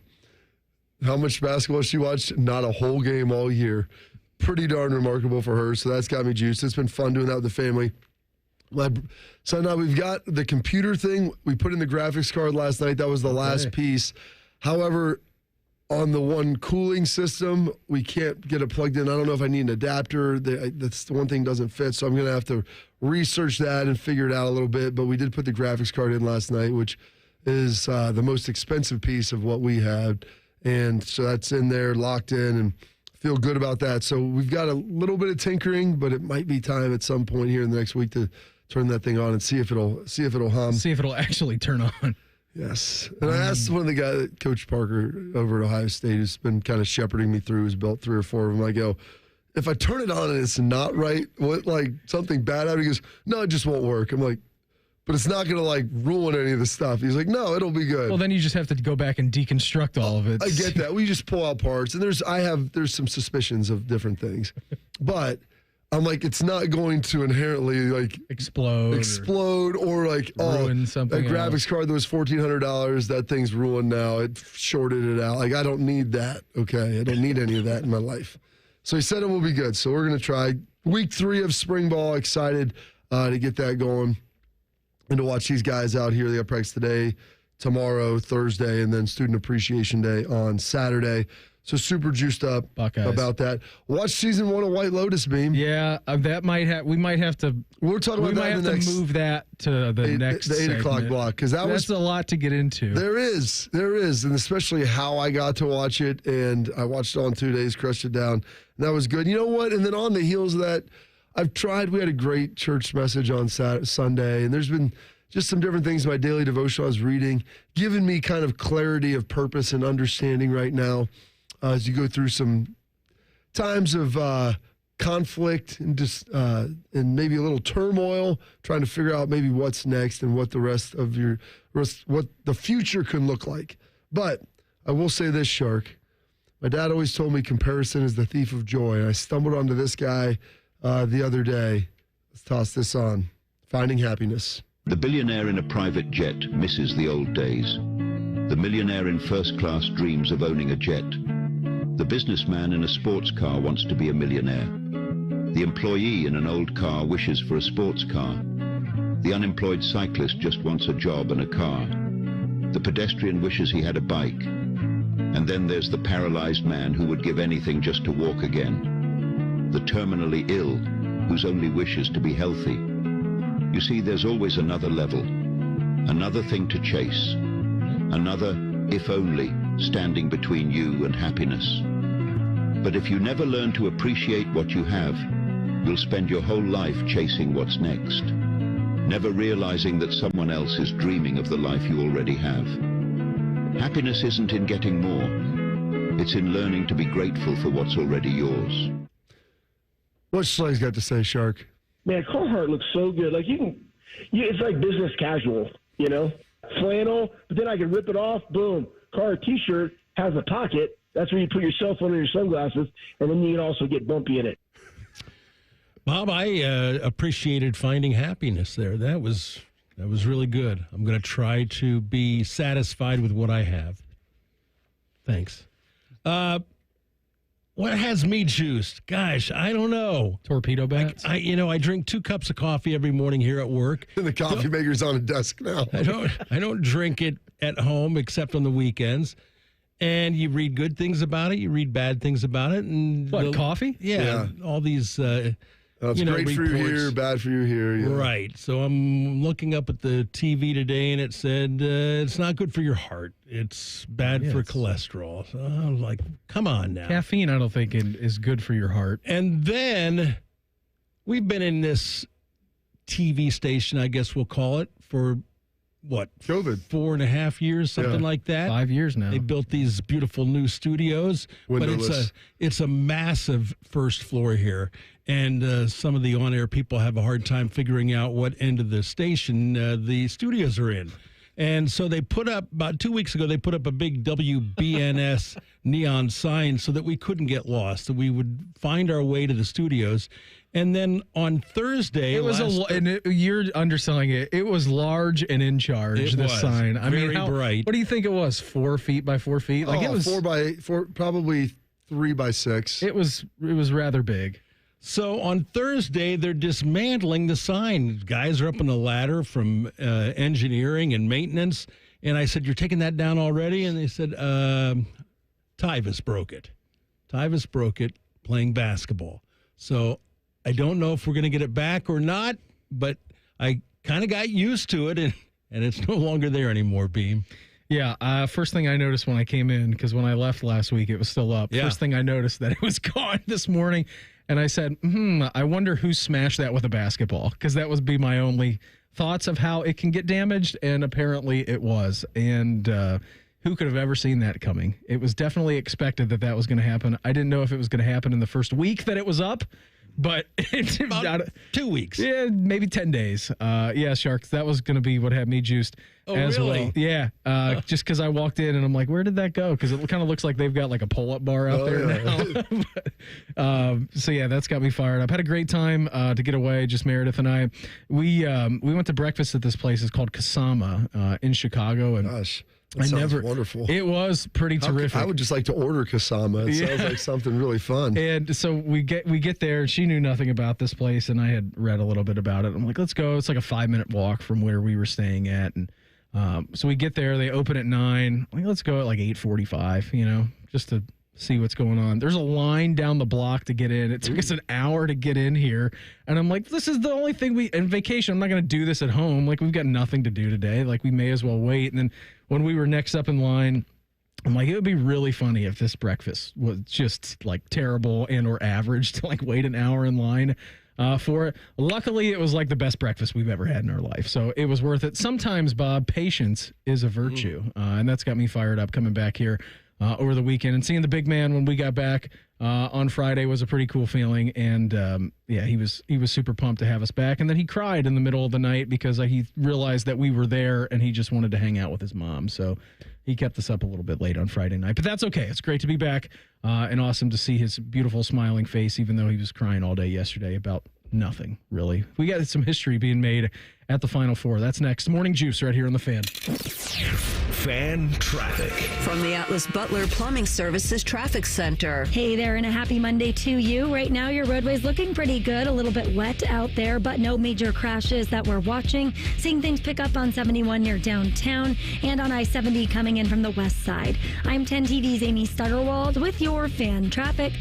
How much basketball she watched? Not a whole game all year. Pretty darn remarkable for her. So that's got me juiced. It's been fun doing that with the family. So now we've got the computer thing. We put in the graphics card last night. That was the last piece. However, on the one cooling system, we can't get it plugged in. I don't know if I need an adapter. That's the one thing doesn't fit, so I'm going to have to research that and figure it out a little bit. But we did put the graphics card in last night, which is the most expensive piece of what we had. And so that's in there, locked in, and feel good about that. So we've got a little bit of tinkering, but it might be time at some point here in the next week to turn that thing on and see if it'll hum. See if it'll actually turn on. Yes. And I asked one of the guys, Coach Parker over at Ohio State, who's been kind of shepherding me through, who's built 3 or 4 of them. I go, if I turn it on and it's not right, what, like something bad happened? He goes, no, it just won't work. I'm like, but it's not going to like ruin any of the stuff. He's like, no, it'll be good. Well, then you just have to go back and deconstruct all of it. I get that. We just pull out parts. And there's some suspicions of different things. But I'm like, it's not going to inherently like explode or like ruin something. That graphics card that was $1,400, that thing's ruined now. It shorted it out. Like, I don't need that. Okay, I don't need any of that in my life. So he said it will be good. So we're gonna try week 3 of spring ball. Excited to get that going and to watch these guys out here. They got practice today, tomorrow, Thursday, and then Student Appreciation Day on Saturday. So super juiced up about that. Watch season 1 of White Lotus, Beam. Yeah, that we might have to. We're talking about that in the next. Move that to the next. The 8 o'clock block, because that's a lot to get into. There is, and especially how I got to watch it, and I watched it all in 2 days, crushed it down, and that was good. You know what? And then on the heels of that, I've tried. We had a great church message on Sunday, and there's been just some different things in my daily devotion I was reading, giving me kind of clarity of purpose and understanding right now. As you go through some times of conflict and just and maybe a little turmoil, trying to figure out maybe what's next and what the rest of what the future can look like. But I will say this, Shark. My dad always told me comparison is the thief of joy. And I stumbled onto this guy the other day. Let's toss this on. Finding Happiness. The billionaire in a private jet misses the old days. The millionaire in first class dreams of owning a jet. The businessman in a sports car wants to be a millionaire. The employee in an old car wishes for a sports car. The unemployed cyclist just wants a job and a car. The pedestrian wishes he had a bike. And then there's the paralyzed man who would give anything just to walk again. The terminally ill, whose only wish is to be healthy. You see, there's always another level, another thing to chase, another, if only, standing between you and happiness. But if you never learn to appreciate what you have, you'll spend your whole life chasing what's next, never realizing that someone else is dreaming of the life you already have. Happiness isn't in getting more. It's in learning to be grateful for what's already yours. What's Slay's got to say, Shark? Man, Carhartt looks so good. Like it's like business casual, you know? Flannel, but then I can rip it off, boom. Carhartt t-shirt has a pocket. That's where you put your cell phone and your sunglasses, and then you can also get bumpy in it. Bob, I appreciated Finding Happiness there. That was really good. I'm going to try to be satisfied with what I have. Thanks. What has me juiced? Gosh, I don't know. Torpedo bats? I drink 2 cups of coffee every morning here at work. The coffee maker's on a desk now. I don't drink it at home except on the weekends. And you read good things about it, you read bad things about it, and coffee? Yeah. All these it's great for you here, bad for you here. Yeah. Right. So I'm looking up at the TV today, and it said it's not good for your heart. It's bad for cholesterol. So I was like, come on now. Caffeine, I don't think is good for your heart. And then we've been in this TV station, I guess we'll call it, for what? COVID. 4.5 years, something like that. 5 years now. They built these beautiful new studios, windowless. But it's a massive first floor here. And some of the on-air people have a hard time figuring out what end of the station the studios are in. And so they put up, about 2 weeks ago, they put up a big WBNS neon sign so that we couldn't get lost, that we would find our way to the studios. And then on Thursday, you're underselling it. It was large and in charge. The sign, very bright. What do you think it was? 4 feet by 4 feet? Like it was 4 by 4, probably 3 by 6. It was rather big. So on Thursday, they're dismantling the sign. Guys are up on the ladder from engineering and maintenance. And I said, "You're taking that down already?" And they said, Tyvus broke it. Tyvus broke it playing basketball. So I don't know if we're going to get it back or not, but I kind of got used to it, and it's no longer there anymore, Beam. Yeah, first thing I noticed when I came in, because when I left last week, it was still up. Yeah. First thing I noticed that it was gone this morning, and I said, I wonder who smashed that with a basketball, because that would be my only thoughts of how it can get damaged, and apparently it was. And who could have ever seen that coming? It was definitely expected that was going to happen. I didn't know if it was going to happen in the first week that it was up, but it's about 2 weeks. Yeah, maybe 10 days. Yeah, Sharks, that was going to be what had me juiced as really? well. Yeah, just because I walked in and I'm like, where did that go? Because it kind of looks like they've got like a pull-up bar out there now. So, yeah, that's got me fired up. Had a great time to get away, just Meredith and I. We went to breakfast at this place. It's called Kasama in Chicago. And gosh. That sounds wonderful. It was pretty terrific. I would just like to order Kasama. It sounds like something really fun. And so we get there. She knew nothing about this place, and I had read a little bit about it. I'm like, let's go. It's like a 5-minute walk from where we were staying at. And so we get there. They open at 9. I'm like, let's go at like 8:45, just to see what's going on. There's a line down the block to get in. It took us an hour to get in here. And I'm like, this is the only thing in vacation. I'm not going to do this at home. Like, we've got nothing to do today. Like, we may as well wait. And then when we were next up in line, I'm like, it would be really funny if this breakfast was just like terrible and or average to like wait an hour in line for it. Luckily, it was like the best breakfast we've ever had in our life. So it was worth it. Sometimes, Bob, patience is a virtue. And that's got me fired up coming back here over the weekend, and seeing the big man when we got back on Friday was a pretty cool feeling. And yeah, he was super pumped to have us back. And then he cried in the middle of the night because he realized that we were there and he just wanted to hang out with his mom. So he kept us up a little bit late on Friday night, but that's okay. It's great to be back and awesome to see his beautiful smiling face, even though he was crying all day yesterday about nothing, really. We got some history being made at the Final Four. That's next. Morning Juice right here on The Fan. Fan traffic. From the Atlas Butler Plumbing Services Traffic Center. Hey there, and a happy Monday to you. Right now, your roadway's looking pretty good. A little bit wet out there, but no major crashes that we're watching. Seeing things pick up on 71 near downtown and on I-70 coming in from the west side. I'm 10 TV's Amy Stutterwald with your Fan traffic.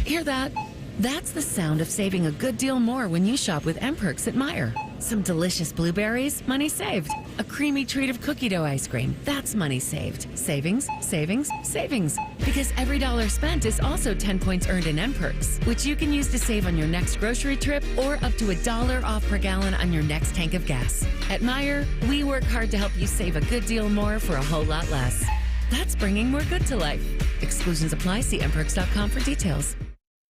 Hear that? That's the sound of saving a good deal more when you shop with M-Perks at Meijer. Some delicious blueberries, money saved. A creamy treat of cookie dough ice cream, that's money saved. Savings, savings, savings. Because every dollar spent is also 10 points earned in M-Perks, which you can use to save on your next grocery trip or up to $1 off per gallon on your next tank of gas. At Meijer, we work hard to help you save a good deal more for a whole lot less. That's bringing more good to life. Exclusions apply. See mperks.com for details.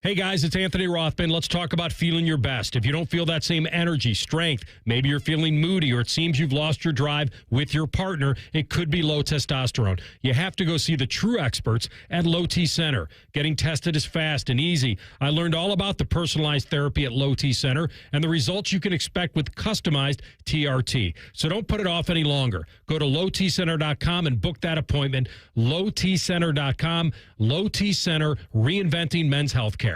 Hey guys, it's Anthony Rothman. Let's talk about feeling your best. If you don't feel that same energy, strength, maybe you're feeling moody or it seems you've lost your drive with your partner, it could be low testosterone. You have to go see the true experts at Low T Center. Getting tested is fast and easy. I learned all about the personalized therapy at Low T Center and the results you can expect with customized TRT. So don't put it off any longer. Go to lowtcenter.com and book that appointment. lowtcenter.com. Low T Center, reinventing men's health care.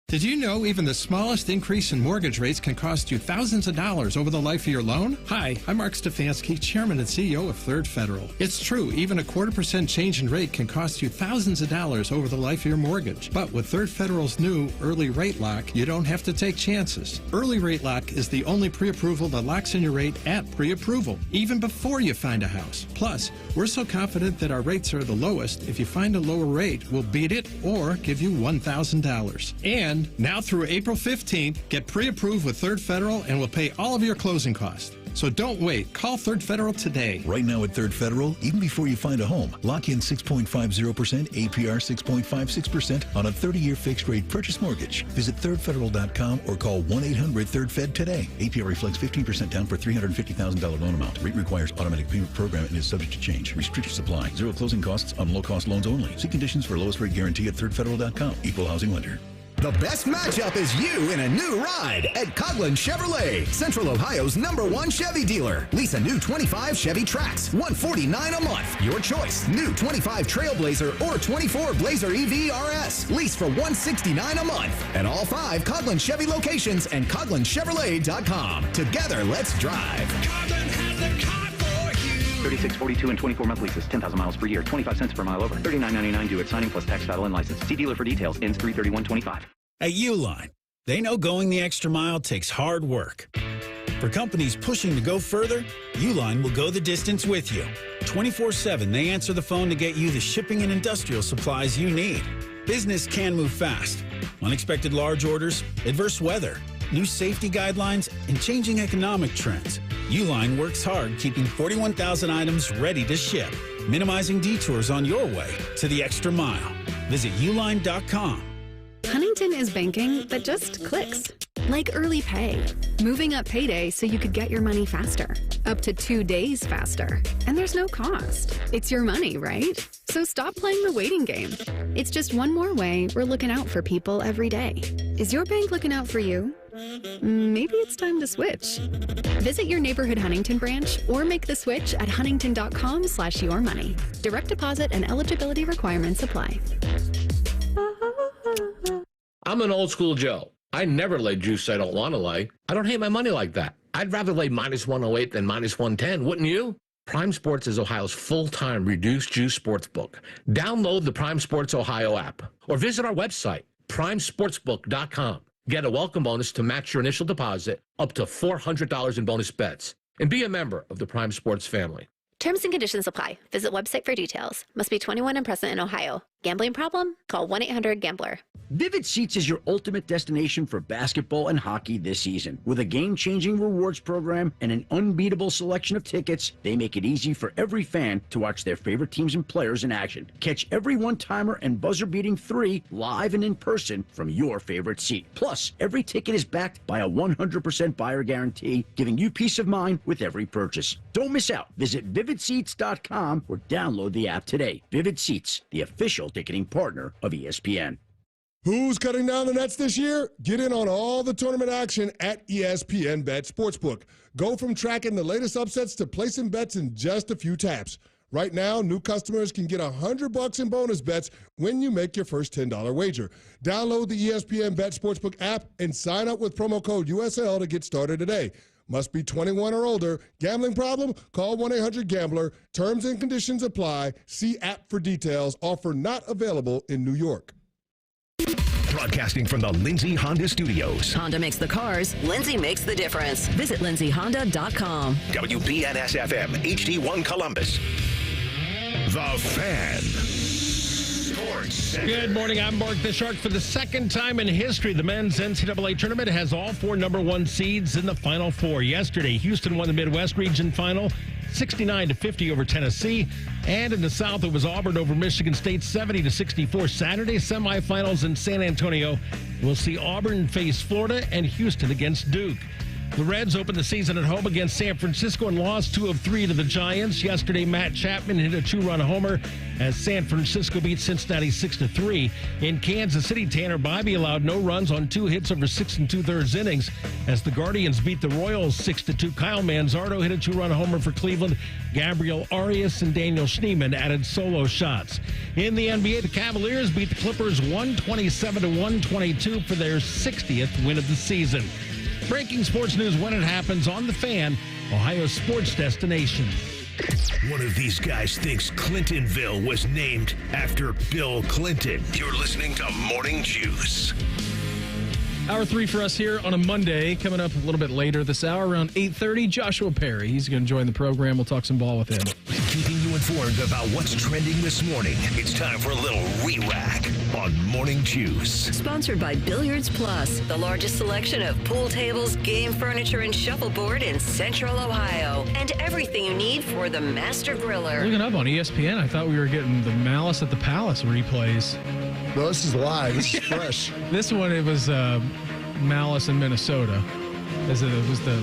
Did you know even the smallest increase in mortgage rates can cost you thousands of dollars over the life of your loan? Hi, I'm Mark Stefanski, Chairman and CEO of Third Federal. It's true, even a 0.25% change in rate can cost you thousands of dollars over the life of your mortgage. But with Third Federal's new Early Rate Lock, you don't have to take chances. Early Rate Lock is the only pre-approval that locks in your rate at pre-approval, even before you find a house. Plus, we're so confident that our rates are the lowest, if you find a lower rate, we'll beat it or give you $1,000. And now through April 15th, get pre-approved with Third Federal and we'll pay all of your closing costs. So don't wait. Call Third Federal today. Right now at Third Federal, even before you find a home, lock in 6.50%, APR 6.56% on a 30-year fixed-rate purchase mortgage. Visit thirdfederal.com or call 1-800-3RD-FED today. APR reflects 15% down for $350,000 loan amount. Rate requires automatic payment program and is subject to change. Restrictions apply. Zero closing costs on low-cost loans only. See conditions for lowest rate guarantee at thirdfederal.com. Equal housing lender. The best matchup is you in a new ride at Coughlin Chevrolet, Central Ohio's #1 Chevy dealer. Lease a new 25 Chevy Trax, $149 a month. Your choice, new 25 Trailblazer or 24 Blazer EV RS. Lease for $169 a month at all 5 Coughlin Chevy locations and CoughlinChevrolet.com. Together, let's drive. Coughlin has the car for you. 3642 and 24 month leases. 10,000 miles per year. 25 cents per mile over. $39.99 due at signing plus tax, title, and license. See dealer for details. Ends 3/31/25. At Uline, they know going the extra mile takes hard work. For companies pushing to go further, Uline will go the distance with you. 24/7, they answer the phone to get you the shipping and industrial supplies you need. Business can move fast. Unexpected large orders, adverse weather, new safety guidelines, and changing economic trends. Uline works hard keeping 41,000 items ready to ship, minimizing detours on your way to the extra mile. Visit uline.com. Huntington is banking that just clicks. Like early pay, moving up payday so you could get your money faster, up to 2 days faster. And there's no cost. It's your money, right? So stop playing the waiting game. It's just one more way we're looking out for people every day. Is your bank looking out for you? Maybe it's time to switch. Visit your neighborhood Huntington branch or make the switch at huntington.com/yourmoney. Direct deposit and eligibility requirements apply. I'm an old school Joe. I never lay juice I don't want to lay. I don't hate my money like that. I'd rather lay minus 108 than minus 110, wouldn't you? Prime Sports is Ohio's full-time reduced juice sports book. Download the Prime Sports Ohio app or visit our website, primesportsbook.com. Get a welcome bonus to match your initial deposit up to $400 in bonus bets. And be a member of the Prime Sports family. Terms and conditions apply. Visit website for details. Must be 21 and present in Ohio. Gambling problem? Call 1-800-GAMBLER. Vivid Seats is your ultimate destination for basketball and hockey this season. With a game-changing rewards program and an unbeatable selection of tickets, they make it easy for every fan to watch their favorite teams and players in action. Catch every one-timer and buzzer-beating 3 live and in person from your favorite seat. Plus, every ticket is backed by a 100% buyer guarantee, giving you peace of mind with every purchase. Don't miss out. Visit vividseats.com or download the app today. Vivid Seats, the official ticketing partner of ESPN. Who's cutting down the nets this year? Get in on all the tournament action at ESPN Bet Sportsbook. Go from tracking the latest upsets to placing bets in just a few taps. Right now, new customers can get $100 in bonus bets when you make your first $10 wager. Download the ESPN Bet Sportsbook app and sign up with promo code USL to get started today. Must be 21 or older. Gambling problem? Call 1-800-GAMBLER. Terms and conditions apply. See app for details. Offer not available in New York. Broadcasting from the Lindsay Honda Studios. Honda makes the cars. Lindsay makes the difference. Visit lindsayhonda.com. WBNS-FM, HD1 Columbus. The Fan. Good morning. I'm Mark the Shark. For the second time in history, the men's NCAA tournament has all 4 number 1 seeds in the Final Four. Yesterday, Houston won the Midwest Region Final 69-50 over Tennessee. And in the South, it was Auburn over Michigan State 70-64. Saturday, semifinals in San Antonio. We'll see Auburn face Florida and Houston against Duke. The Reds opened the season at home against San Francisco and lost 2 of 3 to the Giants. Yesterday, Matt Chapman hit a 2-run homer as San Francisco beat Cincinnati 6-3. In Kansas City, Tanner Bybee allowed no runs on 2 hits over 6 2/3 innings as the Guardians beat the Royals 6-2. Kyle Manzardo hit a 2-run homer for Cleveland. Gabriel Arias and Daniel Schneemann added solo shots. In the NBA, the Cavaliers beat the Clippers 127-122 for their 60th win of the season. Breaking sports news when it happens on The Fan, Ohio's sports destination. One of these guys thinks Clintonville was named after Bill Clinton. You're listening to Morning Juice. Hour 3 for us here on a Monday. Coming up a little bit later this hour, around 8:30, Joshua Perry. He's going to join the program. We'll talk some ball with him. Keeping you informed about what's trending this morning. It's time for a little re-rack on Morning Juice. Sponsored by Billiards Plus, the largest selection of pool tables, game furniture, and shuffleboard in Central Ohio. And everything you need for the master griller. Looking up on ESPN, I thought we were getting the Malice at the Palace replays. No, this is live. This is fresh. This one, it was Malice in Minnesota. As it was the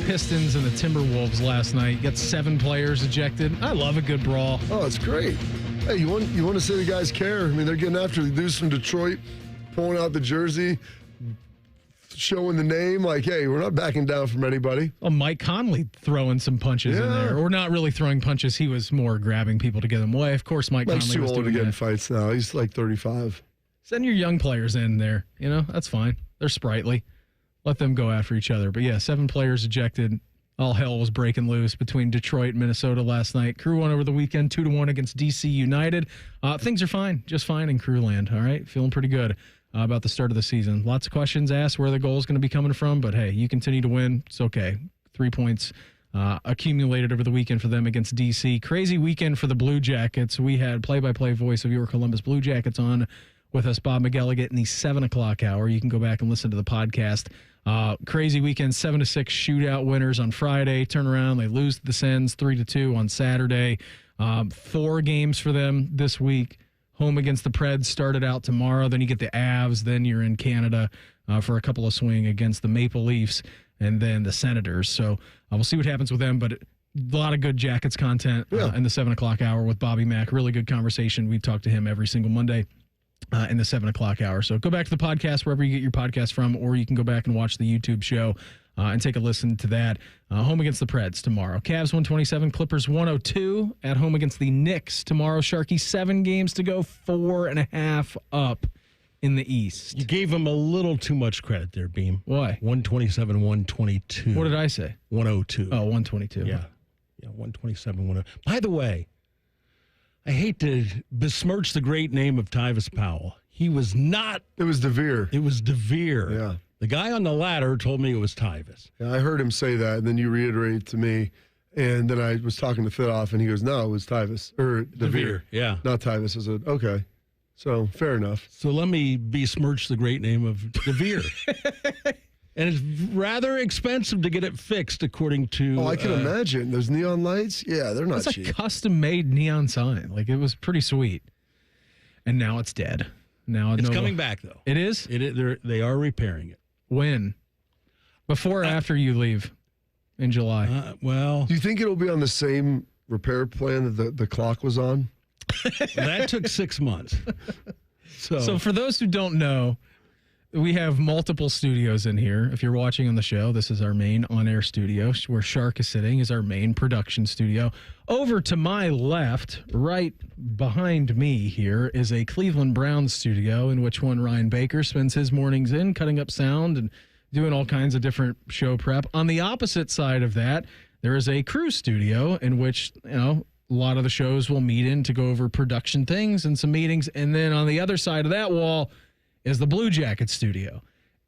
Pistons and the Timberwolves last night. Got 7 players ejected. I love a good brawl. Oh, it's great. Hey, you want to say the guys care? I mean, they're getting after the dudes from Detroit, pulling out the jersey, showing the name. Like, hey, we're not backing down from anybody. Well, Mike Conley throwing some punches in there, or not really throwing punches. He was more grabbing people to get them away. Of course, Mike's Conley too was old to get in fights now. He's like 35. Send your young players in there. You know, that's fine. They're sprightly. Let them go after each other. But yeah, 7 players ejected. all hell was breaking loose between Detroit and Minnesota last night. Crew won over the weekend, 2-1 against DC United. Things are fine, just fine in Crew land, all right? Feeling pretty good about the start of the season. Lots of questions asked where the goal is going to be coming from, but hey, you continue to win. It's okay. 3 points accumulated over the weekend for them against DC. Crazy weekend for the Blue Jackets. We had play-by-play voice of your Columbus Blue Jackets on with us, Bob McElligott, in the 7 o'clock hour. You can go back and listen to the podcast. Crazy weekend, 7-6 shootout winners on Friday. Turn around, they lose to the Sens 3-2 on Saturday. 4 games for them this week. Home against the Preds started out tomorrow. Then you get the Avs. Then you're in Canada for a couple of swing against the Maple Leafs and then the Senators. So we'll see what happens with them. But a lot of good Jackets content in the 7 o'clock hour with Bobby Mack. Really good conversation. We talk to him every single Monday in the 7 o'clock hour. So go back to the podcast wherever you get your podcast from, or you can go back and watch the YouTube show and take a listen to that. Home against the Preds tomorrow. Cavs 127, Clippers 102 at home against the Knicks tomorrow. Sharky, 7 games to go, 4.5 up in the East. You gave them a little too much credit there, Beam. Why? 127, 122. What did I say? 102. Oh, 122. Yeah, 127, 102. By the way, I hate to besmirch the great name of Tyvis Powell. He was not. It was DeVere. It was DeVere. Yeah. The guy on the ladder told me it was Tyvis. Yeah, I heard him say that, and then you reiterated to me, and then I was talking to Fidoff, and he goes, no, it was Tyvis, or DeVere. Yeah. Not Tyvis. I said, okay. So, fair enough. So let me besmirch the great name of DeVere. And it's rather expensive to get it fixed, according to... Oh, I can imagine. Those neon lights, yeah, they're not cheap. It's a custom-made neon sign. Like, it was pretty sweet. And now it's dead. Now it's coming back, though. It is? They are repairing it. When? Before or after you leave in July? Well... Do you think it'll be on the same repair plan that the clock was on? That took 6 months. So for those who don't know, we have multiple studios in here. If you're watching on the show, this is our main on-air studio. Where Shark is sitting is our main production studio. Over to my left, right behind me here, is a Cleveland Browns studio in which one Ryan Baker spends his mornings in, cutting up sound and doing all kinds of different show prep. On the opposite side of that, there is a crew studio in which, a lot of the shows will meet in to go over production things and some meetings. And then on the other side of that wall is the Blue Jacket studio.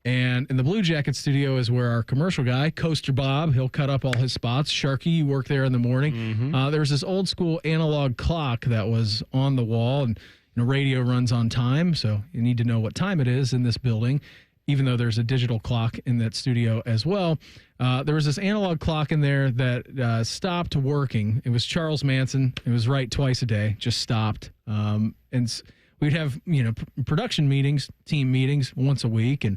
And in the Blue Jacket studio is where our commercial guy, Coaster Bob, he'll cut up all his spots. Sharky, you work there in the morning. Mm-hmm. There was this old school analog clock that was on the wall, and radio runs on time, so you need to know what time it is in this building, even though there's a digital clock in that studio as well. There was this analog clock in there that stopped working. It was Charles Manson. It was right twice a day, just stopped. And we'd have, production meetings, team meetings once a week. And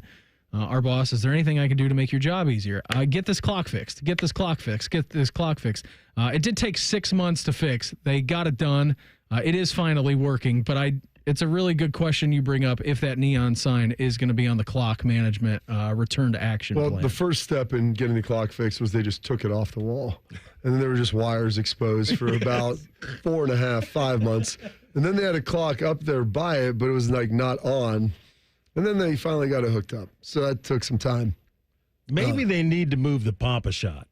our boss, is there anything I can do to make your job easier? Get this clock fixed. Get this clock fixed. Get this clock fixed. It did take 6 months to fix. They got it done. It is finally working, but it's a really good question you bring up if that neon sign is going to be on the clock management return to action plan. The first step in getting the clock fixed was they just took it off the wall. And then there were just wires exposed for about 4.5, 5 months. And then they had a clock up there by it, but it was not on. And then they finally got it hooked up. So that took some time. Maybe they need to move the Papa Shot.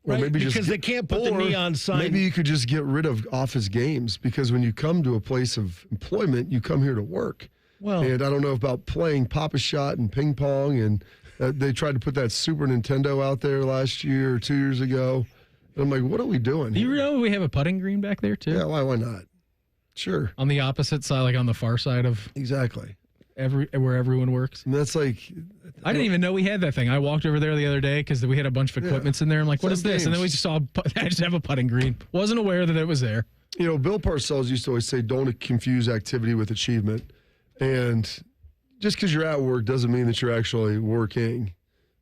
Right? Maybe because they can't put the neon sign. Maybe you could just get rid of office games, because when you come to a place of employment, you come here to work. Well, and I don't know about playing Papa Shot and ping pong, and they tried to put that Super Nintendo out there last year or 2 years ago. And I'm like, what are we doing Do here? you know we have a putting green back there too? Yeah, why not? Sure. On the opposite side, like on the far side of exactly where everyone works. And that's like, I didn't even know we had that thing. I walked over there the other day because we had a bunch of equipments in there. I'm like, what is this? games. And then we just saw, I just have a putting green. Wasn't aware that it was there. Bill Parcells used to always say, don't confuse activity with achievement. And just because you're at work doesn't mean that you're actually working.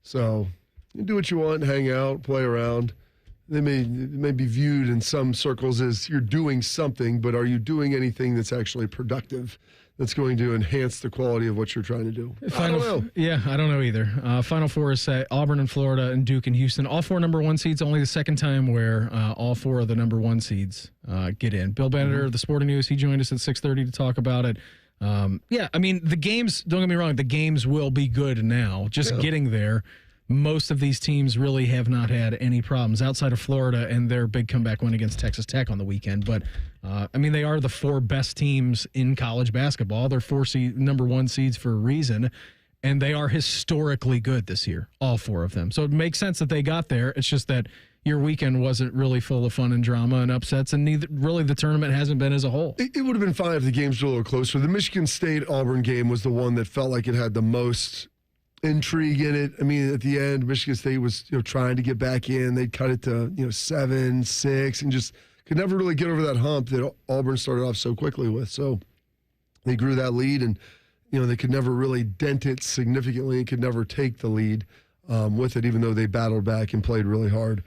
So you do what you want, hang out, play around. It may be viewed in some circles as you're doing something, but are you doing anything that's actually productive, that's going to enhance the quality of what you're trying to do? I don't know. Yeah, I don't know either. Final Four is set. Auburn and Florida and Duke and Houston. All 4 number 1 seeds. Only the second time where all 4 of the number 1 seeds get in. Bill Benneter of the Sporting News, he joined us at 6:30 to talk about it. The games, don't get me wrong, the games will be good now. Just getting there most of these teams really have not had any problems outside of Florida and their big comeback win against Texas Tech on the weekend. But, they are the 4 best teams in college basketball. They're number 1 seeds for a reason, and they are historically good this year, all 4 of them. So it makes sense that they got there. It's just that your weekend wasn't really full of fun and drama and upsets, and neither really the tournament hasn't been as a whole. It would have been fine if the games were a little closer. The Michigan State-Auburn game was the one that felt like it had the most intrigue in it. At the end, Michigan State was trying to get back in. They cut it to 7, 6, and just could never really get over that hump that Auburn started off so quickly with. So they grew that lead, and they could never really dent it significantly and could never take the lead with it, even though they battled back and played really hard.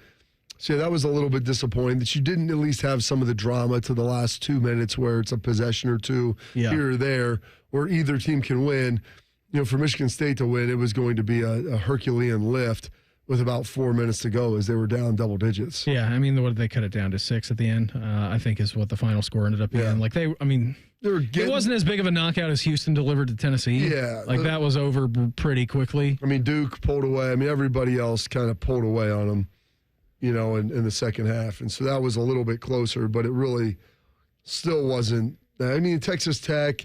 So that was a little bit disappointing that you didn't at least have some of the drama to the last 2 minutes where it's a possession or two here or there where either team can win. For Michigan State to win, it was going to be a Herculean lift with about 4 minutes to go as they were down double digits. Yeah, they cut it down to 6 at the end, I think is what the final score ended up being. Yeah. It wasn't as big of a knockout as Houston delivered to Tennessee. Yeah. That was over pretty quickly. Duke pulled away. Everybody else kind of pulled away on them, in the second half. And so that was a little bit closer, but it really still wasn't. Texas Tech,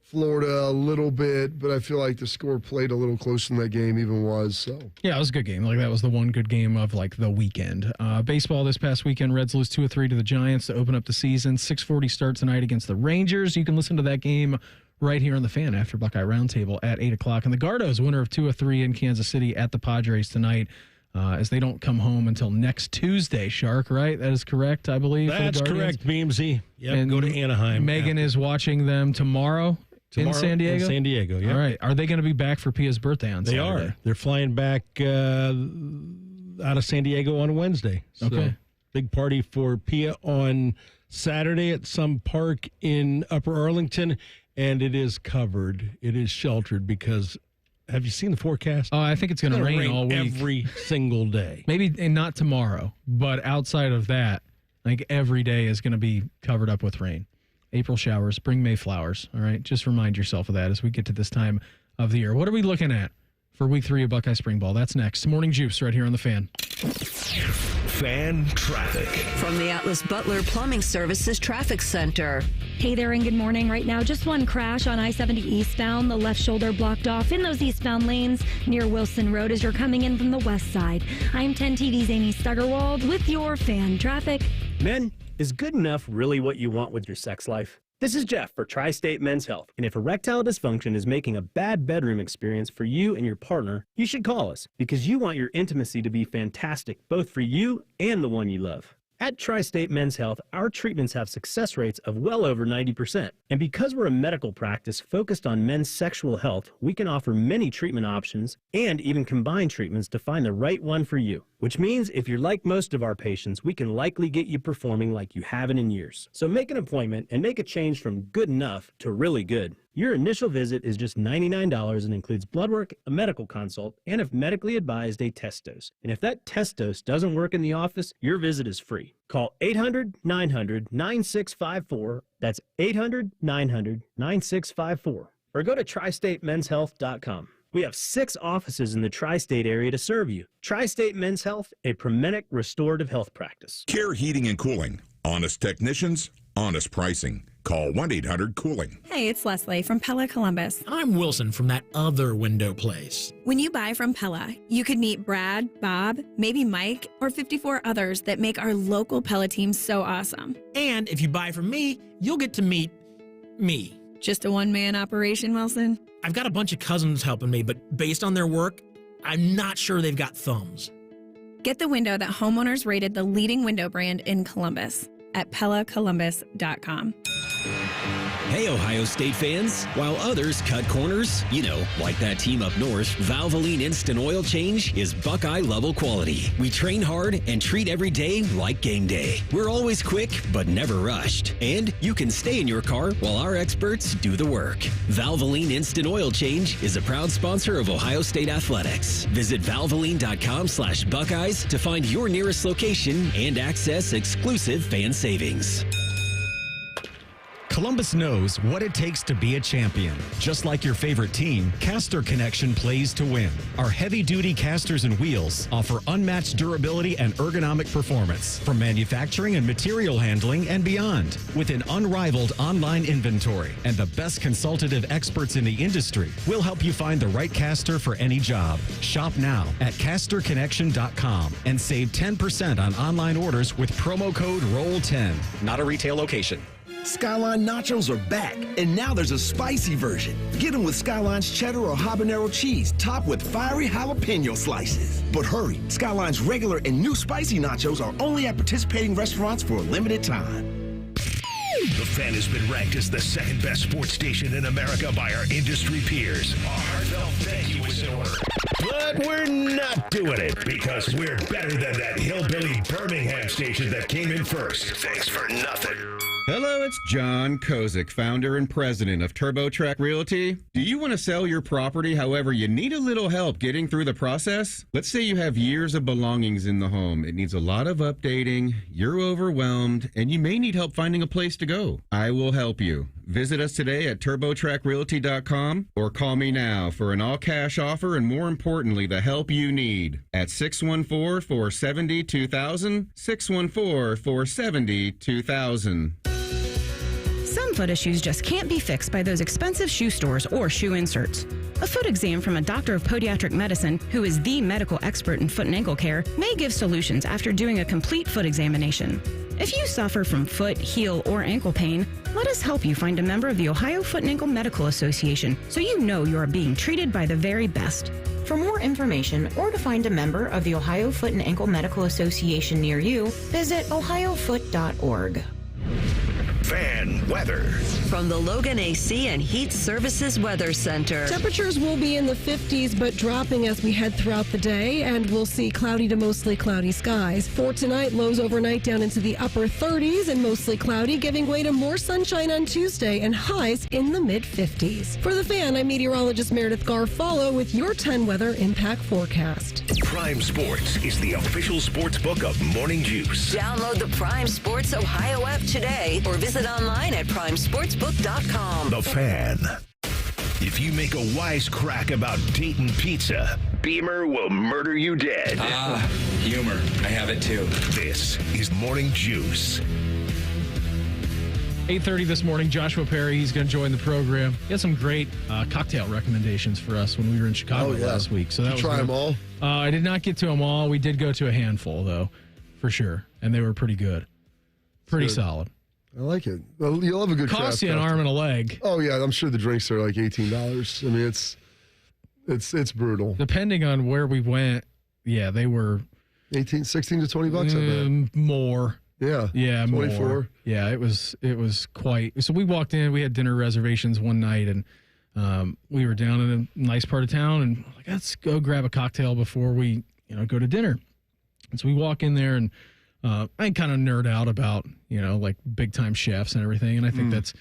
Florida a little bit, but I feel like the score played a little closer than that game even was. So yeah, it was a good game. That was the one good game of the weekend. Baseball this past weekend, Reds lose 2-3 to the Giants to open up the season. 6:40 start tonight against the Rangers. You can listen to that game right here on the Fan after Buckeye Roundtable at 8 o'clock. And the Gardos, winner of 2-3 in Kansas City at the Padres tonight. As they don't come home until next Tuesday, Shark, right? That is correct, I believe. That's correct, Beamsy. Yep, and go to Anaheim. Megan is watching them tomorrow in San Diego? In San Diego, yeah. All right. Are they going to be back for Pia's birthday on Saturday? They are. They're flying back out of San Diego on Wednesday. So, okay. Big party for Pia on Saturday at some park in Upper Arlington, and it is covered. It is sheltered because... Have you seen the forecast? Oh, I think it's going to rain all week. Every single day. Maybe not tomorrow, but outside of that, I think every day is going to be covered up with rain. April showers, bring May flowers. All right, just remind yourself of that as we get to this time of the year. What are we looking at for Week 3 of Buckeye Spring Ball? That's next. Morning Juice right here on the Fan. Fan traffic. From the Atlas Butler Plumbing Services Traffic Center. Hey there and good morning. Right now, just one crash on I-70 eastbound. The left shoulder blocked off in those eastbound lanes near Wilson Road as you're coming in from the west side. I'm 10 TV's Amy Stuggerwald with your Fan traffic. Men, is good enough really what you want with your sex life? This is Jeff for Tri-State Men's Health, and if erectile dysfunction is making a bad bedroom experience for you and your partner, you should call us because you want your intimacy to be fantastic, both for you and the one you love. At Tri-State Men's Health, our treatments have success rates of well over 90%. And because we're a medical practice focused on men's sexual health, we can offer many treatment options and even combine treatments to find the right one for you. Which means if you're like most of our patients, we can likely get you performing like you haven't in years. So make an appointment and make a change from good enough to really good. Your initial visit is just $99 and includes blood work, a medical consult, and if medically advised, a test dose. And if that test dose doesn't work in the office, your visit is free. Call 800-900-9654. That's 800-900-9654. Or go to tristatemenshealth.com. We have 6 offices in the tri-state area to serve you. Tri-State Men's Health, a Promenic restorative health practice. Care Heating and Cooling. Honest technicians, honest pricing. Call 1-800-COOLING. Hey, it's Leslie from Pella Columbus. I'm Wilson from that other window place. When you buy from Pella, you could meet Brad, Bob, maybe Mike, or 54 others that make our local Pella team so awesome. And if you buy from me, you'll get to meet me. Just a one-man operation, Wilson? I've got a bunch of cousins helping me, but based on their work, I'm not sure they've got thumbs. Get the window that homeowners rated the leading window brand in Columbus at PellaColumbus.com. Hey, Ohio State fans. While others cut corners, like that team up north, Valvoline Instant Oil Change is Buckeye-level quality. We train hard and treat every day like game day. We're always quick, but never rushed. And you can stay in your car while our experts do the work. Valvoline Instant Oil Change is a proud sponsor of Ohio State Athletics. Visit valvoline.com/Buckeyes to find your nearest location and access exclusive fan savings. Columbus knows what it takes to be a champion. Just like your favorite team, Caster Connection plays to win. Our heavy-duty casters and wheels offer unmatched durability and ergonomic performance from manufacturing and material handling and beyond. With an unrivaled online inventory and the best consultative experts in the industry, we'll help you find the right caster for any job. Shop now at casterconnection.com and save 10% on online orders with promo code ROLL10. Not a retail location. Skyline nachos are back, and now there's a spicy version. Get them with Skyline's cheddar or habanero cheese, topped with fiery jalapeno slices. But hurry, Skyline's regular and new spicy nachos are only at participating restaurants for a limited time. The Fan has been ranked as the second best sports station in America by our industry peers. A heartfelt thank you is in order. But we're not doing it because we're better than that hillbilly Birmingham station that came in first. Thanks for nothing. Hello, it's John Kozik, founder and president of TurboTrack Realty. Do you want to sell your property, however, you need a little help getting through the process? Let's say you have years of belongings in the home. It needs a lot of updating, you're overwhelmed, and you may need help finding a place to go. I will help you. Visit us today at TurboTrackRealty.com or call me now for an all-cash offer and, more importantly, the help you need at 614-470-2000, 614-470-2000. Some foot issues just can't be fixed by those expensive shoe stores or shoe inserts. A foot exam from a doctor of podiatric medicine, who is the medical expert in foot and ankle care, may give solutions after doing a complete foot examination. If you suffer from foot, heel, or ankle pain, let us help you find a member of the Ohio Foot and Ankle Medical Association so you know you are being treated by the very best. For more information or to find a member of the Ohio Foot and Ankle Medical Association near you, visit ohiofoot.org. Fan weather. From the Logan AC and Heat Services Weather Center. Temperatures will be in the 50s, but dropping as we head throughout the day, and we'll see cloudy to mostly cloudy skies. For tonight, lows overnight down into the upper 30s and mostly cloudy, giving way to more sunshine on Tuesday and highs in the mid-50s. For the Fan, I'm meteorologist Meredith Garfalo with your 10 weather impact forecast. Prime Sports is the official sports book of Morning Juice. Download the Prime Sports Ohio app today or visit online at primesportsbook.com. The Fan. If you make a wise crack about Dayton pizza, Beamer will murder you dead. Humor. I have it too. This is Morning Juice. 8:30 this morning, Joshua Perry, he's going to join the program. He had some great cocktail recommendations for us when we were in Chicago last week. So that was try them all? I did not get to them all. We did go to a handful, though, for sure. And they were pretty good. Pretty solid. I like it. Well, you'll have a good cost you an arm and a leg. Oh, yeah. I'm sure the drinks are like $18. I mean, it's brutal. Depending on where we went, yeah, they were 16 to 20 bucks, I bet. More. Yeah. Yeah, 24. More. Yeah, it was quite. So we walked in, we had dinner reservations one night, and we were down in a nice part of town, and like, let's go grab a cocktail before we, go to dinner. And so we walk in there, and I kind of nerd out about, like big time chefs and everything. And I think that's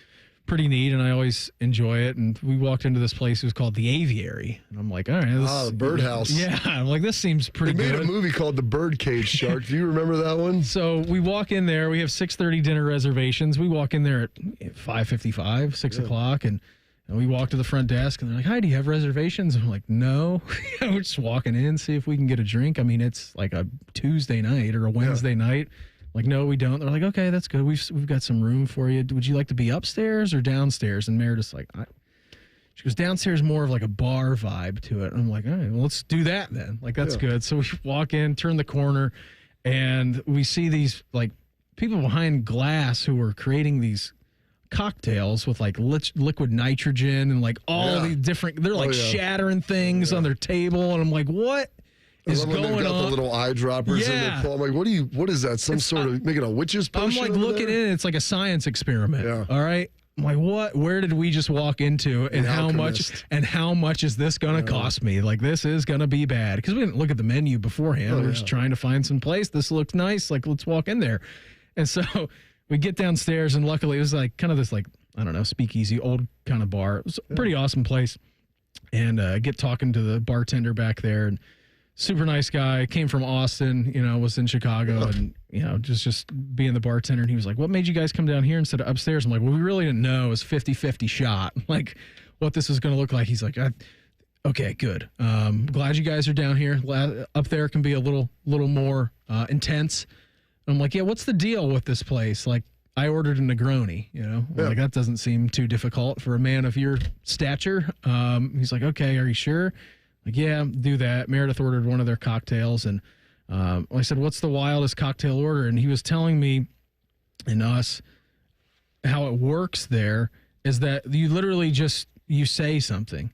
pretty neat. And I always enjoy it. And we walked into this place. It was called the Aviary. And I'm like, all right. The Birdhouse. Yeah. I'm like, this seems pretty good. They made a movie called The Birdcage Shark. Do you remember that one? So we walk in there. We have 6:30 dinner reservations. We walk in there at 5:55, 6 o'clock. And we walk to the front desk, and they're like, hi, do you have reservations? I'm like, no. We're just walking in, see if we can get a drink. I mean, it's like a Tuesday night or a Wednesday night. Like, no, we don't. They're like, okay, that's good. We've got some room for you. Would you like to be upstairs or downstairs? And Meredith's like, she goes, downstairs more of like a bar vibe to it. And I'm like, all right, well, let's do that then. Like, that's good. So we walk in, turn the corner, and we see these like people behind glass who are creating these cocktails with like liquid nitrogen and like all these different, they're like shattering things on their table. And I'm like, what is going on? The little eyedroppers in their I'm like, what is that? Some sort of making a witch's potion? I'm like looking in, it's like a science experiment. Yeah. All right. I'm like, what? Where did we just walk into? And how much is this going to cost me? Like, this is going to be bad. Because we didn't look at the menu beforehand. We're just trying to find some place. This looks nice. Like, let's walk in there. And so we get downstairs, and luckily it was like kind of this like, I don't know, speakeasy, old kind of bar. It was a pretty awesome place. And get talking to the bartender back there, and super nice guy, came from Austin, was in Chicago, and, just being the bartender. And he was like, what made you guys come down here instead of upstairs? I'm like, well, we really didn't know. It was 50-50 shot, like what this was going to look like. He's like, okay, good. Glad you guys are down here. Up there can be a little more intense. I'm like, yeah, what's the deal with this place? Like, I ordered a Negroni, like that doesn't seem too difficult for a man of your stature. He's like, okay, are you sure? Like, yeah, do that. Meredith ordered one of their cocktails, and I said, what's the wildest cocktail order? And he was telling me and us how it works there is that you literally you say something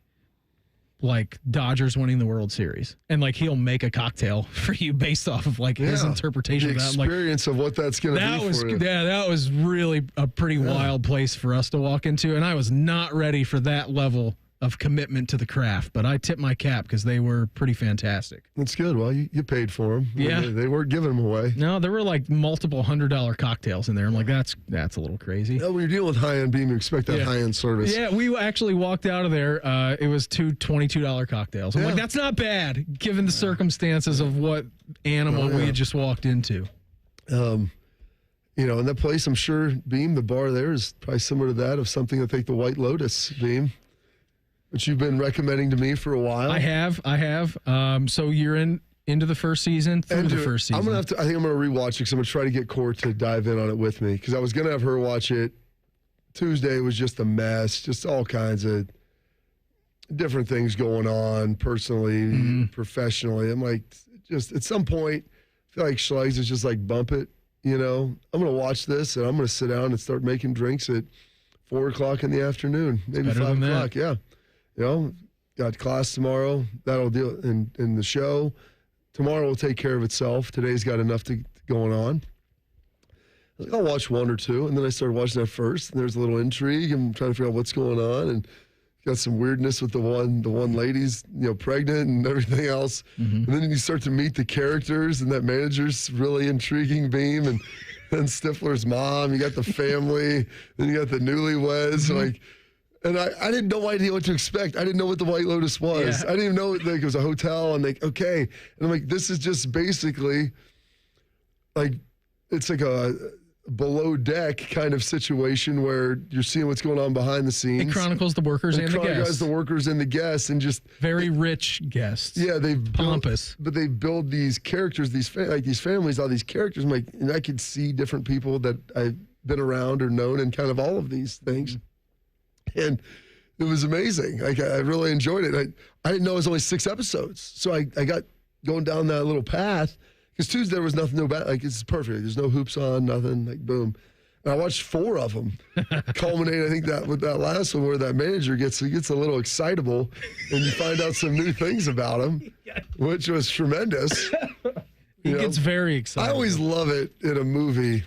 like Dodgers winning the World Series, and like he'll make a cocktail for you based off of like his interpretation of that. Experience of what that's going to be for you. Yeah, that was really a pretty wild place for us to walk into, and I was not ready for that level of commitment to the craft, but I tipped my cap because they were pretty fantastic. That's good. Well, you paid for them. Yeah. They weren't giving them away. No, there were like multiple $100 cocktails in there. I'm like, that's a little crazy. When you're dealing with high-end beam, you expect that high-end service. Yeah, we actually walked out of there. It was two $22 cocktails. I'm like, that's not bad given the circumstances of what animal we had just walked into. In that place, I'm sure, Beam, the bar there is probably similar to that of something I think the White Lotus, Beam, which you've been recommending to me for a while. I have. So you're into the first season, through the first season. I think I'm gonna rewatch it because I'm gonna try to get Court to dive in on it with me because I was gonna have her watch it. Tuesday was just a mess, just all kinds of different things going on personally, professionally. I'm like, just at some point, I feel like Schlegs is just like bump it. I'm gonna watch this and I'm gonna sit down and start making drinks at 4:00 in the afternoon, maybe 5 o'clock. Yeah. Got class tomorrow. That'll deal in the show. Tomorrow will take care of itself. Today's got enough going on. I'll watch one or two, and then I started watching that first, and there's a little intrigue. I'm trying to figure out what's going on, and got some weirdness with the one lady's pregnant and everything else. And then you start to meet the characters, and that manager's really intriguing, Beam, and then Stifler's mom. You got the family, then you got the newlyweds, And I didn't know what to expect. I didn't know what the White Lotus was. I didn't even know it was a hotel. And okay. And I'm like, this is just basically like, it's like a below deck kind of situation where you're seeing what's going on behind the scenes. It chronicles the workers and the guests. It chronicles the workers and the guests, and just very rich guests. Yeah, pompous. But they build these characters, these families, all these characters. I'm like, and I could see different people that I've been around or known in kind of all of these things. And it was amazing. Like, I really enjoyed it. I didn't know it was only 6 episodes. So I got going down that little path because Tuesday there was nothing new about. Like, it's perfect. There's no hoops on, nothing. Like, boom. And I watched 4 of them, culminating, I think, that with that last one where that manager gets a little excitable and you find out some new things about him, which was tremendous. He gets very excited. I always love it in a movie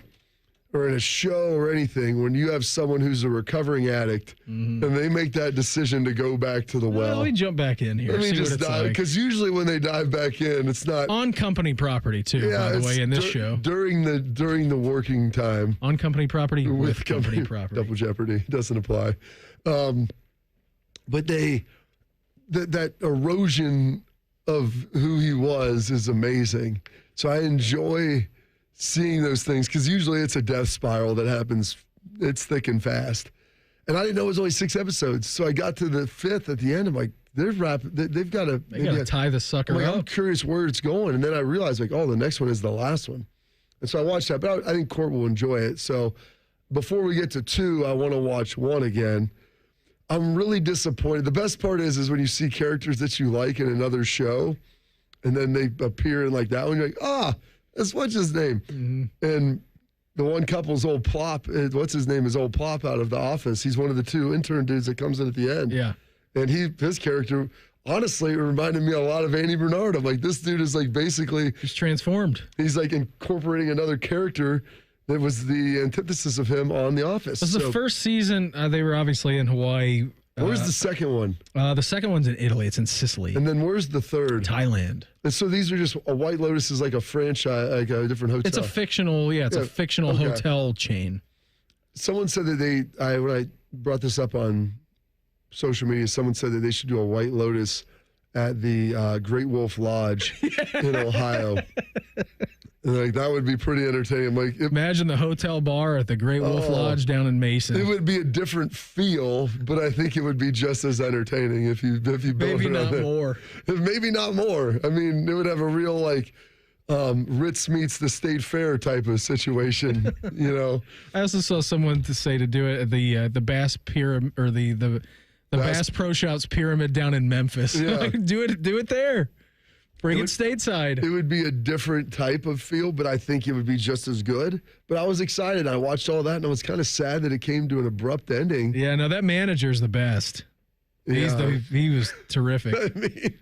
or in a show or anything when you have someone who's a recovering addict and they make that decision to go back to the well. Let me jump back in here. Let me just dive, because usually when they dive back in, it's not on company property too. By the way, in this show during the working time on company property with company property. Double jeopardy doesn't apply. But that erosion of who he was is amazing. So I enjoy seeing those things, because usually it's a death spiral that happens. It's thick and fast. And I didn't know it was only 6 episodes. So I got to the 5th at the end. I'm like, they've got to tie the sucker up. I'm curious where it's going. And then I realized, like, the next one is the last one. And so I watched that. But I think Court will enjoy it. So before we get to 2, I want to watch 1 again. I'm really disappointed. The best part is when you see characters that you like in another show, and then they appear in like that one. You're like, that's what's his name. And the one couple's old Plop, what's his name, is old Plop out of The Office. He's one of the 2 intern dudes that comes in at the end. Yeah. And his character, honestly, reminded me a lot of Andy Bernard. I'm like, this dude is like basically... He's transformed. He's like incorporating another character that was the antithesis of him on The Office. This is the first season. They were obviously in Hawaii. Where's the second one? The second one's in Italy. It's in Sicily. And then where's the third? Thailand. And so these are just, a White Lotus is like a franchise, like a different hotel. It's a fictional, a fictional hotel chain. Someone said that when I brought this up on social media, someone said that they should do a White Lotus at the Great Wolf Lodge in Ohio. And like that would be pretty entertaining. Like, imagine the hotel bar at the Great Wolf Lodge down in Mason. It would be a different feel, but I think it would be just as entertaining if you built maybe it not on more. Maybe not more. I mean, it would have a real like Ritz meets the State Fair type of situation. I also saw someone to do it at the Bass Pyramid or the Bass Pro Shops Pyramid down in Memphis. Yeah. do it there. Bring it stateside. It would be a different type of feel, but I think it would be just as good. But I was excited. I watched all that, and I was kind of sad that it came to an abrupt ending. Yeah, no, that manager's the best. He was terrific. I mean,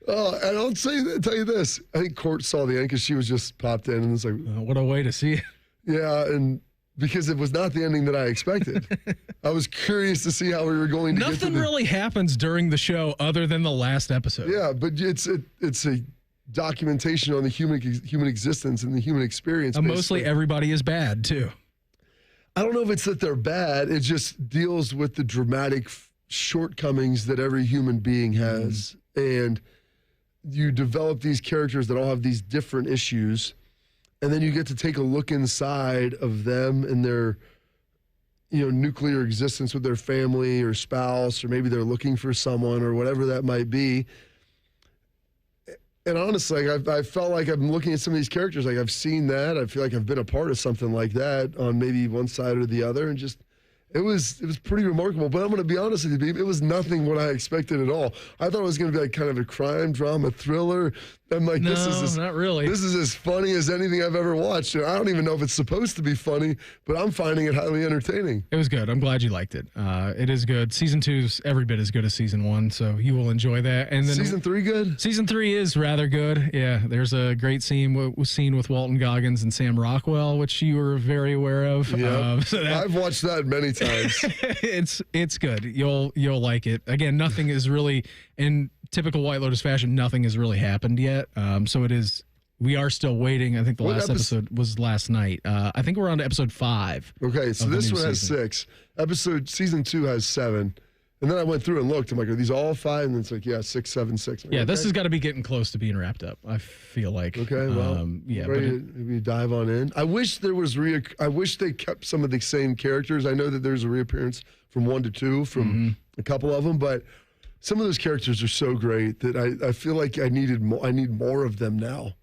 and I'll tell you this. I think Court saw the end because she was just popped in and was like, what a way to see it. Yeah, and because it was not the ending that I expected. I was curious to see how we were going to get to Nothing really happens during the show other than the last episode. Yeah, but it's a documentation on the human existence and the human experience. Mostly everybody is bad, too. I don't know if it's that they're bad. It just deals with the dramatic shortcomings that every human being has. And you develop these characters that all have these different issues. And then you get to take a look inside of them and their, nuclear existence with their family or spouse, or maybe they're looking for someone or whatever that might be. And honestly, I felt like I'm looking at some of these characters, like I've seen that. I feel like I've been a part of something like that on maybe one side or the other, and just it was pretty remarkable. But I'm going to be honest with you, Beeb, it was nothing what I expected at all. I thought it was going to be like kind of a crime drama thriller. I'm like, not really. This is as funny as anything I've ever watched. And I don't even know if it's supposed to be funny, but I'm finding it highly entertaining. It was good. I'm glad you liked it. It is good. Season 2's every bit as good as season 1, so you will enjoy that. And then season 3 good? Season 3 is rather good. Yeah, there's a great scene with Walton Goggins and Sam Rockwell, which you were very aware of. Yeah, I've watched that many times. It's good. You'll like it. Again, nothing is really in typical White Lotus fashion. Nothing has really happened yet. So it is. We are still waiting. I think the last episode was last night. I think we're on to episode 5. Okay, so this one has 6. Season 2 has 7. And then I went through and looked. I'm like, are these all 5? And it's like, 6, 7, 6. Like, this has got to be getting close to being wrapped up, I feel like. Okay, well, ready to maybe dive on in. I wish there was I wish they kept some of the same characters. I know that there's a reappearance from 1 to 2 from a couple of them, but some of those characters are so great that I feel like I need more of them now.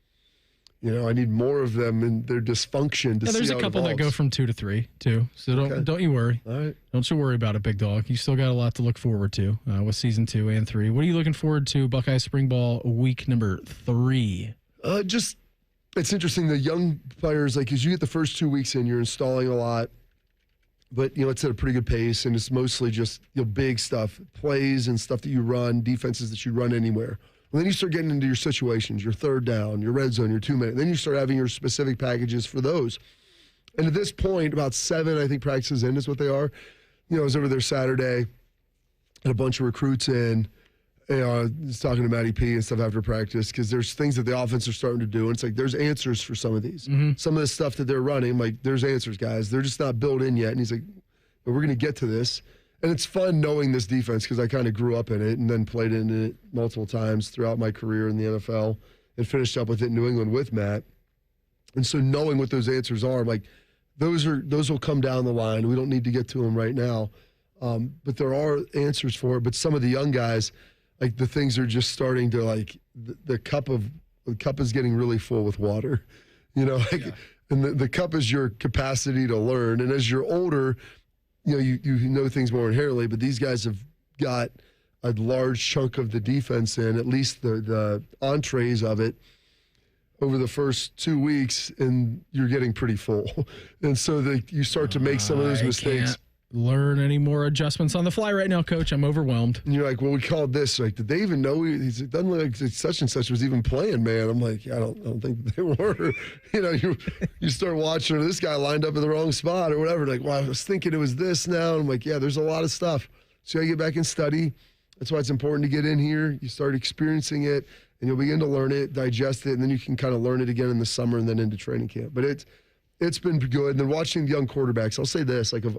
I need more of them and their dysfunction. There's a couple that go from 2 to 3 too. So don't you worry. All right. Don't you worry about it, big dog. You still got a lot to look forward to with season 2 and 3. What are you looking forward to, Buckeye Spring Ball week number 3? It's interesting. The young players, as you get the first 2 weeks in, you're installing a lot, but it's at a pretty good pace, and it's mostly just big stuff, plays and stuff that you run, defenses that you run anywhere. And then you start getting into your situations, your third down, your red zone, your 2-minute. Then you start having your specific packages for those. And at this point, about 7, I think, practices in is what they are. I was over there Saturday, and a bunch of recruits in. I was talking to Matty P and stuff after practice because there's things that the offense are starting to do. And it's like there's answers for some of these. Some of the stuff that they're running, I'm like, there's answers, guys. They're just not built in yet. And he's like, we're going to get to this. And it's fun knowing this defense because I kind of grew up in it and then played in it multiple times throughout my career in the NFL and finished up with it in New England with Matt. And so knowing what those answers are, I'm like, those will come down the line. We don't need to get to them right now. But there are answers for it. But some of the young guys, the things are just starting to the cup is getting really full with water, and the cup is your capacity to learn. And as you're older, you know things more inherently, but these guys have got a large chunk of the defense in, at least the entrees of it, over the first 2 weeks, and you're getting pretty full. And so you start to make some of those mistakes. Can't learn any more adjustments on the fly right now, Coach. I'm overwhelmed. And you're like, well, we called this. Like, did they even know? It doesn't look like such and such was even playing, man. I'm like, I don't think they were. You start watching, or this guy lined up in the wrong spot or whatever. Like, well, I was thinking it was this now. And I'm like, yeah, there's a lot of stuff. So I get back and study. That's why it's important to get in here. You start experiencing it, and you'll begin to learn it, digest it, and then you can kind of learn it again in the summer and then into training camp. But it's been good. And then watching the young quarterbacks, I'll say this, of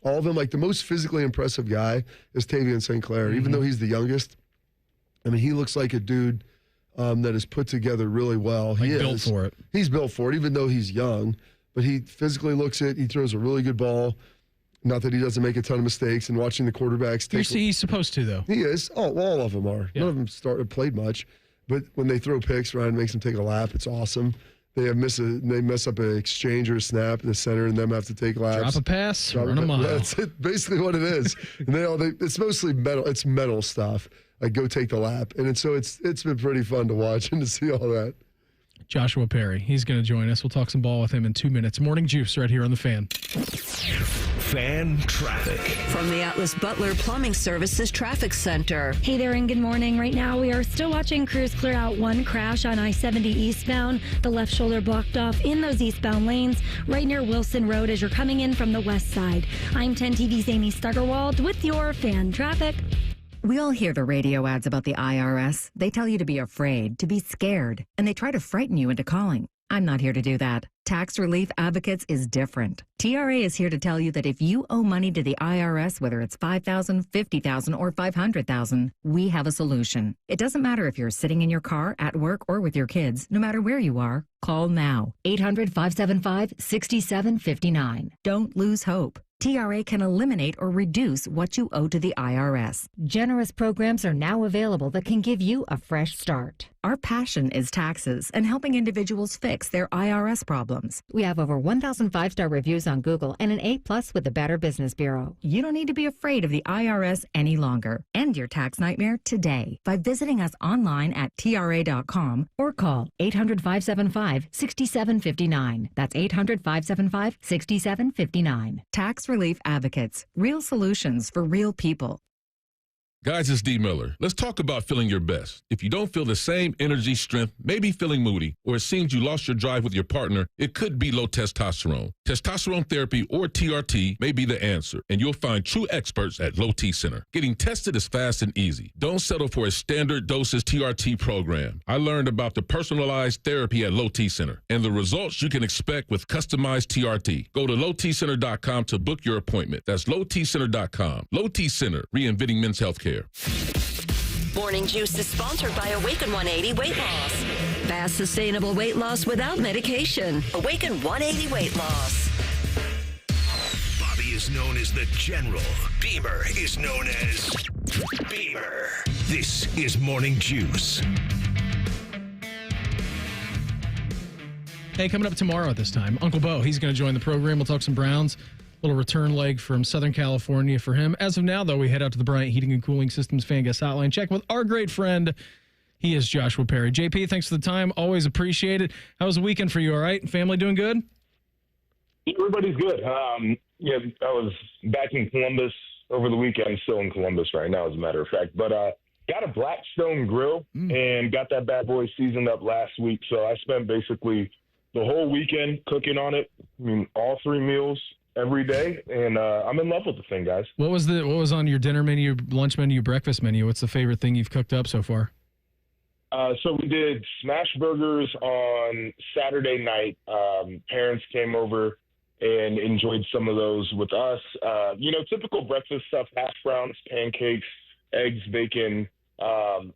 all of them, the most physically impressive guy is Tavian St. Clair, even though he's the youngest. I mean, he looks like a dude that is put together really well. Like built for it. He's built for it, even though he's young. But he physically looks it. He throws a really good ball. Not that he doesn't make a ton of mistakes. And watching the quarterbacks He's supposed to, though. He is. Oh, all of them are. Yeah. None of them played much. But when they throw picks, Ryan makes them take a lap. It's awesome. They mess up an exchange or a snap in the center, and them have to take laps. Drop a pass, run a mile. That's basically what it is. And it's mostly mental. It's mental stuff. Like, go take the lap. And it's been pretty fun to watch and to see all that. Joshua Perry, he's going to join us. We'll talk some ball with him in 2 minutes. Morning Juice right here on The Fan. Fan traffic. From the Atlas Butler Plumbing Services Traffic Center. Hey there and good morning. Right now we are still watching crews clear out one crash on I-70 eastbound. The left shoulder blocked off in those eastbound lanes right near Wilson Road as you're coming in from the west side. I'm 10 TV's Amy Stuggerwald with your fan traffic. We all hear the radio ads about the IRS. They tell you to be afraid, to be scared, and they try to frighten you into calling. I'm not here to do that. Tax Relief Advocates is different. TRA is here to tell you that if you owe money to the IRS, whether it's $5,000, $50,000, or $500,000, we have a solution. It doesn't matter if you're sitting in your car, at work, or with your kids. No matter where you are, call now. 800-575-6759. Don't lose hope. TRA can eliminate or reduce what you owe to the IRS. Generous programs are now available that can give you a fresh start. Our passion is taxes and helping individuals fix their IRS problems. We have over 1,000 5-star reviews on Google and an A+ with the Better Business Bureau. You don't need to be afraid of the IRS any longer. End your tax nightmare today by visiting us online at TRA.com or call 800-575-6759. That's 800-575-6759. Tax Relief Advocates. Real solutions for real people. Guys, it's D. Miller. Let's talk about feeling your best. If you don't feel the same energy, strength, maybe feeling moody, or it seems you lost your drive with your partner, it could be low testosterone. Testosterone therapy, or TRT, may be the answer, and you'll find true experts at Low T Center. Getting tested is fast and easy. Don't settle for a standard doses TRT program. I learned about the personalized therapy at Low T Center and the results you can expect with customized TRT. Go to lowtcenter.com to book your appointment. That's lowtcenter.com. Low T Center, reinventing men's health care. Morning Juice is sponsored by Awaken 180 Weight Loss. Fast, sustainable weight loss without medication. Awaken 180 Weight Loss. Bobby is known as the General. Beamer is known as Beamer. This is Morning Juice. Hey, coming up tomorrow at this time, Uncle Bo, he's going to join the program. We'll talk some Browns. Little return leg from Southern California for him. As of now, though, we head out to the Bryant Heating and Cooling Systems Fan Guest Hotline. Check with our great friend. He is Joshua Perry. JP, thanks for the time. Always appreciate it. How was the weekend for you, all right? Family doing good? Everybody's good. I was back in Columbus over the weekend. Still in Columbus right now, as a matter of fact. But got a Blackstone grill and got that bad boy seasoned up last week. So I spent basically the whole weekend cooking on it. I mean, all 3 meals every day, and I'm in love with the thing, guys. What was on your dinner menu, lunch menu, breakfast menu? What's the favorite thing you've cooked up so far? So we did smash burgers on Saturday night. Parents came over and enjoyed some of those with us. Typical breakfast stuff: hash browns, pancakes, eggs, bacon.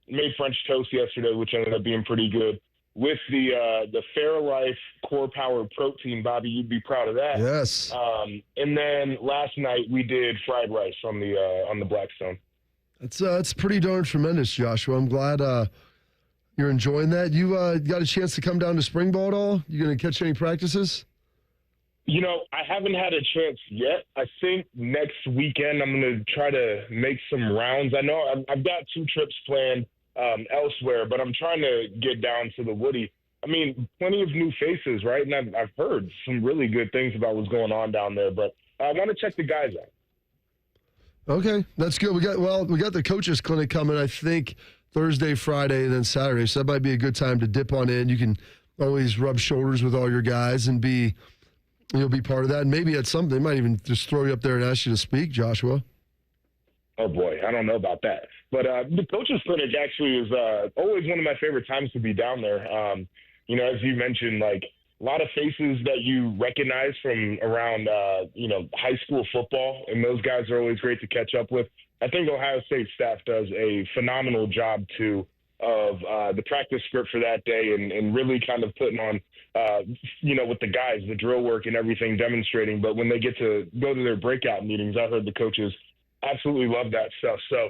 Made French toast yesterday, which ended up being pretty good. With the Fairlife Core Power Protein, Bobby, you'd be proud of that. Yes. And then last night we did fried rice on the Blackstone. It's pretty darn tremendous, Joshua. I'm glad you're enjoying that. You got a chance to come down to spring ball at all? You going to catch any practices? I haven't had a chance yet. I think next weekend I'm going to try to make some rounds. I know I've got 2 trips planned elsewhere, but I'm trying to get down to the Woody. I mean, plenty of new faces, right? And I've heard some really good things about what's going on down there, but I want to check the guys out. Okay, that's good. We got the coaches clinic coming, I think, Thursday, Friday, and then Saturday. So that might be a good time to dip on in. You can always rub shoulders with all your guys and you'll be part of that. And maybe at some, they might even just throw you up there and ask you to speak, Joshua. Oh boy, I don't know about that. But the coaches clinic actually is always one of my favorite times to be down there. As you mentioned, like a lot of faces that you recognize from around, high school football, and those guys are always great to catch up with. I think Ohio State staff does a phenomenal job, too, of the practice script for that day and really kind of putting on, with the guys, the drill work and everything demonstrating. But when they get to go to their breakout meetings, I heard the coaches absolutely love that stuff. So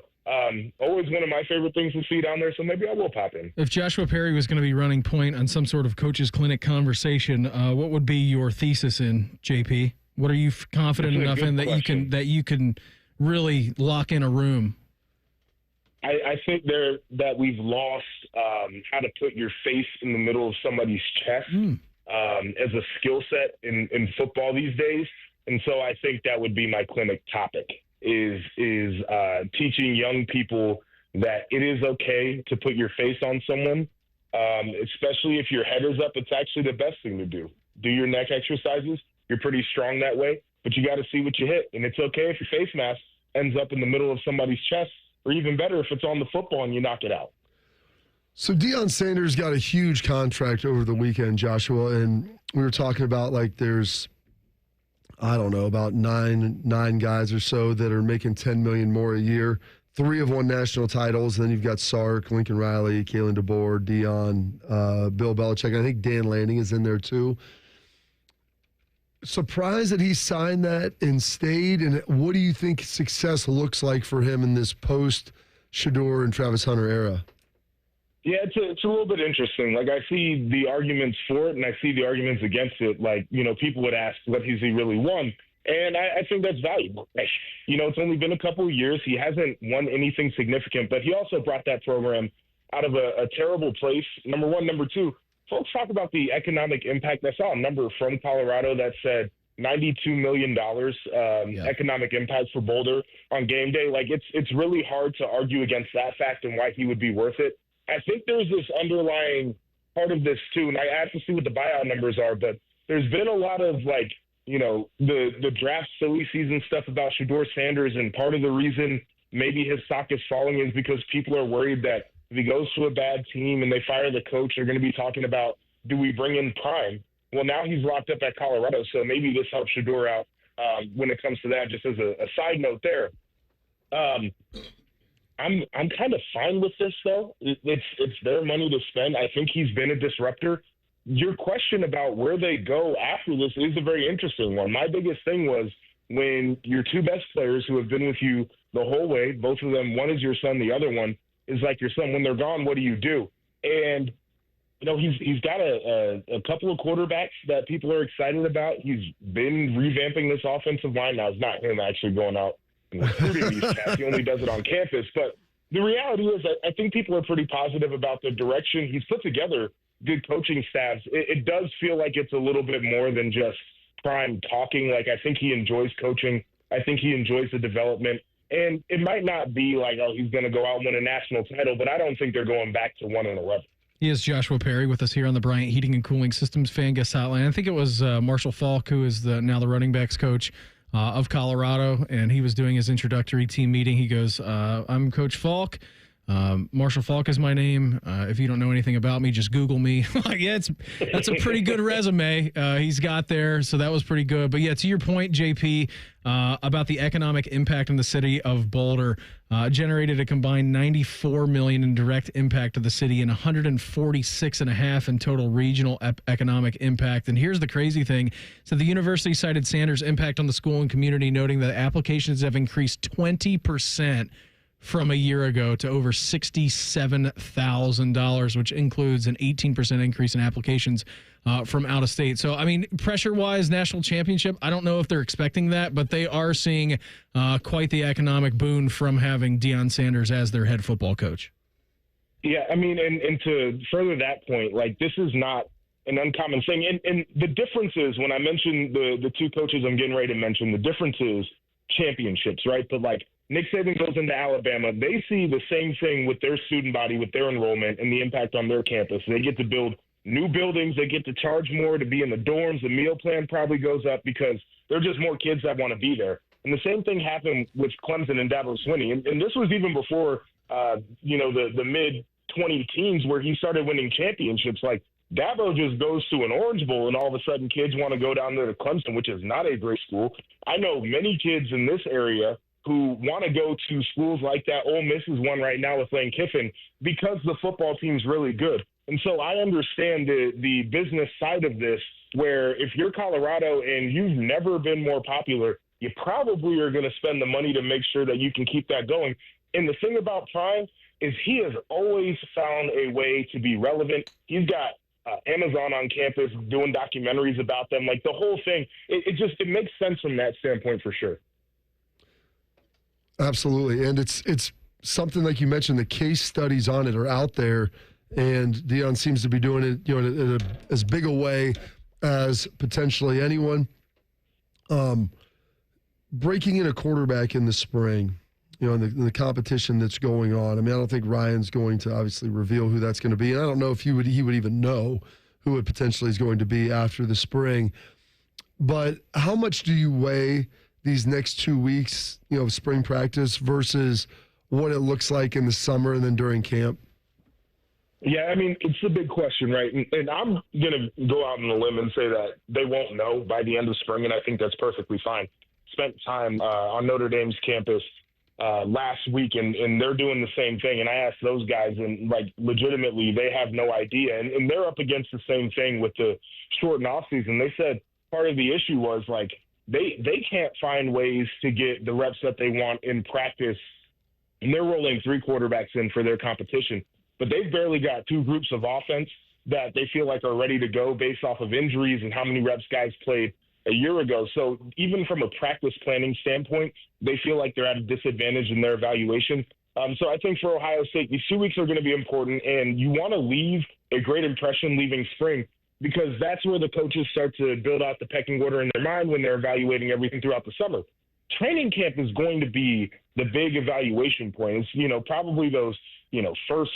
always one of my favorite things to see down there, so maybe I will pop in. If Joshua Perry was going to be running point on some sort of coaches clinic conversation, what would be your thesis in, JP? What are you confident enough in that you can really lock in a room? I think that we've lost how to put your face in the middle of somebody's chest as a skill set in football these days. And so I think that would be my clinic topic is teaching young people that it is okay to put your face on someone, especially if your head is up. It's actually the best thing to do. Do your neck exercises. You're pretty strong that way, but you got to see what you hit. And it's okay if your face mask ends up in the middle of somebody's chest, or even better if it's on the football and you knock it out. So Deion Sanders got a huge contract over the weekend, Joshua, and we were talking about there's, I don't know, about nine guys or so that are making $10 million more a year. 3 have won national titles. And then you've got Sark, Lincoln Riley, Kalen DeBoer, Deion, Bill Belichick. I think Dan Lanning is in there too. Surprised that he signed that and stayed. And what do you think success looks like for him in this post-Shedeur and Travis Hunter era? Yeah, it's a little bit interesting. I see the arguments for it and I see the arguments against it. People would ask, what has he really won? And I think that's valuable. It's only been a couple of years. He hasn't won anything significant, but he also brought that program out of a terrible place, number one. Number two, folks talk about the economic impact. I saw a number from Colorado that said $92 million economic impact for Boulder on game day. It's really hard to argue against that fact and why he would be worth it. I think there's this underlying part of this too, and I have to see what the buyout numbers are, but there's been a lot of the draft silly season stuff about Shedeur Sanders, and part of the reason maybe his stock is falling is because people are worried that if he goes to a bad team and they fire the coach, they're going to be talking about, do we bring in Prime? Well, now he's locked up at Colorado, so maybe this helps Shedeur out when it comes to that. Just as a side note there. I'm kind of fine with this, though. It's their money to spend. I think he's been a disruptor. Your question about where they go after this is a very interesting one. My biggest thing was when your 2 best players who have been with you the whole way, both of them, one is your son, the other one is like your son. When they're gone, what do you do? And, he's got a couple of quarterbacks that people are excited about. He's been revamping this offensive line. Now, it's not him actually going out and recruiting these cats. He only does it on campus. But the reality is I think people are pretty positive about the direction. He's put together good coaching staffs. It does feel like it's a little bit more than just Prime talking. I think he enjoys coaching. I think he enjoys the development. And it might not be he's going to go out and win a national title, but I don't think they're going back to 1-11. He is Joshua Perry with us here on the Bryant Heating and Cooling Systems Fan Guest Hotline. I think it was Marshall Falk, who is now the running backs coach of Colorado, and he was doing his introductory team meeting. He goes, I'm Coach Falk. Marshall Falk is my name. If you don't know anything about me, just Google me. That's a pretty good resume he's got there. So that was pretty good. But yeah, to your point, JP, about the economic impact in the city of Boulder, generated a combined $94 million in direct impact to the city and $146.5 million in total regional economic impact. And here's the crazy thing. So the university cited Sanders' impact on the school and community, noting that applications have increased 20% from a year ago to over $67,000, which includes an 18% increase in applications from out of state. So, pressure-wise, national championship, I don't know if they're expecting that, but they are seeing quite the economic boon from having Deion Sanders as their head football coach. Yeah, and to further that point, this is not an uncommon thing. And the difference is, when I mentioned the 2 coaches I'm getting ready to mention, the difference is championships, right? But Nick Saban goes into Alabama. They see the same thing with their student body, with their enrollment, and the impact on their campus. They get to build new buildings. They get to charge more to be in the dorms. The meal plan probably goes up because there are just more kids that want to be there. And the same thing happened with Clemson and Dabo Swinney. And this was even before, the mid-20 teens where he started winning championships. Dabo just goes to an Orange Bowl, and all of a sudden kids want to go down there to Clemson, which is not a great school. I know many kids in this area who want to go to schools like that. Ole Miss is one right now with Lane Kiffin because the football team's really good. And so I understand the business side of this, where if you're Colorado and you've never been more popular, you probably are going to spend the money to make sure that you can keep that going. And the thing about Prime is he has always found a way to be relevant. He's got Amazon on campus doing documentaries about them. Like the whole thing, it makes sense from that standpoint for sure. Absolutely. And it's something like you mentioned, the case studies on it are out there, and Deion seems to be doing it, in as big a way as potentially anyone. Breaking in a quarterback in the spring, in the competition that's going on. I mean, I don't think Ryan's going to obviously reveal who that's going to be. And I don't know if he would even know who it potentially is going to be after the spring. But how much do you weigh these next 2 weeks, spring practice versus what it looks like in the summer and then during camp? Yeah, I mean, it's a big question, right? And I'm going to go out on a limb and say that they won't know by the end of spring, and I think that's perfectly fine. Spent time on Notre Dame's campus last week, and they're doing the same thing. And I asked those guys, and, legitimately, they have no idea. And they're up against the same thing with the shortened offseason. They said part of the issue was, they can't find ways to get the reps that they want in practice, and they're rolling 3 quarterbacks in for their competition. But they've barely got 2 groups of offense that they feel like are ready to go based off of injuries and how many reps guys played a year ago. So even from a practice planning standpoint, they feel like they're at a disadvantage in their evaluation. So I think for Ohio State, these 2 weeks are going to be important, and you want to leave a great impression leaving spring, because that's where the coaches start to build out the pecking order in their mind when they're evaluating everything throughout the summer. Training camp is going to be the big evaluation point. It's, probably those, first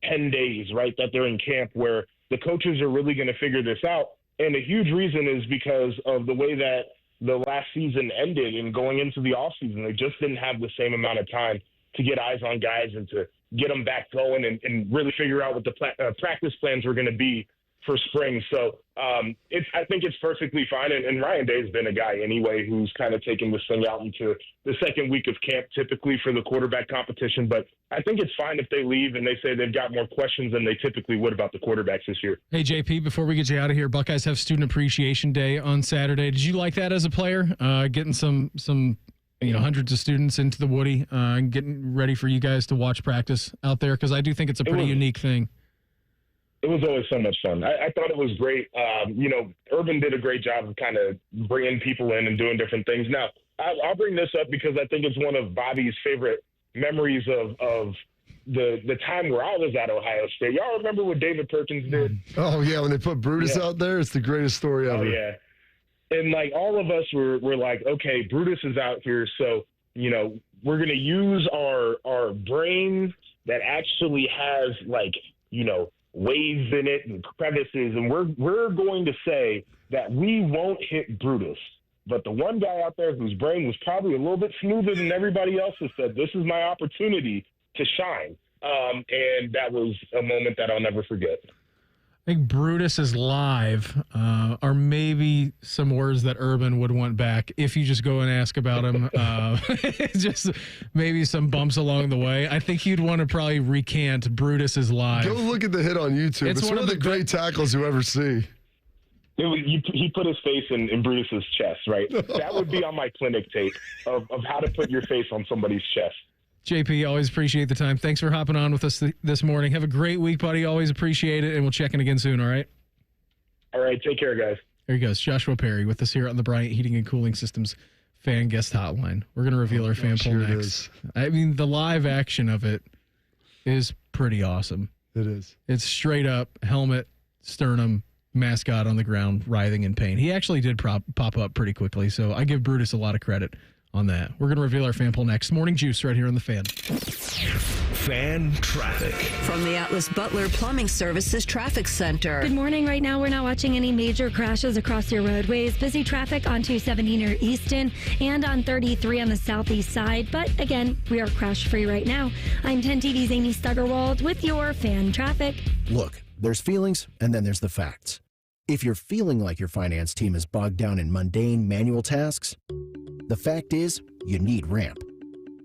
10 days, right, that they're in camp where the coaches are really going to figure this out. And a huge reason is because of the way that the last season ended and going into the offseason. They just didn't have the same amount of time to get eyes on guys and to get them back going and really figure out what the practice plans were going to be for spring. So I think it's perfectly fine. And Ryan Day's been a guy anyway who's kind of taken this thing out into the second week of camp, typically for the quarterback competition. But I think it's fine if they leave and they say they've got more questions than they typically would about the quarterbacks this year. Hey, JP, before we get you out of here, Buckeyes have Student Appreciation Day on Saturday. Did you like that as a player, getting some hundreds of students into the Woody and getting ready for you guys to watch practice out there? Because I do think it's a pretty unique thing. It was always so much fun. I thought it was great. Urban did a great job of kind of bringing people in and doing different things. Now, I'll bring this up because I think it's one of Bobby's favorite memories of the time where I was at Ohio State. Y'all remember what David Perkins did? Oh, yeah, when they put Brutus out there, it's the greatest story ever. Oh, yeah. And, all of us were like, okay, Brutus is out here, so, we're going to use our brain that actually has, waves in it and crevices, and we're going to say that we won't hit Brutus. But the one guy out there whose brain was probably a little bit smoother than everybody else's said, this is my opportunity to shine. And that was a moment that I'll never forget. I think Brutus is live, or maybe some words that Urban would want back if you just go and ask about him. Just maybe some bumps along the way. I think he'd want to probably recant Brutus is live. Go look at the hit on YouTube. It's one of the great tackles you ever see. He put his face in Brutus's chest, right? That would be on my clinic tape of how to put your face on somebody's chest. JP, always appreciate the time. Thanks for hopping on with us this morning. Have a great week, buddy. Always appreciate it, and we'll check in again soon, all right? All right, take care, guys. There he goes, Joshua Perry with us here on the Bryant Heating and Cooling Systems fan guest hotline. We're going to reveal our fan poll next. I mean, the live action of it is pretty awesome. It is. It's straight up helmet, sternum, mascot on the ground, writhing in pain. He actually did pop up pretty quickly, so I give Brutus a lot of credit on that. We're going to reveal our fan poll next. Morning Juice right here on the Fan. Fan traffic. From the Atlas Butler Plumbing Services Traffic Center. Good morning. Right now, we're not watching any major crashes across your roadways. Busy traffic on 270 near Easton and on 33 on the southeast side. But again, we are crash free right now. I'm 10 TV's Amy Stuggerwald with your fan traffic. Look, There's feelings, and then there's the facts. If you're feeling like your finance team is bogged down in mundane manual tasks, the fact is you need Ramp.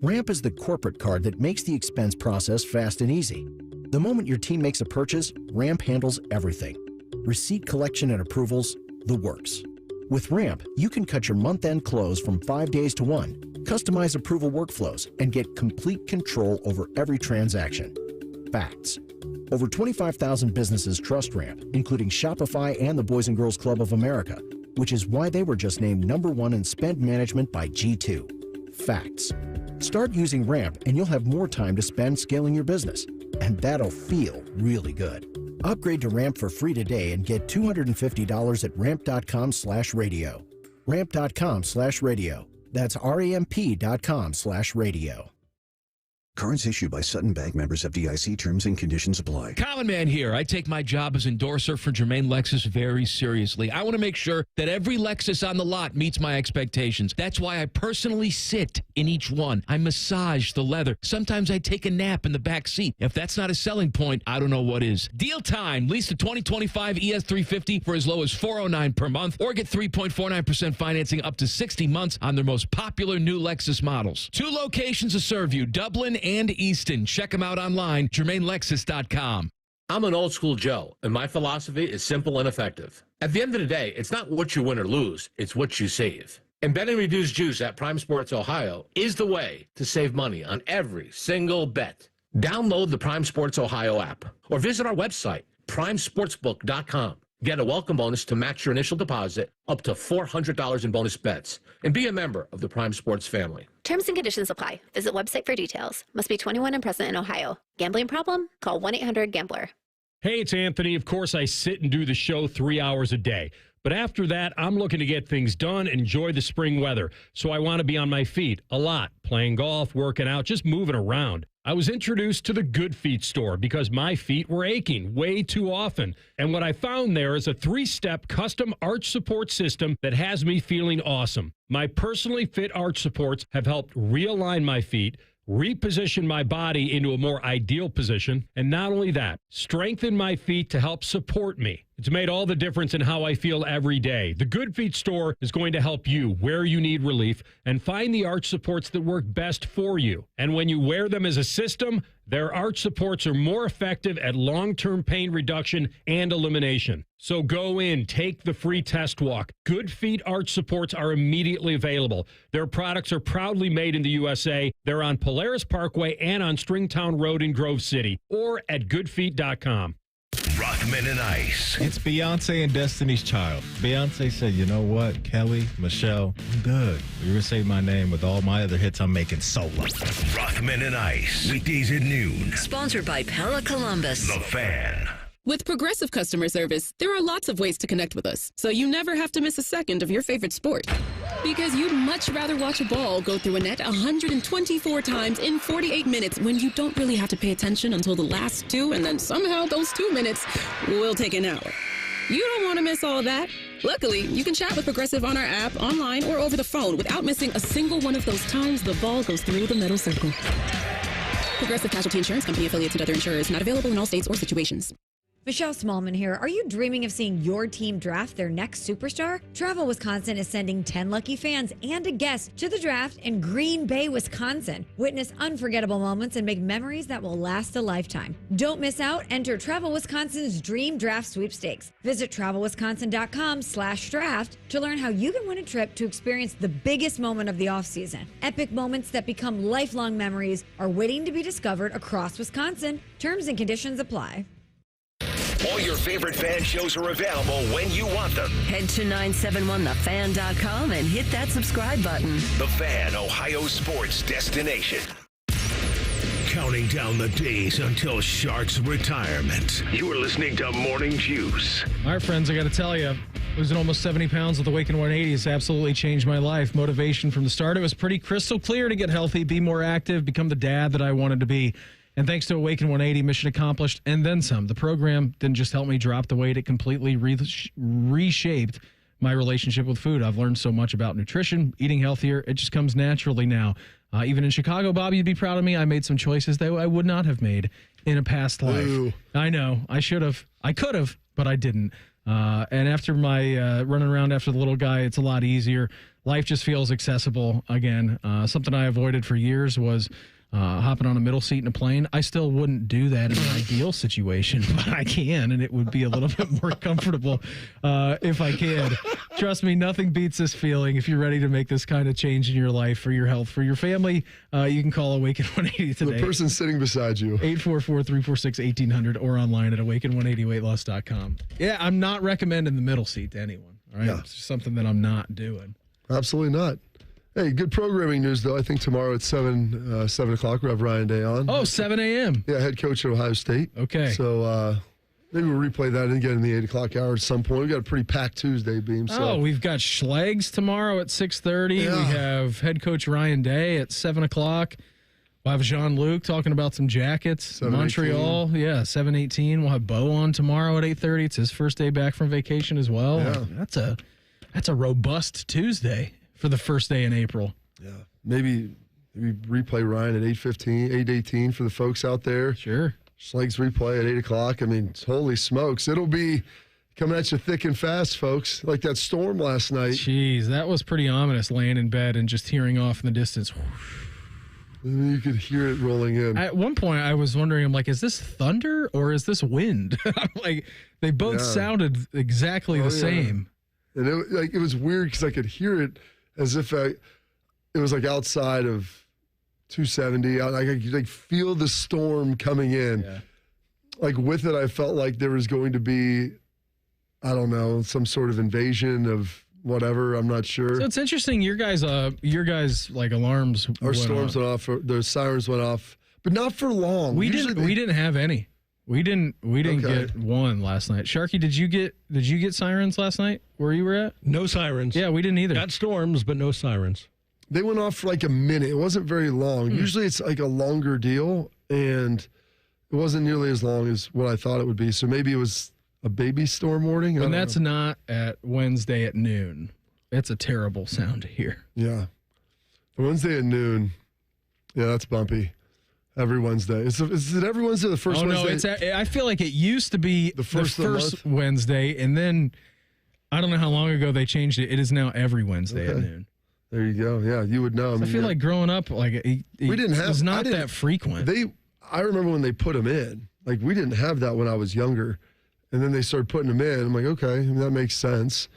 Ramp is the corporate card that makes the expense process fast and easy. The moment your team makes a purchase, Ramp handles everything. Receipt collection and approvals, the works. With Ramp, you can cut your month-end close from 5 days to 1, customize approval workflows, and get complete control over every transaction. Facts. Over 25,000 businesses trust Ramp, including Shopify and the Boys and Girls Club of America, which is why they were just named #1 in spend management by G2. Facts. Start using Ramp and you'll have more time to spend scaling your business. And that'll feel really good. Upgrade to Ramp for free today and get $250 at ramp.com/radio. Ramp.com/radio. That's ramp.com/radio. Cards issued by Sutton Bank, members of FDIC. Terms and conditions apply. Common Man here. I take my job as endorser for Germain Lexus very seriously. I want to make sure that every Lexus on the lot meets my expectations. That's why I personally sit in each one. I massage the leather. Sometimes I take a nap in the back seat. If that's not a selling point, I don't know what is. Deal time. Lease the 2025 ES350 for as low as $409 per month, or get 3.49% financing up to 60 months on their most popular new Lexus models. 2 locations to serve you, Dublin and Easton. Check them out online, GermainLexus.com. I'm an old school Joe, and my philosophy is simple and effective. At the end of the day, it's not what you win or lose, it's what you save. And betting reduced juice at Prime Sports Ohio is the way to save money on every single bet. Download the Prime Sports Ohio app or visit our website, primesportsbook.com. Get a welcome bonus to match your initial deposit up to $400 in bonus bets, and be a member of the Prime Sports family. Terms and conditions apply. Visit website for details. Must be 21 and present in Ohio. Gambling problem? Call 1-800-GAMBLER. Hey, it's Anthony. Of course, I sit and do the show 3 hours a day. But after that, I'm looking to get things done and enjoy the spring weather. So I want to be on my feet a lot, playing golf, working out, just moving around. I was introduced to the Good Feet store because my feet were aching way too often. And what I found there is a 3-step custom arch support system that has me feeling awesome. My personally fit arch supports have helped realign my feet, reposition my body into a more ideal position, and not only that, strengthen my feet to help support me. It's made all the difference in how I feel every day. The Good Feet store is going to help you where you need relief and find the arch supports that work best for you. And when you wear them as a system, their arch supports are more effective at long-term pain reduction and elimination. So go in, take the free test walk. Good Feet arch supports are immediately available. Their products are proudly made in the USA. They're on Polaris Parkway and on Stringtown Road in Grove City, or at goodfeet.com. Rothman and Ice. It's Beyonce and Destiny's Child. Beyonce said, you know what, Kelly, Michelle, I'm good. You're going to say my name with all my other hits I'm making solo. Rothman and Ice. Weekdays at noon. Sponsored by Pella Columbus. The Fan. With Progressive customer service, there are lots of ways to connect with us, so you never have to miss a second of your favorite sport. Because you'd much rather watch a ball go through a net 124 times in 48 minutes when you don't really have to pay attention until the last 2, and then somehow those 2 minutes will take an hour. You don't want to miss all of that. Luckily, you can chat with Progressive on our app, online, or over the phone without missing a single one of those times the ball goes through the metal circle. Progressive Casualty Insurance Company, affiliates, and other insurers, not available in all states or situations. Michelle Smallman here. Are you dreaming of seeing your team draft their next superstar? Travel Wisconsin is sending 10 lucky fans and a guest to the draft in Green Bay, Wisconsin. Witness unforgettable moments and make memories that will last a lifetime. Don't miss out. Enter Travel Wisconsin's Dream Draft Sweepstakes. Visit travelwisconsin.com/draft to learn how you can win a trip to experience the biggest moment of the offseason. Epic moments that become lifelong memories are waiting to be discovered across Wisconsin. Terms and conditions apply. All your favorite fan shows are available when you want them. Head to 971thefan.com and hit that subscribe button. The Fan, Ohio sports destination. Counting down the days until Shark's retirement. You are listening to Morning Juice. All right, friends, I got to tell you, losing almost 70 pounds with Awaken 180 has absolutely changed my life. Motivation from the start. It was pretty crystal clear to get healthy, be more active, become the dad that I wanted to be. And thanks to Awaken 180, mission accomplished, and then some. The program didn't just help me drop the weight, it completely reshaped my relationship with food. I've learned so much about nutrition, eating healthier. It just comes naturally now. Even in Chicago, Bob, you'd be proud of me. I made some choices that I would not have made in a past life. Ooh. I know. I should have. I could have, but I didn't. And after my running around after the little guy, it's a lot easier. Life just feels accessible again. Something I avoided for years was hopping on a middle seat in a plane. I still wouldn't do that in an ideal situation, but I can, and it would be a little bit more comfortable if I could. Trust me, nothing beats this feeling. If you're ready to make this kind of change in your life, for your health, for your family, you can call Awaken 180 today. The person sitting beside you. 844-346-1800 or online at awaken180weightloss.com. Yeah, I'm not recommending the middle seat to anyone. All right? Yeah. It's just something that I'm not doing. Absolutely not. Hey, good programming news, though. I think tomorrow at 7 o'clock, we have Ryan Day on. Oh, 7 a.m. Yeah, head coach at Ohio State. Okay. So maybe we'll replay that again in the 8 o'clock hour at some point. We've got a pretty packed Tuesday, Beam. So. We've got Schlegs tomorrow at 6:30. Yeah. We have head coach Ryan Day at 7 o'clock. We'll have Jean-Luc talking about some jackets. 7:18. Montreal, 7:18. We'll have Bo on tomorrow at 8:30. It's his first day back from vacation as well. Yeah. That's a robust Tuesday for the first day in April. Yeah. Maybe replay Ryan at 8:18 for the folks out there. Sure. Schlegs replay at 8 o'clock. I mean, holy smokes. It'll be coming at you thick and fast, folks. Like that storm last night. Jeez, that was pretty ominous, laying in bed and just hearing off in the distance. And you could hear it rolling in. At one point, I was wondering, I'm like, is this thunder or is this wind? I'm like, they both sounded exactly the same. And it was weird because I could hear it as if it was like outside of 270. I could like feel the storm coming in. Yeah. Like with it, I felt like there was going to be, I don't know, some sort of invasion of whatever. I'm not sure. So it's interesting. Your guys like alarms. Our storms went off. The sirens went off, but not for long. We didn't have any. We didn't get one last night. Sharky, did you get sirens last night where you were at? No sirens. Yeah, we didn't either. Got storms, but no sirens. They went off for like a minute. It wasn't very long. Usually it's like a longer deal, and it wasn't nearly as long as what I thought it would be. So maybe it was a baby storm warning. And that's not at Wednesday at noon. It's a terrible sound to hear. Yeah. Wednesday at noon. Yeah, that's bumpy. Every Wednesday. Is it every Wednesday or the first Wednesday? No, I feel like it used to be the first Wednesday, and then I don't know how long ago they changed it. It is now every Wednesday at noon. There you go. Yeah, you would know. I feel like growing up, like it was not that frequent. I remember when they put them in. Like we didn't have that when I was younger, and then they started putting them in. I'm like, okay, that makes sense.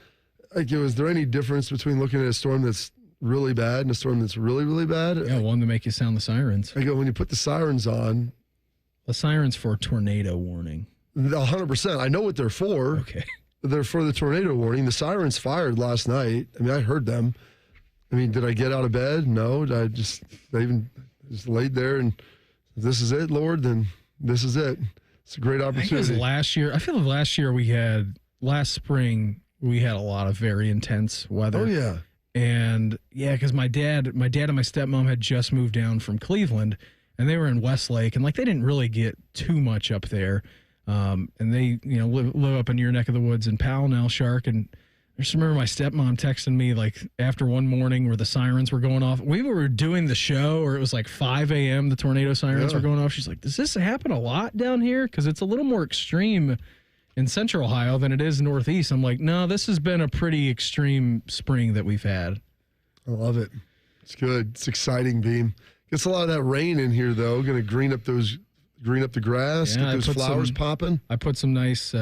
Like, was there any difference between looking at a storm that's really bad and a storm that's really, really bad? Yeah, one to make you sound the sirens. I go, when you put the sirens on. The sirens for tornado warning. 100%. I know what they're for. Okay. They're for the tornado warning. The sirens fired last night. I mean, I heard them. I mean, did I get out of bed? No. I just laid there and if this is it, Lord, then this is it. It's a great opportunity. I feel like last spring, we had a lot of very intense weather. Oh, yeah. And yeah, because my dad and my stepmom had just moved down from Cleveland, and they were in Westlake, and like they didn't really get too much up there. And they, live up in your neck of the woods in Powell, Shark. And I just remember my stepmom texting me like after one morning where the sirens were going off. We were doing the show, or it was like 5 a.m. The tornado sirens were going off. She's like, "Does this happen a lot down here? Because it's a little more extreme in Central Ohio than it is Northeast." I'm like, no, this has been a pretty extreme spring that we've had. I love it. It's good. It's exciting, Beam. Gets a lot of that rain in here, though. Going to green up the grass, get those flowers popping. I put some nice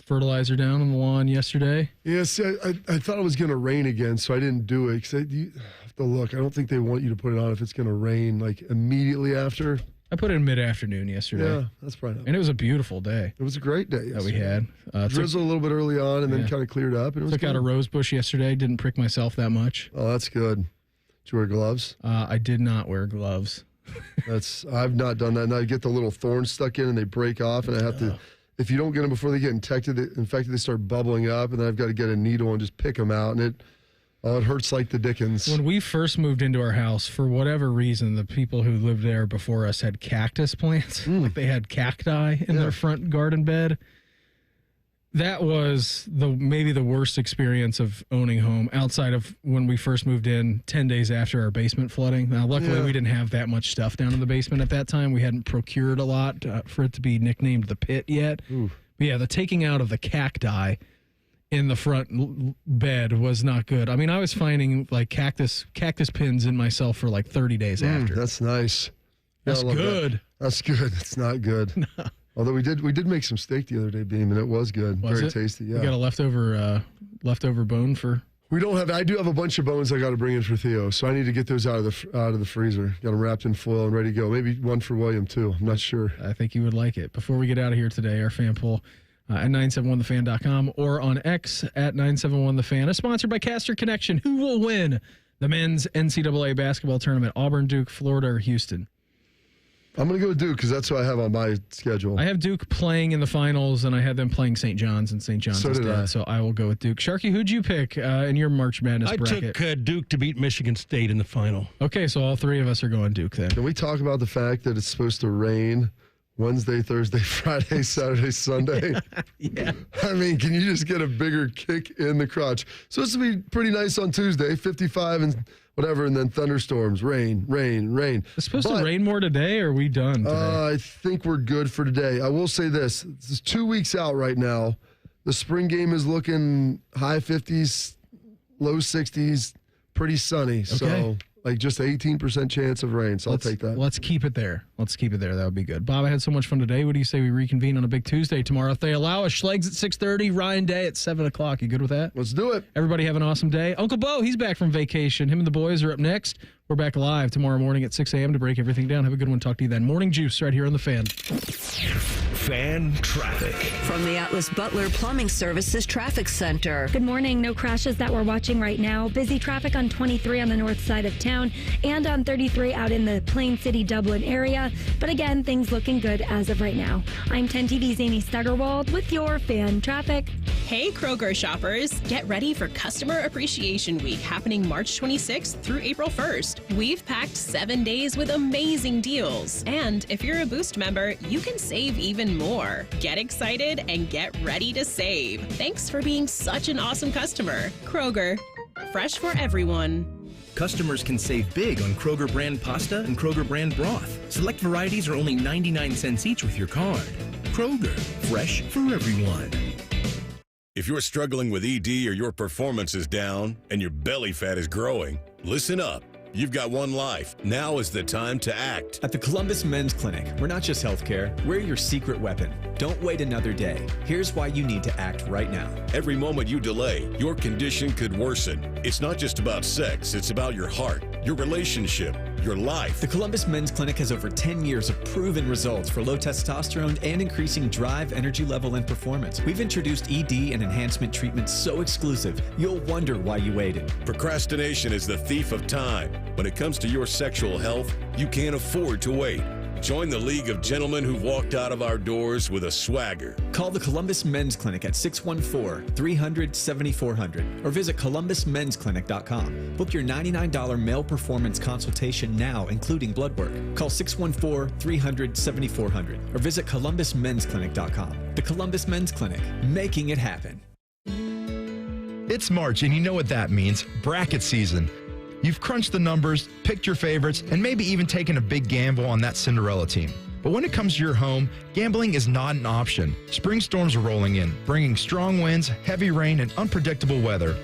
fertilizer down on the lawn yesterday. Yes, I thought it was going to rain again, so I didn't do it. Because you have to look. I don't think they want you to put it on if it's going to rain like immediately after. I put it in mid-afternoon yesterday. Yeah, that's probably not. And it was a beautiful day. It was a great day that we had. Drizzle a little bit early on and then kind of cleared up. And it was took out a rose bush yesterday. Didn't prick myself that much. Oh, that's good. Did you wear gloves? I did not wear gloves. I've not done that. And I get the little thorns stuck in and they break off, and I have to. If you don't get them before they get infected, they start bubbling up, and then I've got to get a needle and just pick them out, and it hurts like the dickens. When we first moved into our house, for whatever reason, the people who lived there before us had cactus plants. Like they had cacti in their front garden bed. That was maybe the worst experience of owning home outside of when we first moved in 10 days after our basement flooding. Now, luckily, we didn't have that much stuff down in the basement at that time. We hadn't procured a lot for it to be nicknamed the pit yet. But yeah, the taking out of the cacti in the front bed was not good. I mean, I was finding like cactus pins in myself for like 30 days after. That's nice. That's good. That's good. It's not good. No. Although we did make some steak the other day, Beam, and it was good. Very tasty. Yeah. You got a leftover bone for? We don't have. I do have a bunch of bones I got to bring in for Theo, so I need to get those out of the freezer. Got them wrapped in foil and ready to go. Maybe one for William too. I'm not sure. I think you would like it. Before we get out of here today, our fan poll at 971thefan.com or on X at 971thefan is sponsored by Caster Connection. Who will win the men's NCAA basketball tournament? Auburn, Duke, Florida, or Houston? I'm going to go with Duke because that's what I have on my schedule. I have Duke playing in the finals, and I had them playing St. John's, and St. John's is dead, so I will go with Duke. Sharky, who'd you pick in your March Madness bracket? I took Duke to beat Michigan State in the final. Okay, so all three of us are going Duke then. Can we talk about the fact that it's supposed to rain Wednesday, Thursday, Friday, Saturday, Sunday? Yeah. I mean, can you just get a bigger kick in the crotch? Supposed to be pretty nice on Tuesday, 55 and whatever, and then thunderstorms, rain. It's supposed to rain more today, or are we done today? I think we're good for today. I will say this. This is 2 weeks out right now. The spring game is looking high 50s, low 60s, pretty sunny. Okay. So, like, just an 18% chance of rain. So I'll take that. Let's keep it there. That would be good. Bob, I had so much fun today. What do you say we reconvene on a big Tuesday tomorrow? If they allow us, Schlegs at 6:30, Ryan Day at 7 o'clock. You good with that? Let's do it. Everybody have an awesome day. Uncle Bo, he's back from vacation. Him and the boys are up next. We're back live tomorrow morning at 6 a.m. to break everything down. Have a good one. Talk to you then. Morning Juice right here on The Fan. Fan traffic. From the Atlas Butler Plumbing Services Traffic Center. Good morning. No crashes that we're watching right now. Busy traffic on 23 on the north side of town and on 33 out in the Plain City, Dublin area. But again, things looking good as of right now. I'm 10 TV's Amy Steigerwald with your fan traffic. Hey, Kroger shoppers. Get ready for Customer Appreciation Week happening March 26th through April 1st. We've packed 7 days with amazing deals. And if you're a Boost member, you can save even more. Get excited and get ready to save. Thanks for being such an awesome customer. Kroger, fresh for everyone. Customers can save big on Kroger brand pasta and Kroger brand broth. Select varieties are only 99 cents each with your card. Kroger, fresh for everyone. If you're struggling with ED or your performance is down and your belly fat is growing, listen up. You've got one life. Now is the time to act. At the Columbus Men's Clinic, we're not just healthcare, we're your secret weapon. Don't wait another day. Here's why you need to act right now. Every moment you delay, your condition could worsen. It's not just about sex, it's about your heart, your relationship, your life. The Columbus Men's Clinic has over 10 years of proven results for low testosterone and increasing drive, energy level, and performance. We've introduced ED and enhancement treatments so exclusive, you'll wonder why you waited. Procrastination is the thief of time. When it comes to your sexual health, you can't afford to wait. Join the League of Gentlemen who've walked out of our doors with a swagger. Call the Columbus Men's Clinic at 614-300-7400 or visit columbusmensclinic.com. Book your $99 male performance consultation now, including blood work. Call 614-300-7400 or visit columbusmensclinic.com. The Columbus Men's Clinic, making it happen. It's March, and you know what that means. Bracket season. You've crunched the numbers, picked your favorites, and maybe even taken a big gamble on that Cinderella team. But when it comes to your home, gambling is not an option. Spring storms are rolling in, bringing strong winds, heavy rain, and unpredictable weather.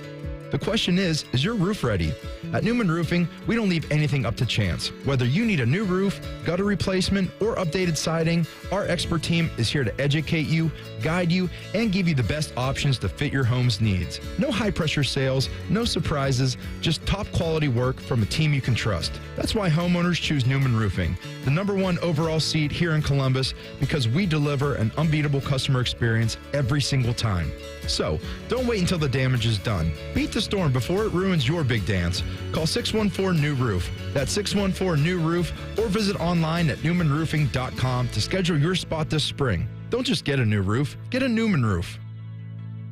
The question is your roof ready? At Newman Roofing, we don't leave anything up to chance. Whether you need a new roof, gutter replacement, or updated siding, our expert team is here to educate you, guide you, and give you the best options to fit your home's needs. No high-pressure sales, no surprises, just top-quality work from a team you can trust. That's why homeowners choose Newman Roofing, the #1 overall seed here in Columbus, because we deliver an unbeatable customer experience every single time. So, don't wait until the damage is done. Beat the storm before it ruins your big dance. Call 614-NEW-ROOF. That's 614-NEW-ROOF, or visit online at newmanroofing.com to schedule your spot this spring. Don't just get a new roof, get a Newman roof.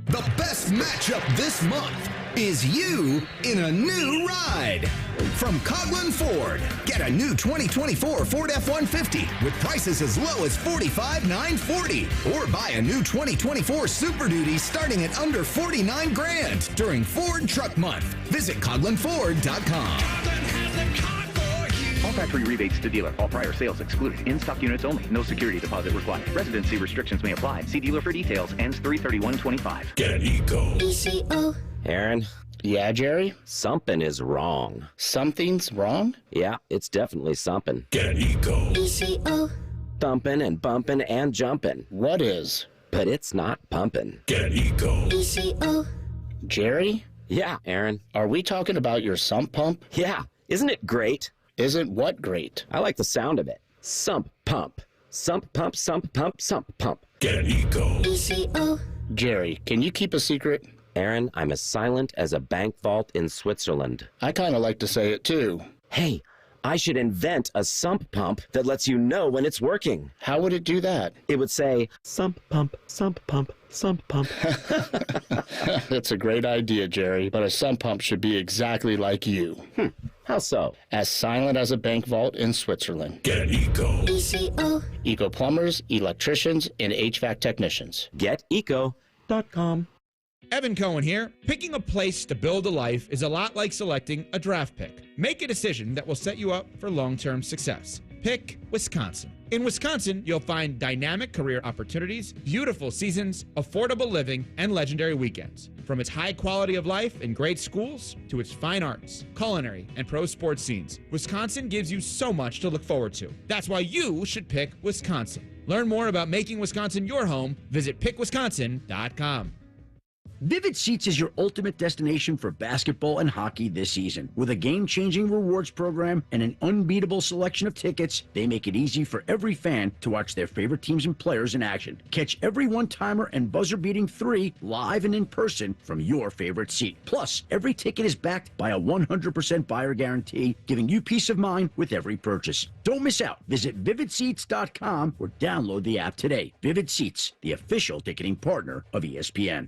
The best best matchup this month is you in a new ride. From Coughlin Ford, get a new 2024 Ford F-150 with prices as low as $45,940, or buy a new 2024 Super Duty starting at under $49,000 during Ford Truck Month. Visit CoughlinFord.com. All factory rebates to dealer. All prior sales excluded. In-stock units only. No security deposit required. Residency restrictions may apply. See dealer for details. Ends 3/31/25. Get Eco. ECO. Aaron? Yeah, Jerry? Something is wrong. Something's wrong? Yeah, it's definitely something. Get Eco. ECO. Thumping and bumping and jumping. What is? But it's not pumping. Get Eco. ECO. Jerry? Yeah, Aaron. Are we talking about your sump pump? Yeah, isn't it great? Isn't what great? I like the sound of it. Sump pump. Sump pump, sump pump, sump pump. Get Eco. ECO. Jerry, can you keep a secret? Aaron, I'm as silent as a bank vault in Switzerland. I kind of like to say it too. Hey, I should invent a sump pump that lets you know when it's working. How would it do that? It would say, sump pump, sump pump, sump pump. That's a great idea, Jerry, but a sump pump should be exactly like you. How so? As silent as a bank vault in Switzerland. Get Eco. ECO. Eco plumbers, electricians, and HVAC technicians. GetEco.com. Evan Cohen here. Picking a place to build a life is a lot like selecting a draft pick. Make a decision that will set you up for long-term success. Pick Wisconsin. In Wisconsin, you'll find dynamic career opportunities, beautiful seasons, affordable living, and legendary weekends. From its high quality of life and great schools to its fine arts, culinary, and pro sports scenes, Wisconsin gives you so much to look forward to. That's why you should pick Wisconsin. Learn more about making Wisconsin your home. Visit pickwisconsin.com. Vivid Seats is your ultimate destination for basketball and hockey this season. With a game-changing rewards program and an unbeatable selection of tickets, they make it easy for every fan to watch their favorite teams and players in action. Catch every one-timer and buzzer-beating 3 live and in person from your favorite seat. Plus, every ticket is backed by a 100% buyer guarantee, giving you peace of mind with every purchase. Don't miss out. Visit VividSeats.com or download the app today. Vivid Seats, the official ticketing partner of ESPN.